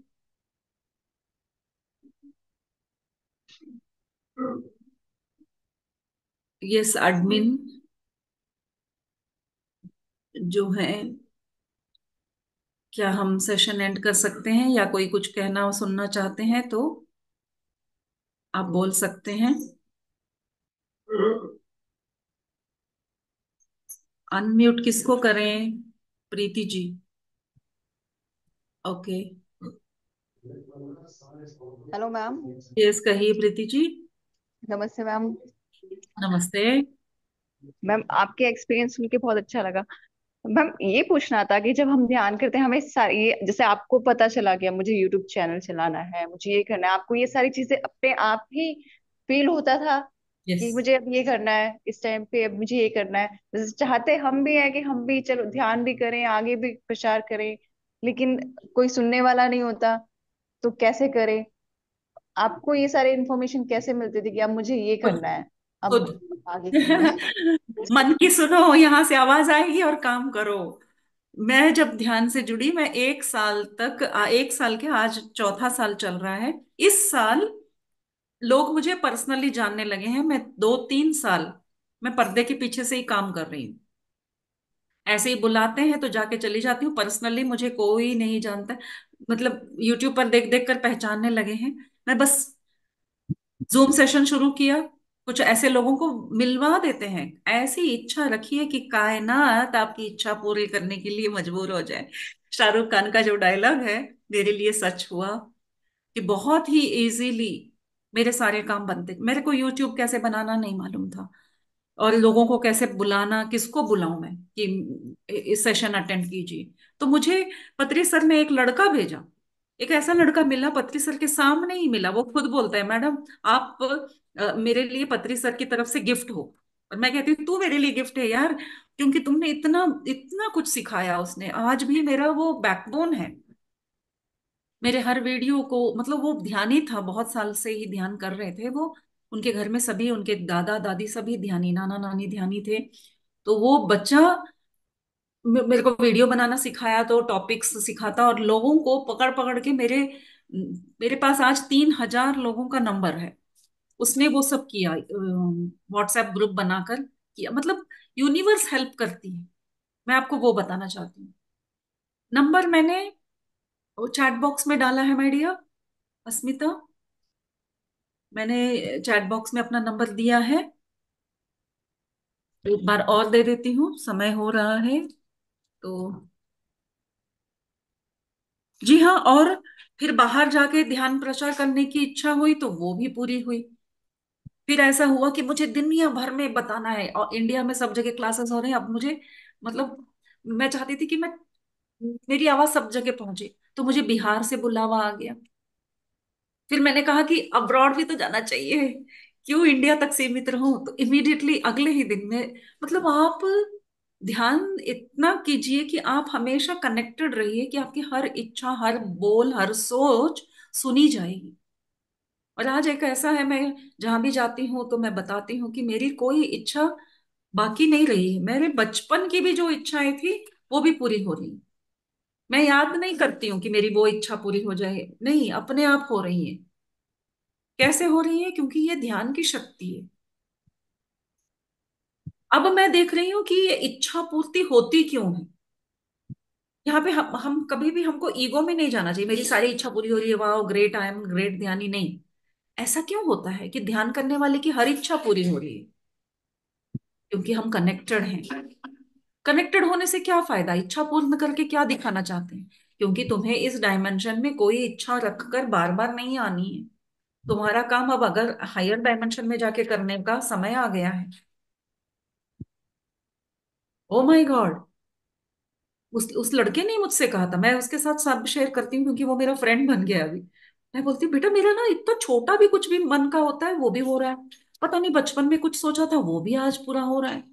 Yes admin जो है, क्या हम सेशन एंड कर सकते हैं, या कोई कुछ कहना और सुनना चाहते हैं तो आप बोल सकते हैं। अनम्यूट किसको करें? Preeti ji. Okay. Hello ma'am. Yes, कहिए प्रीति जी। नमस्ते मैम। नमस्ते। मैम आपके एक्सपीरियंस सुन के बहुत अच्छा लगा। मैम ये पूछना था कि जब हम ध्यान करते हैं हमें सारी ये जैसे आपको पता चला गया मुझे यूट्यूब चैनल चलाना है, मुझे ये करना है, आपको ये सारी चीजें अपने आप ही फील होता था यस। कि मुझे अब ये करना है, इस टाइम पे अब मुझे ये करना है। जैसे चाहते हम भी है कि हम भी चलो ध्यान भी करें, आगे भी प्रचार करें, लेकिन कोई सुनने वाला नहीं होता, तो कैसे करें? आपको ये सारी इन्फॉर्मेशन कैसे मिलती थी कि अब मुझे ये खुद। करना है, अब खुद। आगे करना है? मन की सुनो, यहाँ से आवाज आएगी और काम करो। मैं जब ध्यान से जुड़ी, मैं 1 साल तक 1 साल के, आज चौथा साल चल रहा है। इस साल लोग मुझे पर्सनली जानने लगे हैं। मैं 2-3 साल मैं पर्दे के पीछे से ही काम कर रही हूँ। ऐसे ही बुलाते हैं तो जाके चली जाती हूँ, पर्सनली मुझे कोई नहीं जानता। मतलब यूट्यूब पर देख देख कर पहचानने लगे हैं। मैं बस जूम सेशन शुरू किया, कुछ ऐसे लोगों को मिलवा देते हैं। ऐसी इच्छा रखिए कि कायनात आपकी इच्छा पूरी करने के लिए मजबूर हो जाए। शाहरुख खान का जो डायलॉग है, मेरे लिए सच हुआ कि बहुत ही इजीली मेरे सारे काम बनते। मेरे को यूट्यूब कैसे बनाना नहीं मालूम था, और लोगों को कैसे बुलाना, किसको बुलाऊं मैं कि इस सेशन अटेंड कीजिए। तो मुझे पत्री सर ने एक लड़का भेजा। एक ऐसा लड़का मिला, पत्री सर के सामने ही मिला। वो खुद बोलता है, मैडम आप मेरे लिए पत्री सर की तरफ से गिफ्ट हो। और मैं कहती हूँ, तू मेरे लिए गिफ्ट है यार, क्योंकि तुमने इतना इतना कुछ सिखाया। उसने आज भी मेरा वो बैकबोन है। मेरे हर वीडियो को, मतलब वो ध्यानी था, बहुत साल से ही ध्यान कर रहे थे वो। उनके घर में सभी, उनके दादा दादी सभी ध्यानी, नाना नानी ध्यानी थे। तो वो बच्चा मेरे को वीडियो बनाना सिखाया, तो टॉपिक्स सिखाता, और लोगों को पकड़ पकड़ के मेरे पास आज 3,000 लोगों का नंबर है। उसने वो सब किया, व्हाट्सएप ग्रुप बनाकर किया। मतलब यूनिवर्स हेल्प करती है। मैं आपको वो बताना चाहती हूँ। नंबर मैंने चैट बॉक्स में डाला है, माय डियर अस्मिता। मैंने चैट बॉक्स में अपना नंबर दिया है। एक बार और दे देती हूँ, समय हो रहा है तो। जी हाँ। और फिर बाहर जाके ध्यान प्रचार करने की इच्छा हुई तो वो भी पूरी हुई। फिर ऐसा हुआ कि मुझे दुनिया भर में बताना है, और इंडिया में सब जगह क्लासेस हो रहे हैं अब मुझे। मतलब मैं चाहती थी कि मेरी आवाज सब जगह पहुंचे। तो मुझे बिहार से बुलावा आ गया। फिर मैंने कहा कि अब्रॉड भी तो जाना चाहिए, क्यों इंडिया तक सीमित रहूं। तो इमीडिएटली अगले ही दिन में, मतलब आप ध्यान इतना कीजिए कि आप हमेशा कनेक्टेड रहिए, कि आपकी हर इच्छा, हर बोल, हर सोच सुनी जाएगी। और आज एक ऐसा है, मैं जहां भी जाती हूँ तो मैं बताती हूँ कि मेरी कोई इच्छा बाकी नहीं रही है। मेरे बचपन की भी जो इच्छाएं थी वो भी पूरी हो रही। मैं याद नहीं करती हूँ कि मेरी वो इच्छा पूरी हो जाए, नहीं, अपने आप हो रही है। कैसे हो रही है? क्योंकि ये ध्यान की शक्ति है। अब मैं देख रही हूँ कि ये इच्छा पूर्ति होती क्यों है। यहाँ पे हम कभी भी, हमको ईगो में नहीं जाना चाहिए, मेरी सारी इच्छा पूरी हो रही है, वाह ग्रेट, आई एम ग्रेट ध्यानी, नहीं। ऐसा क्यों होता है कि ध्यान करने वाले की हर इच्छा पूरी हो रही है? क्योंकि हम कनेक्टेड हैं। कनेक्टेड होने से क्या फायदा? इच्छा पूर्ण करके क्या दिखाना चाहते हैं? क्योंकि तुम्हें इस डायमेंशन में कोई इच्छा रखकर बार बार नहीं आनी है। तुम्हारा काम अब अगर हायर डायमेंशन में जाके करने का समय आ गया है। Oh my God. उस लड़के ने मुझसे कहा था, मैं उसके साथ सब शेयर करती हूँ क्योंकि वो मेरा फ्रेंड बन गया अभी। मैं बोलती हूँ, बेटा मेरा ना इतना छोटा भी कुछ भी मन का होता है वो भी हो रहा है। पता नहीं बचपन में कुछ सोचा था वो भी आज पूरा हो रहा है।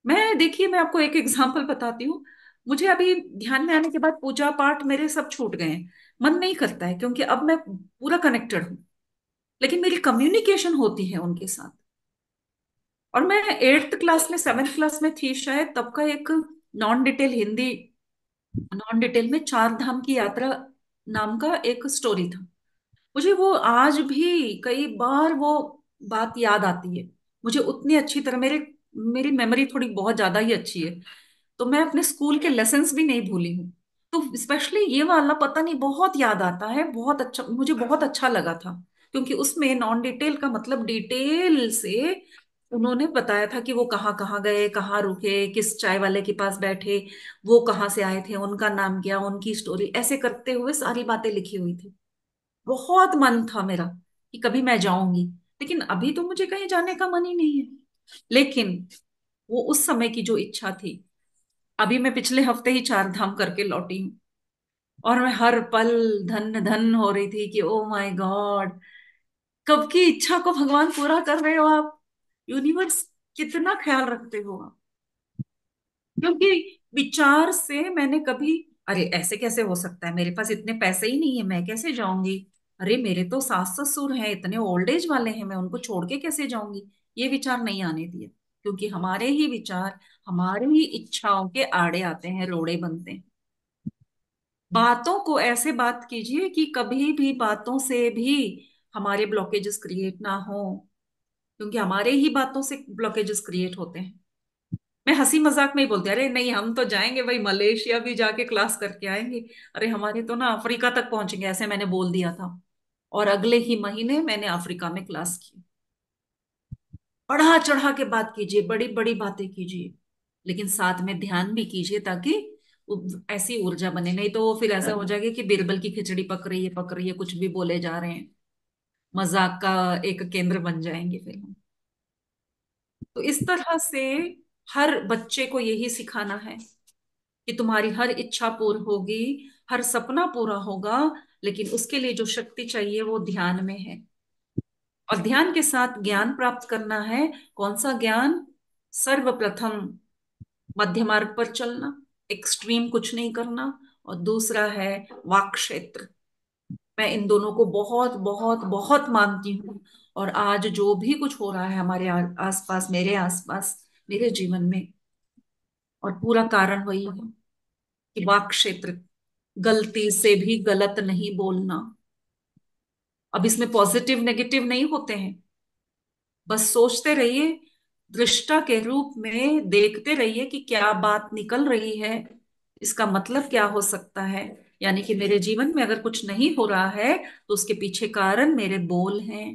मैं, देखिए मैं आपको एक एग्जांपल बताती हूँ। मुझे अभी ध्यान में आने के बाद पूजा पाठ मेरे सब छूट गए हैं। मन नहीं करता है, क्योंकि अब मैं पूरा कनेक्टेड हूँ। लेकिन मेरी कम्युनिकेशन होती है उनके साथ। और मैं 8th क्लास में, 7th क्लास में थी शायद, तब का एक non detail Hindi, non detail में 4 धाम की यात्रा नाम का एक स्टोरी था। मुझे वो आज भी कई बार वो बात याद आती है। मुझे उतनी अच्छी तरह, मेरी मेमोरी थोड़ी बहुत ज्यादा ही अच्छी है। तो मैं अपने स्कूल के लेसन्स भी नहीं भूली हूँ। तो स्पेशली ये वाला पता नहीं बहुत याद आता है, बहुत अच्छा, मुझे बहुत अच्छा लगा था। क्योंकि उसमें नॉन डिटेल का मतलब डिटेल से उन्होंने बताया था कि वो कहाँ कहाँ गए, कहाँ रुके, किस चाय वाले के पास बैठे, वो कहाँ से आए थे, उनका नाम क्या, उनकी स्टोरी, ऐसे करते हुए सारी बातें लिखी हुई थी। बहुत मन था मेरा कि कभी मैं जाऊंगी, लेकिन अभी तो मुझे कहीं जाने का मन ही नहीं है। लेकिन वो उस समय की जो इच्छा थी, अभी मैं पिछले हफ्ते ही 4 धाम करके लौटी हूँ, और मैं हर पल धन धन हो रही थी कि ओ माय गॉड, कब की इच्छा को भगवान पूरा कर रहे हो आप। यूनिवर्स कितना ख्याल रखते हो आप। क्योंकि विचार से मैंने कभी, अरे ऐसे कैसे हो सकता है, मेरे पास इतने पैसे ही नहीं है, मैं कैसे जाऊंगी, अरे मेरे तो सास ससुर हैं, इतने ओल्ड एज वाले हैं, मैं उनको छोड़ के कैसे जाऊंगी, ये विचार नहीं आने दिए। क्योंकि हमारे ही विचार हमारी ही इच्छाओं के आड़े आते हैं, रोड़े बनते हैं। बातों को ऐसे बात कीजिए कि कभी भी बातों से भी हमारे ब्लॉकेजेस क्रिएट ना हो, क्योंकि हमारे ही बातों से ब्लॉकेजेस क्रिएट होते हैं। मैं हंसी मजाक में ही बोलती, अरे नहीं हम तो जाएंगे भाई, मलेशिया भी जाके क्लास करके आएंगे, अरे हमारे तो ना अफ्रीका तक पहुंचेंगे, ऐसे मैंने बोल दिया था। और अगले ही महीने मैंने अफ्रीका में क्लास की। बढ़ा चढ़ा के बात कीजिए, बड़ी बड़ी बातें कीजिए, लेकिन साथ में ध्यान भी कीजिए, ताकि ऐसी ऊर्जा बने। नहीं तो वो फिर ऐसा हो जाएगा कि बीरबल की खिचड़ी पक रही है, पक रही है, कुछ भी बोले जा रहे हैं, मजाक का एक केंद्र बन जाएंगे फिर हम। तो इस तरह से हर बच्चे को यही सिखाना है कि तुम्हारी हर इच्छा पूर्ण होगी, हर सपना पूरा होगा, लेकिन उसके लिए जो शक्ति चाहिए वो ध्यान में है। और ध्यान के साथ ज्ञान प्राप्त करना है। कौन सा ज्ञान? सर्वप्रथम मध्य मार्ग पर चलना, एक्सट्रीम कुछ नहीं करना। और दूसरा है वाक क्षेत्र। मैं इन दोनों को बहुत बहुत बहुत मानती हूँ। और आज जो भी कुछ हो रहा है हमारे आसपास, मेरे आसपास, मेरे जीवन में, और पूरा कारण वही है कि वाक क्षेत्र, गलती से भी गलत नहीं बोलना। अब इसमें पॉजिटिव नेगेटिव नहीं होते हैं, बस सोचते रहिए, दृष्टा के रूप में देखते रहिए कि क्या बात निकल रही है, इसका मतलब क्या हो सकता है। यानी कि मेरे जीवन में अगर कुछ नहीं हो रहा है तो उसके पीछे कारण मेरे बोल हैं।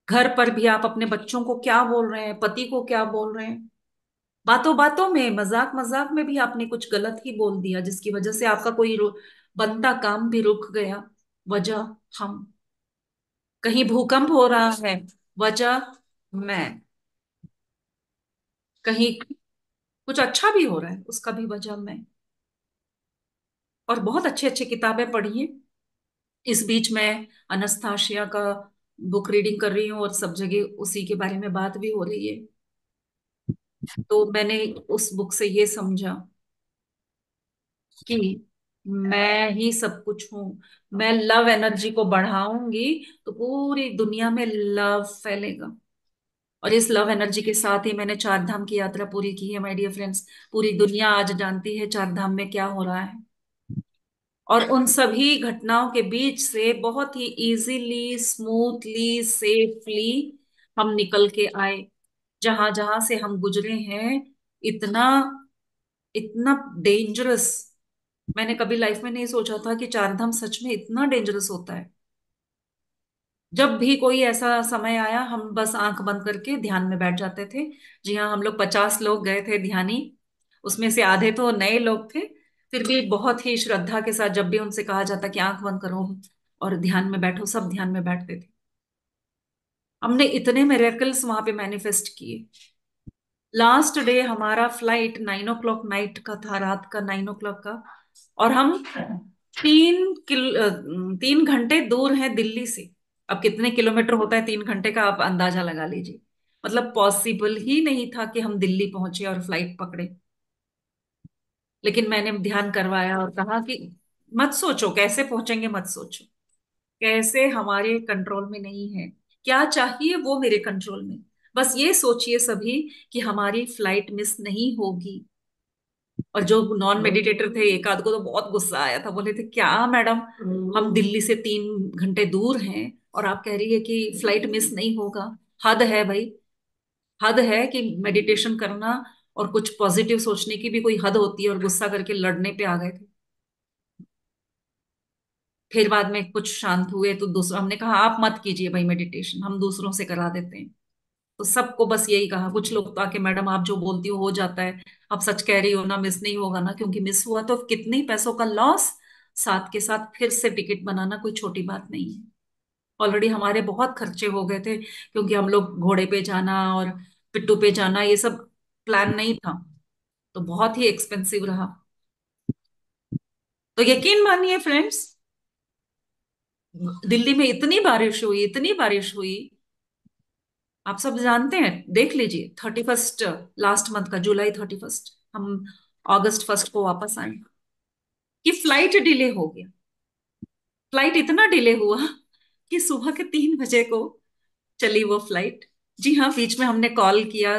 घर पर भी आप अपने बच्चों को क्या बोल रहे हैं, पति को क्या बोल रहे हैं, बातों बातों में, मजाक मजाक में भी आपने कुछ गलत ही बोल दिया, जिसकी वजह से आपका कोई बनता काम भी रुक गया। वजह हम, कहीं भूकंप हो रहा है, वजह मैं, कहीं कुछ अच्छा भी हो रहा है, उसका भी वजह मैं। और बहुत अच्छी अच्छी किताबें पढ़िए। इस बीच मैं अनस्ताशिया का बुक रीडिंग कर रही हूँ, और सब जगह उसी के बारे में बात भी हो रही है। तो मैंने उस बुक से ये समझा कि मैं ही सब कुछ हूं। मैं लव एनर्जी को बढ़ाऊंगी तो पूरी दुनिया में लव फैलेगा। और इस लव एनर्जी के साथ ही मैंने 4 धाम की यात्रा पूरी की है, माय डियर फ्रेंड्स। पूरी दुनिया आज जानती है 4 धाम में क्या हो रहा है। और उन सभी घटनाओं के बीच से बहुत ही इजीली, स्मूथली, सेफली हम निकल के आए। जहां जहां से हम गुजरे हैं, इतना इतना डेंजरस, मैंने कभी लाइफ में नहीं सोचा था कि 4 धाम सच में इतना डेंजरस होता है। जब भी कोई ऐसा समय आया, हम बस आंख बंद करके ध्यान में बैठ जाते थे। जी हाँ, हम लोग 50 लोग गए थे ध्यानी, उसमें से आधे तो नए लोग थे। फिर भी बहुत ही श्रद्धा के साथ जब भी उनसे कहा जाता कि आंख बंद करो और ध्यान में बैठो, सब ध्यान में बैठते थे। हमने इतने मिरेकल्स वहां पे मैनिफेस्ट किए। लास्ट डे हमारा फ्लाइट 9 o'clock नाइट का था, रात का 9 o'clock का। और हम 3 घंटे दूर हैं दिल्ली से। अब कितने किलोमीटर होता है 3 घंटे का, आप अंदाजा लगा लीजिए। मतलब पॉसिबल ही नहीं था कि हम दिल्ली पहुंचे और फ्लाइट पकड़े। लेकिन मैंने ध्यान करवाया और कहा कि मत सोचो कैसे पहुंचेंगे, मत सोचो कैसे, हमारे कंट्रोल में नहीं है। क्या चाहिए वो मेरे कंट्रोल में। बस ये सोचिए सभी कि हमारी फ्लाइट मिस नहीं होगी। और जो नॉन मेडिटेटर थे, एक आध को तो बहुत गुस्सा आया था, बोले थे क्या मैडम, हम दिल्ली से 3 घंटे दूर हैं और आप कह रही है कि फ्लाइट मिस नहीं होगा। हद है भाई, हद है कि मेडिटेशन करना और कुछ पॉजिटिव सोचने की भी कोई हद होती है, और गुस्सा करके लड़ने पे आ गए थे। फिर बाद में कुछ शांत हुए तो दूसरा, हमने कहा आप मत कीजिए भाई मेडिटेशन, हम दूसरों से करा देते हैं। तो सबको बस यही कहा, कुछ लोग तो आके, मैडम आप जो बोलती हो जाता है, आप सच कह रही हो ना, मिस नहीं होगा ना? क्योंकि मिस हुआ तो कितने ही पैसों का लॉस, साथ के साथ फिर से टिकट बनाना कोई छोटी बात नहीं है। ऑलरेडी हमारे बहुत खर्चे हो गए थे, क्योंकि हम लोग घोड़े पे जाना और पिट्टू पे जाना ये सब प्लान नहीं था, तो बहुत ही एक्सपेंसिव रहा। तो यकीन मानिए फ्रेंड्स, दिल्ली में इतनी बारिश हुई, इतनी बारिश हुई, आप सब जानते हैं, देख लीजिए 31st, लास्ट मंथ का जुलाई 31st, हम अगस्त 1 को वापस आए, कि फ्लाइट डिले हो गया। फ्लाइट इतना डिले हुआ कि सुबह के 3 बजे को चली वो फ्लाइट। जी हाँ, बीच में हमने कॉल किया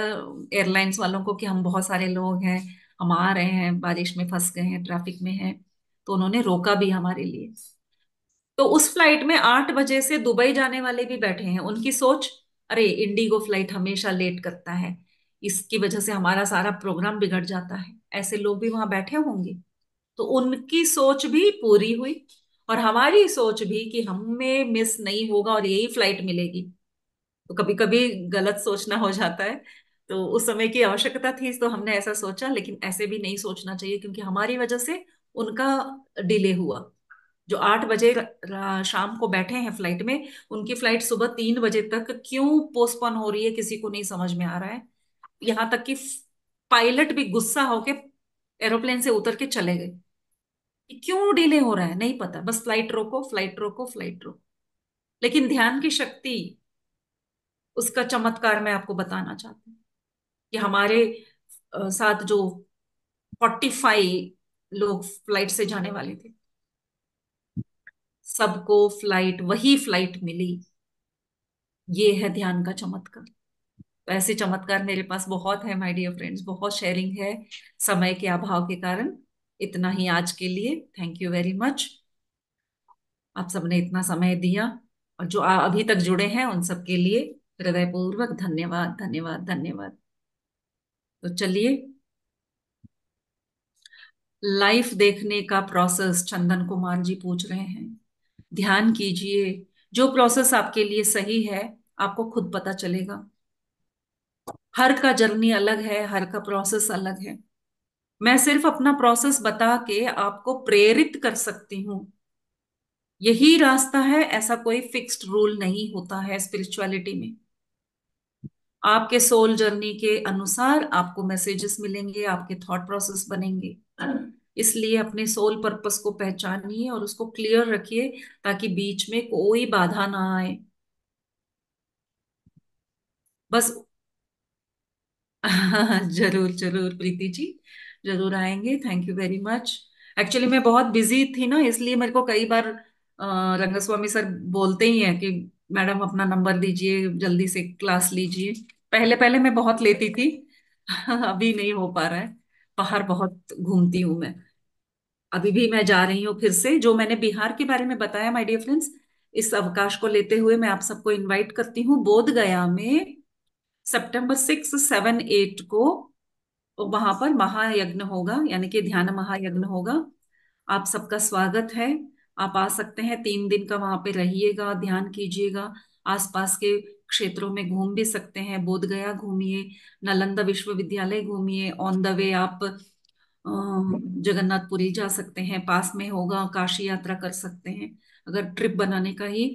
एयरलाइंस वालों को कि हम बहुत सारे लोग हैं, हम आ रहे हैं, बारिश में फंस गए हैं, ट्रैफिक में हैं, तो उन्होंने रोका भी हमारे लिए। तो उस फ्लाइट में 8 बजे से दुबई जाने वाले भी बैठे हैं, उनकी सोच, अरे इंडिगो फ्लाइट हमेशा लेट करता है, इसकी वजह से हमारा सारा प्रोग्राम बिगड़ जाता है, ऐसे लोग भी वहां बैठे होंगे। तो उनकी सोच भी पूरी हुई, और हमारी सोच भी कि हमें मिस नहीं होगा और यही फ्लाइट मिलेगी। तो कभी कभी गलत सोचना हो जाता है, तो उस समय की आवश्यकता थी तो हमने ऐसा सोचा, लेकिन ऐसे भी नहीं सोचना चाहिए, क्योंकि हमारी वजह से उनका डिले हुआ। जो 8 बजे शाम को बैठे हैं फ्लाइट में, उनकी फ्लाइट सुबह 3 बजे तक क्यों पोस्टपोन हो रही है किसी को नहीं समझ में आ रहा है। यहां तक कि पायलट भी गुस्सा होके एरोप्लेन से उतर के चले गए, कि क्यों डिले हो रहा है नहीं पता, बस फ्लाइट रोको, फ्लाइट रोको, फ्लाइट रोको। लेकिन ध्यान की शक्ति, उसका चमत्कार मैं आपको बताना चाहती हूँ, कि हमारे साथ जो 45 लोग फ्लाइट से जाने वाले थे, सबको फ्लाइट, वही फ्लाइट मिली। ये है ध्यान का चमत्कार। तो ऐसे चमत्कार मेरे पास बहुत है माय डियर फ्रेंड्स, बहुत शेयरिंग है, समय के अभाव के कारण। इतना ही आज के लिए, थैंक यू वेरी मच। आप सबने इतना समय दिया, और जो अभी तक जुड़े हैं उन सबके लिए हृदयपूर्वक धन्यवाद, धन्यवाद, धन्यवाद। तो चलिए, लाइफ देखने का प्रोसेस, चंदन कुमार जी पूछ रहे हैं, ध्यान कीजिए, जो प्रोसेस आपके लिए सही है आपको खुद पता चलेगा। हर का जर्नी अलग है, हर का प्रोसेस अलग है। मैं सिर्फ अपना प्रोसेस बता के आपको प्रेरित कर सकती हूँ, यही रास्ता है, ऐसा कोई फिक्स्ड रूल नहीं होता है स्पिरिचुअलिटी में। आपके सोल जर्नी के अनुसार आपको मैसेजेस मिलेंगे, आपके थॉट प्रोसेस बनेंगे। इसलिए अपने सोल पर्पस को पहचानिए और उसको क्लियर रखिए, ताकि बीच में कोई बाधा ना आए। बस जरूर जरूर प्रीति जी, जरूर आएंगे, thank you very much. Actually मैं बहुत बिजी थी ना, इसलिए मेरे को कई बार रंगस्वामी सर बोलते ही हैं कि मैडम अपना नंबर दीजिए, जल्दी से क्लास लीजिए। पहले पहले मैं बहुत लेती थी, अभी नहीं हो पा रहा है, बाहर बहुत घूमती हूँ मैं। अभी भी मैं जा रही हूँ फिर से, जो मैंने बिहार के बारे में बताया माय डियर फ्रेंड्स, इस अवकाश को लेते हुए मैं आप सबको इनवाइट करती हूँ बोध गया में, September 6, 7, 8 को वहां पर महायज्ञ होगा, यानी कि ध्यान महायज्ञ होगा। आप सबका स्वागत है, आप आ सकते हैं, 3 दिन का वहां पे रहिएगा, ध्यान कीजिएगा, आसपास के क्षेत्रों में घूम भी सकते हैं, बोध गया घूमिए, नालंदा विश्वविद्यालय घूमिए, ऑन द वे आप जगन्नाथपुरी जा सकते हैं, पास में होगा, काशी यात्रा कर सकते हैं, अगर ट्रिप बनाने का ही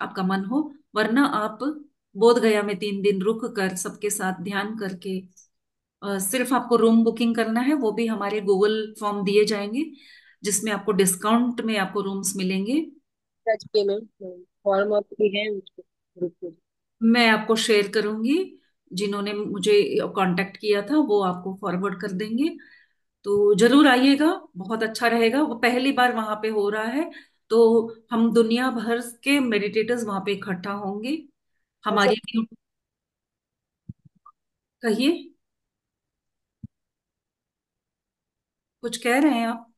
आपका मन हो। वरना आप बोध गया में 3 दिन रुक कर सबके साथ ध्यान करके, सिर्फ आपको रूम बुकिंग करना है, वो भी हमारे गूगल फॉर्म दिए जाएंगे, जिसमें आपको डिस्काउंट में आपको रूम्स मिलेंगे। सच पेमेंट फॉर्म आपकी है उसको ग्रुप में। मैं आपको शेयर करूंगी, जिन्होंने मुझे कांटेक्ट किया था वो आपको फॉरवर्ड कर देंगे। तो जरूर आइएगा, बहुत अच्छा रहेगा, वो पहली बार वहां पे हो रहा है, तो हम दुनिया भर के मेडिटेटर्स वहां पे इकट्ठा होंगे। अच्छा। हमारी कहिए, कुछ कह रहे हैं आप?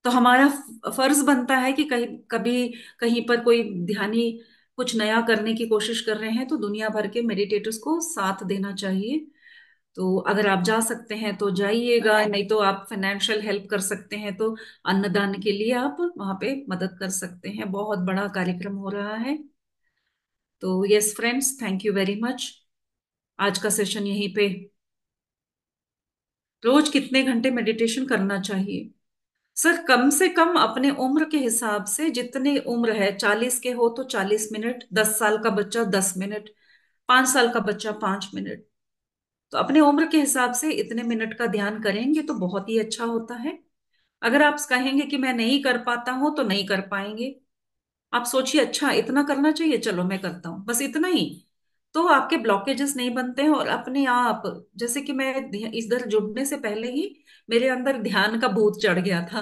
तो हमारा फर्ज बनता है कि कहीं कभी कहीं पर कोई ध्यानी कुछ नया करने की कोशिश कर रहे हैं, तो दुनिया भर के मेडिटेटर्स को साथ देना चाहिए। तो अगर आप जा सकते हैं तो जाइएगा, नहीं तो आप फाइनेंशियल हेल्प कर सकते हैं, तो अन्नदान के लिए आप वहां पे मदद कर सकते हैं, बहुत बड़ा कार्यक्रम हो रहा है। तो yes friends, thank you very much. आज का सेशन यहीं पे। रोज कितने घंटे मेडिटेशन करना चाहिए? सर, कम से कम अपने उम्र के हिसाब से, जितनी उम्र है, 40 के हो तो 40 मिनट, 10 साल का बच्चा 10 मिनट, 5 साल का बच्चा 5 मिनट। तो अपने उम्र के हिसाब से इतने मिनट का ध्यान करेंगे तो बहुत ही अच्छा होता है। अगर आप कहेंगे कि मैं नहीं कर पाता हूं तो नहीं कर पाएंगे। आप सोचिए, अच्छा इतना करना चाहिए, चलो मैं करता हूँ, बस इतना ही। तो आपके ब्लॉकेजेस नहीं बनते हैं और अपने आप, जैसे कि मैं इधर जुड़ने से पहले ही मेरे अंदर ध्यान का भूत चढ़ गया था।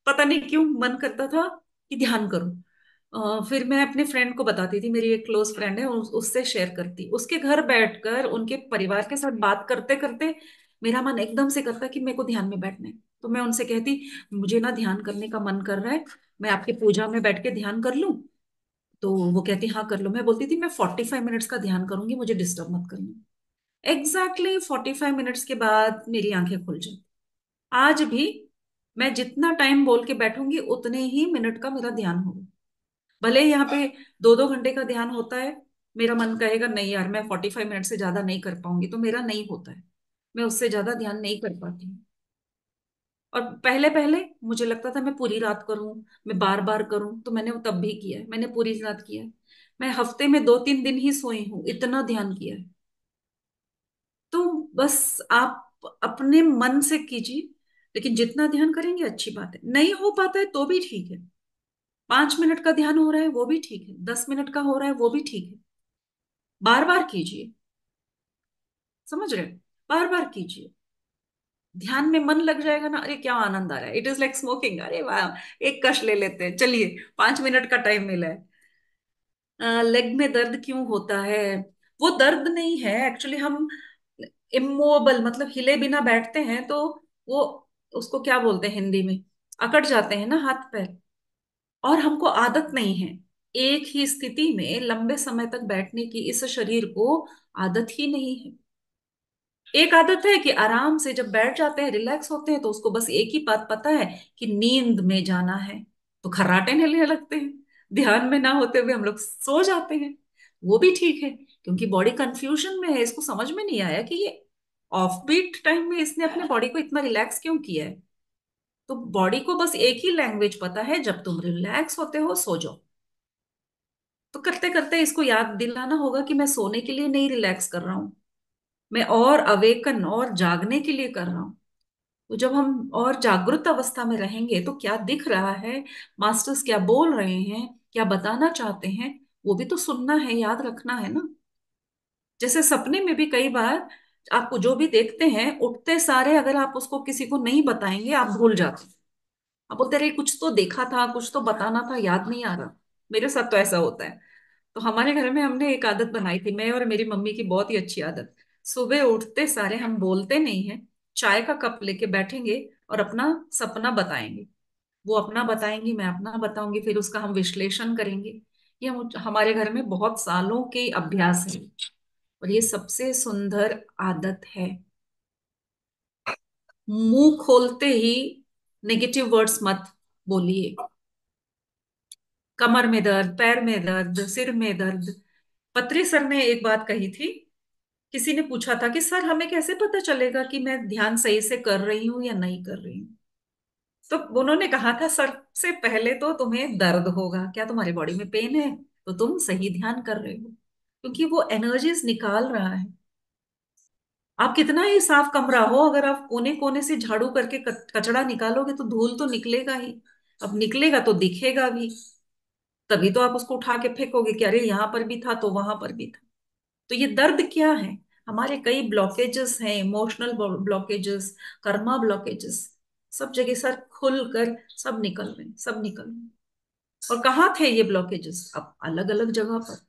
पता नहीं क्यों मन करता था कि ध्यान करूं। फिर मैं अपने फ्रेंड को बताती थी, मेरी एक क्लोज फ्रेंड है, उससे शेयर करती, उसके घर बैठकर उनके परिवार के साथ बात करते करते मेरा मन एकदम से करता कि मेरे को ध्यान में बैठना है। तो मैं उनसे कहती, मुझे ना ध्यान करने का मन कर रहा है, मैं आपकी पूजा में बैठ के ध्यान कर लूं? तो वो कहती, हाँ कर लो। मैं बोलती थी, मैं 45 मिनट्स का ध्यान करूंगी, मुझे डिस्टर्ब मत करना। एग्जैक्टली 45 मिनट्स के बाद मेरी आंखें खुल जाती। आज भी मैं जितना टाइम बोल के बैठूंगी उतने ही मिनट का मेरा ध्यान होगा। भले ही यहाँ पे 2-2 घंटे का ध्यान होता है, मेरा मन कहेगा नहीं यार, मैं 45 मिनट से ज्यादा नहीं कर पाऊंगी, तो मेरा नहीं होता है। मैं उससे ज्यादा ध्यान नहीं कर पाती हूँ। और पहले पहले मुझे लगता था मैं पूरी रात करूं, मैं बार बार करूं, तो मैंने वो तब भी किया है, मैंने पूरी रात किया है। मैं हफ्ते में 2-3 दिन ही सोई हूं, इतना ध्यान किया है। तो बस आप अपने मन से कीजिए, लेकिन जितना ध्यान करेंगे अच्छी बात है। नहीं हो पाता है तो भी ठीक है। 5 मिनट का ध्यान हो रहा है वो भी ठीक है, 10 मिनट का हो रहा है वो भी ठीक है। बार बार कीजिए। समझ रहे? बार बार कीजिए। ध्यान में मन लग जाएगा ना, अरे क्या आनंद आ रहा है, इट इज लाइक स्मोकिंग, अरे वाह। एक कश ले लेते हैं, चलिए, 5 मिनट का टाइम मिला है। लेग में दर्द क्यों होता है? वो दर्द नहीं है एक्चुअली, हम इमोबल, मतलब हिले बिना बैठते हैं, तो वो, उसको क्या बोलते हैं हिंदी में, अकड़ जाते हैं ना हाथ पैर। और हमको आदत नहीं है एक ही स्थिति में लंबे समय तक बैठने की, इस शरीर को आदत ही नहीं है। एक आदत है कि आराम से जब बैठ जाते हैं, रिलैक्स होते हैं, तो उसको बस एक ही बात पता है कि नींद में जाना है। तो खर्राटे हिलने लगते हैं, ध्यान में ना होते हुए हम लोग सो जाते हैं। वो भी ठीक है, क्योंकि बॉडी कंफ्यूजन में है, इसको समझ में नहीं आया कि ये ऑफ बीट टाइम में इसने अपने बॉडी को इतना रिलैक्स क्यों किया है। तो बॉडी को बस एक ही लैंग्वेज पता है, जब तुम रिलैक्स होते हो सो जाओ। तो करते करते इसको याद दिलाना होगा कि मैं सोने के लिए नहीं रिलैक्स कर रहा हूं, मैं और अवेकन और जागने के लिए कर रहा हूं। तो जब हम और जागृत अवस्था में रहेंगे तो क्या दिख रहा है, मास्टर्स क्या बोल रहे हैं, क्या बताना चाहते हैं, वो भी तो सुनना है, याद रखना है ना। जैसे सपने में भी कई बार आपको जो भी देखते हैं, उठते सारे अगर आप उसको किसी को नहीं बताएंगे, आप भूल जाते हैं। आप बोलते रहे कुछ तो देखा था, कुछ तो बताना था, याद नहीं आ रहा। मेरे साथ तो ऐसा होता है। तो हमारे घर में हमने एक आदत बनाई थी, मैं और मेरी मम्मी की बहुत ही अच्छी आदत। सुबह उठते सारे हम बोलते नहीं हैं, चाय का कप लेके बैठेंगे और अपना सपना बताएंगे। वो अपना बताएंगी, मैं अपना बताऊंगी, फिर उसका हम विश्लेषण करेंगे। ये हमारे घर में बहुत सालों के अभ्यास है, और ये सबसे सुंदर आदत है। मुंह खोलते ही नेगेटिव वर्ड्स मत बोलिए। कमर में दर्द, पैर में दर्द, सिर में दर्द। पत्री सर ने एक बात कही थी, किसी ने पूछा था कि सर हमें कैसे पता चलेगा कि मैं ध्यान सही से कर रही हूं या नहीं कर रही हूँ? तो उन्होंने कहा था, सबसे पहले तो तुम्हें दर्द होगा, क्या तुम्हारी बॉडी में पेन है? तो तुम सही ध्यान कर रहे हो, क्योंकि वो एनर्जीज निकाल रहा है। आप कितना ही साफ कमरा हो, अगर आप कोने कोने से झाड़ू करके कचरा निकालोगे तो धूल तो निकलेगा ही। अब निकलेगा तो दिखेगा भी, तभी तो आप उसको उठा के फेंकोगे कि अरे यहाँ पर भी था तो वहां पर भी था। तो ये दर्द क्या है? हमारे कई ब्लॉकेजेस हैं, इमोशनल ब्लॉकेजेस, कर्मा ब्लॉकेजेस, सब जगह सर खुलकर सब निकल रहे हैं, सब निकल रहे हैं। और कहाँ थे ये ब्लॉकेजेस? अब अलग अलग जगह पर।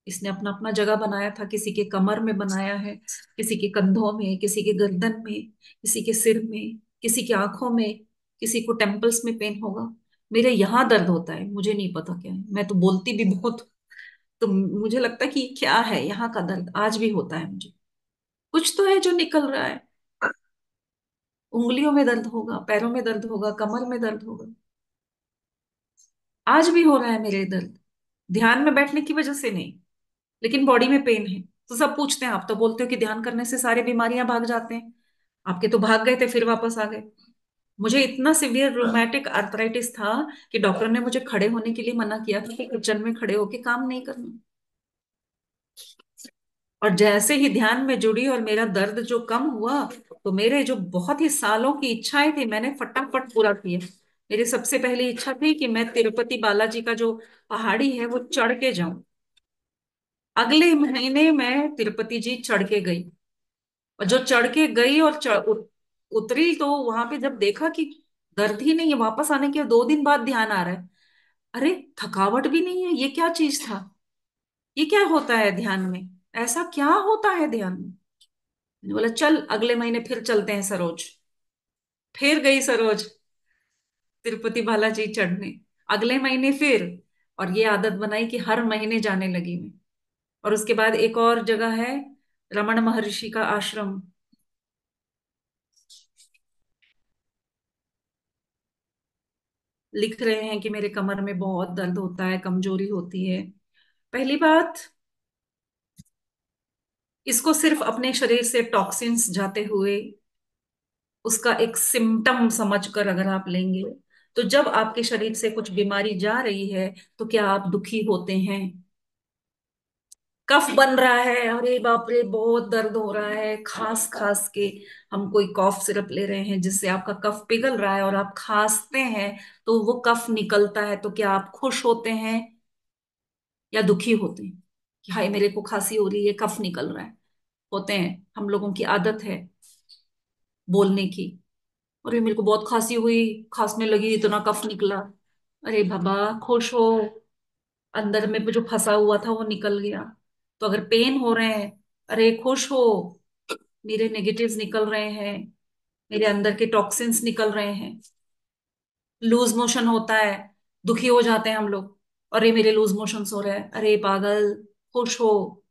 इसने अपना अपना जगह बनाया था, किसी के कमर में बनाया है, किसी के कंधों में, किसी के गर्दन में, किसी के सिर में, किसी की आंखों में, किसी को टेम्पल्स में पेन होगा। मेरे यहाँ दर्द होता है, मुझे नहीं पता क्या है, मैं तो बोलती भी बहुत। तो मुझे लगता है कि क्या है, यहाँ का दर्द आज भी होता है मुझे। कुछ तो है जो निकल रहा है। उंगलियों में दर्द होगा, पैरों में दर्द होगा, कमर में दर्द होगा। आज भी हो रहा है मेरे दर्द। ध्यान में बैठने की वजह से नहीं, लेकिन बॉडी में पेन है। तो सब पूछते हैं, आप तो बोलते हो कि ध्यान करने से सारी बीमारियां भाग जाते हैं, आपके तो भाग गए थे फिर वापस आ गए। मुझे इतना सिवियर रोमैटिक आर्थराइटिस था कि डॉक्टर ने मुझे खड़े होने के लिए मना किया था कि किचन में खड़े होके काम नहीं करना। और जैसे ही ध्यान में जुड़ी और मेरा दर्द जो कम हुआ, तो मेरे जो बहुत ही सालों की इच्छाएं थी मैंने फटाफट पूरा किया। मेरी सबसे पहली इच्छा थी कि मैं तिरुपति बालाजी का जो पहाड़ी है वो चढ़ के जाऊं। अगले महीने मैं तिरुपति जी चढ़ के गई। और जो चढ़ के गई और उतरी, तो वहां पे जब देखा कि दर्द ही नहीं है, वापस आने के 2 दिन बाद ध्यान आ रहा है। अरे, थकावट भी नहीं है, ये क्या चीज था? ये क्या होता है ध्यान में? ऐसा क्या होता है ध्यान में? मैंने बोला चल अगले महीने फिर चलते हैं सरोज। फिर गई सरोज तिरुपति बालाजी चढ़ने, अगले महीने फिर। और ये आदत बनाई कि हर महीने जाने लगी मैं। और उसके बाद एक और जगह है, रमण महर्षि का आश्रम। लिख रहे हैं कि मेरे कमर में बहुत दर्द होता है, कमजोरी होती है। पहली बात, इसको सिर्फ अपने शरीर से टॉक्सिन्स जाते हुए उसका एक सिम्टम समझकर अगर आप लेंगे, तो जब आपके शरीर से कुछ बीमारी जा रही है तो क्या आप दुखी होते हैं? कफ बन रहा है, अरे बाप रे बहुत दर्द हो रहा है, खांस खांस के हम कोई कॉफ सिरप ले रहे हैं जिससे आपका कफ पिघल रहा है और आप खांसते हैं, तो वो कफ निकलता है, तो क्या आप खुश होते हैं या दुखी होते हैं कि हाय मेरे को खांसी हो रही है, कफ निकल रहा है? होते हैं, हम लोगों की आदत है बोलने की। अरे मेरे को बहुत खांसी हुई, खांसने लगी, इतना कफ निकला। अरे बाबा, खुश हो, अंदर में जो फंसा हुआ था वो निकल गया। तो अगर पेन हो रहे हैं, अरे खुश हो, मेरे नेगेटिव्स निकल रहे हैं, मेरे अंदर के टॉक्सिन्स निकल रहे हैं। लूज मोशन होता है, दुखी हो जाते हैं हम लोग, अरे मेरे लूज मोशंस हो रहे हैं, अरे पागल, खुश हो,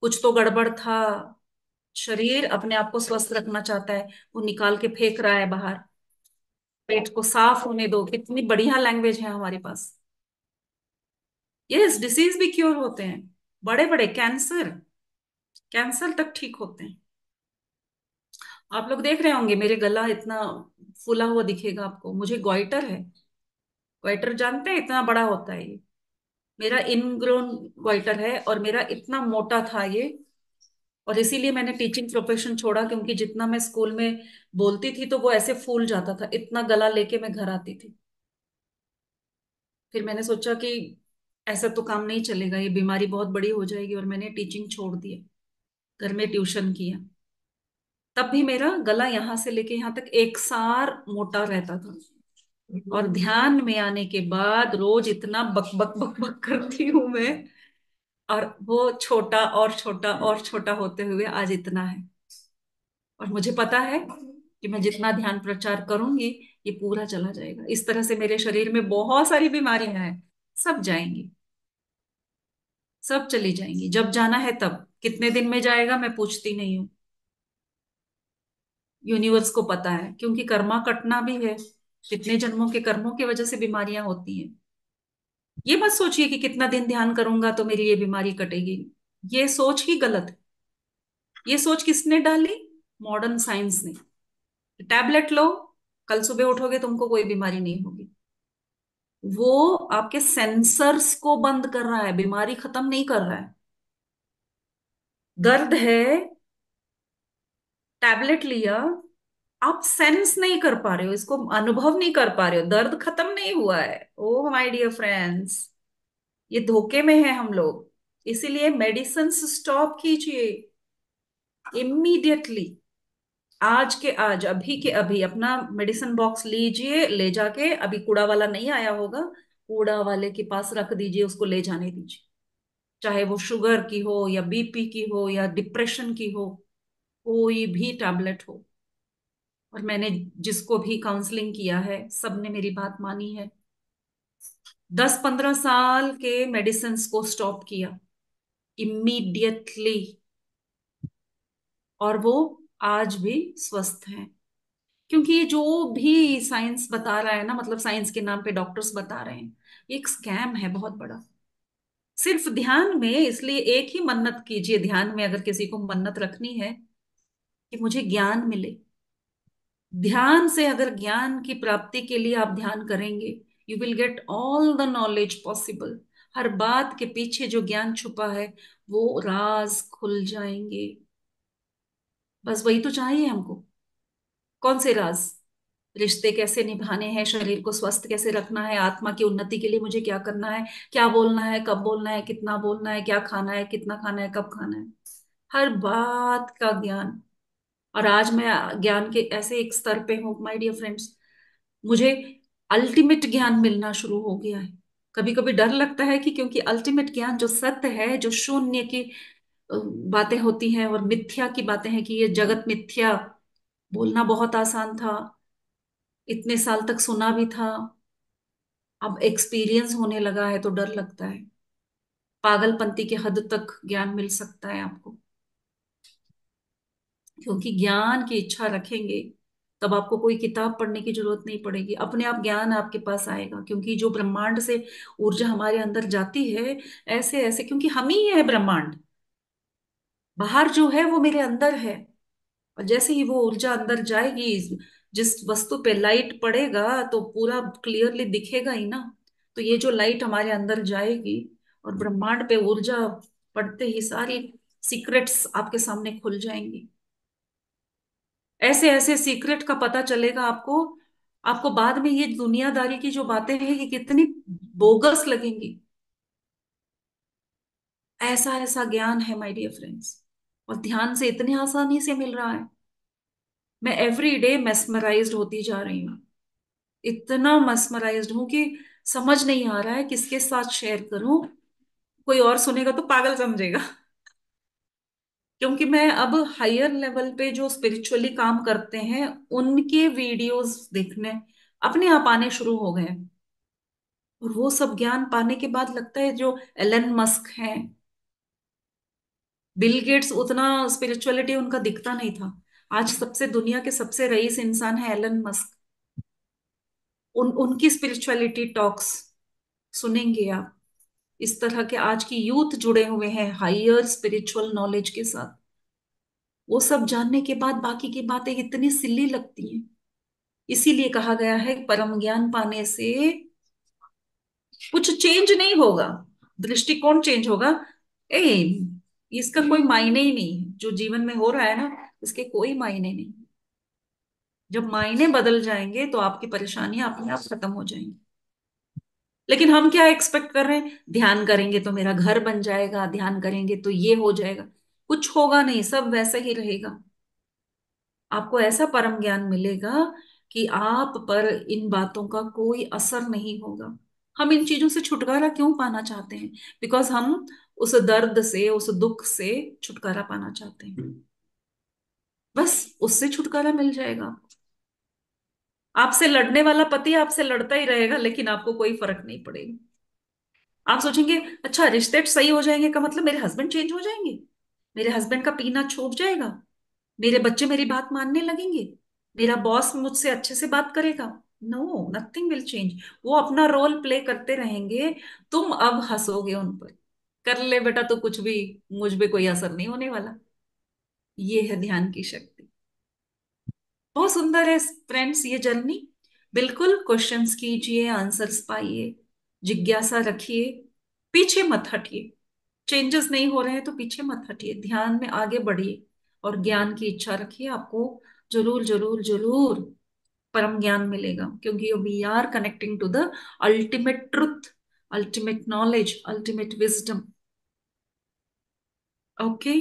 कुछ तो गड़बड़ था। शरीर अपने आप को स्वस्थ रखना चाहता है, वो निकाल के फेंक रहा है बाहर। पेट को साफ होने दो, कितनी बढ़िया लैंग्वेज है हमारे पास। यस, डिसीज भी क्योर होते हैं, बड़े बड़े कैंसर, कैंसर तक ठीक होते हैं। आप लोग देख रहे होंगे मेरे गला इतना फूला हुआ दिखेगा आपको, मुझे गोइटर है। गोइटर जानते हैं, इतना बड़ा होता है ये, मेरा इनग्रोन गोइटर है, और मेरा इतना मोटा था ये। और इसीलिए मैंने टीचिंग प्रोफेशन छोड़ा, क्योंकि जितना मैं स्कूल में बोलती थी तो वो ऐसे फूल जाता था, इतना गला लेके मैं घर आती थी। फिर मैंने सोचा कि ऐसा तो काम नहीं चलेगा, ये बीमारी बहुत बड़ी हो जाएगी, और मैंने टीचिंग छोड़ दिया, घर में ट्यूशन किया। तब भी मेरा गला यहाँ से लेके यहाँ तक एक सार मोटा रहता था। और ध्यान में आने के बाद रोज इतना बक बक बक बक करती हूं मैं, और वो छोटा और छोटा और छोटा होते हुए आज इतना है। और मुझे पता है कि मैं जितना ध्यान प्रचार करूंगी, ये पूरा चला जाएगा। इस तरह से मेरे शरीर में बहुत सारी बीमारियां हैं, सब जाएंगी, सब चली जाएंगी जब जाना है तब। कितने दिन में जाएगा मैं पूछती नहीं हूँ, यूनिवर्स को पता है, क्योंकि कर्मा कटना भी है। कितने जन्मों के कर्मों की वजह से बीमारियां होती हैं। ये मत सोचिए कि कितना दिन ध्यान करूंगा तो मेरी ये बीमारी कटेगी। ये सोच ही गलत है। ये सोच किसने डाली? मॉडर्न साइंस ने। टैबलेट लो, कल सुबह उठोगे तुमको कोई बीमारी नहीं होगी। वो आपके सेंसर्स को बंद कर रहा है, बीमारी खत्म नहीं कर रहा है। दर्द है, टैबलेट लिया, आप सेंस नहीं कर पा रहे हो, इसको अनुभव नहीं कर पा रहे हो, दर्द खत्म नहीं हुआ है। ओह माय डियर फ्रेंड्स, ये धोखे में है हम लोग। इसीलिए मेडिसिन स्टॉप कीजिए इमीडिएटली। आज के आज, अभी के अभी अपना मेडिसिन बॉक्स लीजिए, ले जाके, अभी कूड़ा वाला नहीं आया होगा, कूड़ा वाले के पास रख दीजिए, उसको ले जाने दीजिए। चाहे वो शुगर की हो या बीपी की हो या डिप्रेशन की हो, कोई भी टैबलेट हो। और मैंने जिसको भी काउंसलिंग किया है सबने मेरी बात मानी है। 10-15 साल के मेडिसिन को स्टॉप किया इमीडिएटली, और वो आज भी स्वस्थ हैं। क्योंकि ये जो भी साइंस बता रहा है ना, मतलब साइंस के नाम पे डॉक्टर्स बता रहे हैं, ये एक स्कैम है बहुत बड़ा। सिर्फ ध्यान में, इसलिए एक ही मन्नत कीजिए ध्यान में, अगर किसी को मन्नत रखनी है कि मुझे ज्ञान मिले। ध्यान से अगर ज्ञान की प्राप्ति के लिए आप ध्यान करेंगे, you will get all the knowledge possible. हर बात के पीछे जो ज्ञान छुपा है वो राज खुल जाएंगे। बस वही तो चाहिए हमको। कौन से राज? रिश्ते कैसे निभाने हैं, शरीर को स्वस्थ कैसे रखना है, आत्मा की उन्नति के लिए मुझे क्या करना है, क्या बोलना है, कब बोलना है, कितना बोलना है, क्या खाना है, कितना खाना है, कब खाना है, हर बात का ज्ञान। और आज मैं ज्ञान के ऐसे एक स्तर पे हूँ माय डियर फ्रेंड्स, मुझे अल्टीमेट ज्ञान मिलना शुरू हो गया है। कभी कभी डर लगता है कि क्योंकि अल्टीमेट ज्ञान जो सत्य है, जो शून्य की बातें होती हैं और मिथ्या की बातें हैं, कि ये जगत मिथ्या, बोलना बहुत आसान था, इतने साल तक सुना भी था, अब एक्सपीरियंस होने लगा है तो डर लगता है। पागलपंती के हद तक ज्ञान मिल सकता है आपको, क्योंकि ज्ञान की इच्छा रखेंगे तब आपको कोई किताब पढ़ने की जरूरत नहीं पड़ेगी, अपने आप ज्ञान आपके पास आएगा। क्योंकि जो ब्रह्मांड से ऊर्जा हमारे अंदर जाती है ऐसे ऐसे, क्योंकि हम ही है ब्रह्मांड, बाहर जो है वो मेरे अंदर है। और जैसे ही वो ऊर्जा अंदर जाएगी, जिस वस्तु पे लाइट पड़ेगा तो पूरा क्लियरली दिखेगा ही ना। तो ये जो लाइट हमारे अंदर जाएगी और ब्रह्मांड पे ऊर्जा पड़ते ही सारी सीक्रेट्स आपके सामने खुल जाएंगी। ऐसे ऐसे सीक्रेट का पता चलेगा आपको। आपको बाद में ये दुनियादारी की जो बातें हैं ये कितनी बोगस लगेंगी। ऐसा ऐसा ज्ञान है माय डियर फ्रेंड्स, और ध्यान से इतनी आसानी से मिल रहा है। मैं एवरी डे मेस्मराइज्ड होती जा रही हूँ, इतना मेस्मराइज्ड हूं कि समझ नहीं आ रहा है किसके साथ शेयर करूं। कोई और सुनेगा तो पागल समझेगा। क्योंकि मैं अब हायर लेवल पे जो स्पिरिचुअली काम करते हैं उनके वीडियोस देखने अपने आप आने शुरू हो गए। और वो सब ज्ञान पाने के बाद लगता है जो एलन मस्क हैं, बिल गेट्स, उतना स्पिरिचुअलिटी उनका दिखता नहीं था। आज सबसे दुनिया के सबसे रईस इंसान है एलन मस्क। उनकी स्पिरिचुअलिटी टॉक्स सुनेंगे आप। इस तरह के आज की यूथ जुड़े हुए हैं हायर स्पिरिचुअल नॉलेज के साथ। वो सब जानने के बाद बाकी की बातें इतनी सिल्ली लगती हैं। इसीलिए कहा गया है परम ज्ञान पाने से कुछ चेंज नहीं होगा, दृष्टिकोण चेंज होगा। ए, इसका कोई मायने ही नहीं है, जो जीवन में हो रहा है ना इसके कोई मायने नहीं। जब मायने बदल जाएंगे तो आपकी परेशानियां अपने आप खत्म हो जाएंगी। लेकिन हम क्या एक्सपेक्ट कर रहे हैं, ध्यान करेंगे तो मेरा घर बन जाएगा, ध्यान करेंगे तो ये हो जाएगा। कुछ होगा नहीं, सब वैसा ही रहेगा। आपको ऐसा परम ज्ञान मिलेगा कि आप पर इन बातों का कोई असर नहीं होगा। हम इन चीजों से छुटकारा क्यों पाना चाहते हैं? बिकॉज हम उस दर्द से, उस दुख से छुटकारा पाना चाहते हैं। बस उससे छुटकारा मिल जाएगा। आपसे लड़ने वाला पति आपसे लड़ता ही रहेगा, लेकिन आपको कोई फर्क नहीं पड़ेगा। आप सोचेंगे अच्छा रिश्ते सही हो जाएंगे का मतलब मेरे हस्बैंड चेंज हो जाएंगे, मेरे हस्बैंड का पीना छूट जाएगा, मेरे बच्चे मेरी बात मानने लगेंगे, मेरा बॉस मुझसे अच्छे से बात करेगा। No, nothing will change. वो अपना रोल प्ले करते रहेंगे। तुम अब हंसोगे उन पर, कर ले बेटा तो कुछ भी, मुझ पे कोई असर नहीं होने वाला। ये है ध्यान की शक्ति। बहुत सुंदर है फ्रेंड्स ये जर्नी। बिल्कुल क्वेश्चंस कीजिए, आंसर्स पाइए, जिज्ञासा रखिए, पीछे मत हटिए। चेंजेस नहीं हो रहे हैं तो पीछे मत हटिए, ध्यान में आगे बढ़िए और ज्ञान की इच्छा रखिए। आपको जरूर जरूर जरूर परम ज्ञान मिलेगा, क्योंकि we are connecting to the ultimate truth, ultimate knowledge, ultimate wisdom. Okay,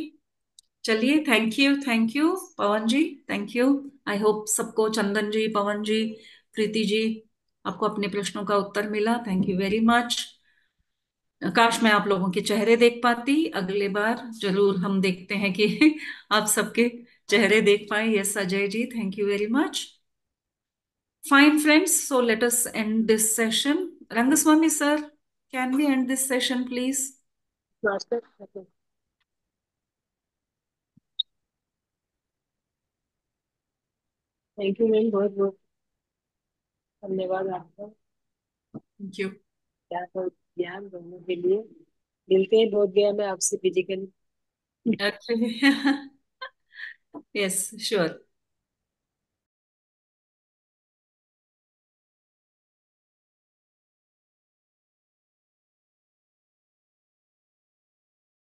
चलिए, thank you Pavan ji, thank you. I hope सबको, चंदन जी, पवन जी, प्रीति जी, आपको अपने प्रश्नों का उत्तर मिला। Thank you very much. काश मैं आप लोगों के चेहरे देख पाती, अगले बार जरूर हम देखते हैं कि आप सबके चेहरे देख पाए। Yes Ajay ji, thank you very much. Fine friends, so let us end this session. Rangaswamy sir, can we end this session please? Master, thank you ma'am, बहुत बहुत धन्यवाद आपका थैंक यू। ज्ञान और ज्ञान देने के लिए। मिलते हैं, बहुत गया मैं आपसे फिजिकली। ओके। Yes, sure.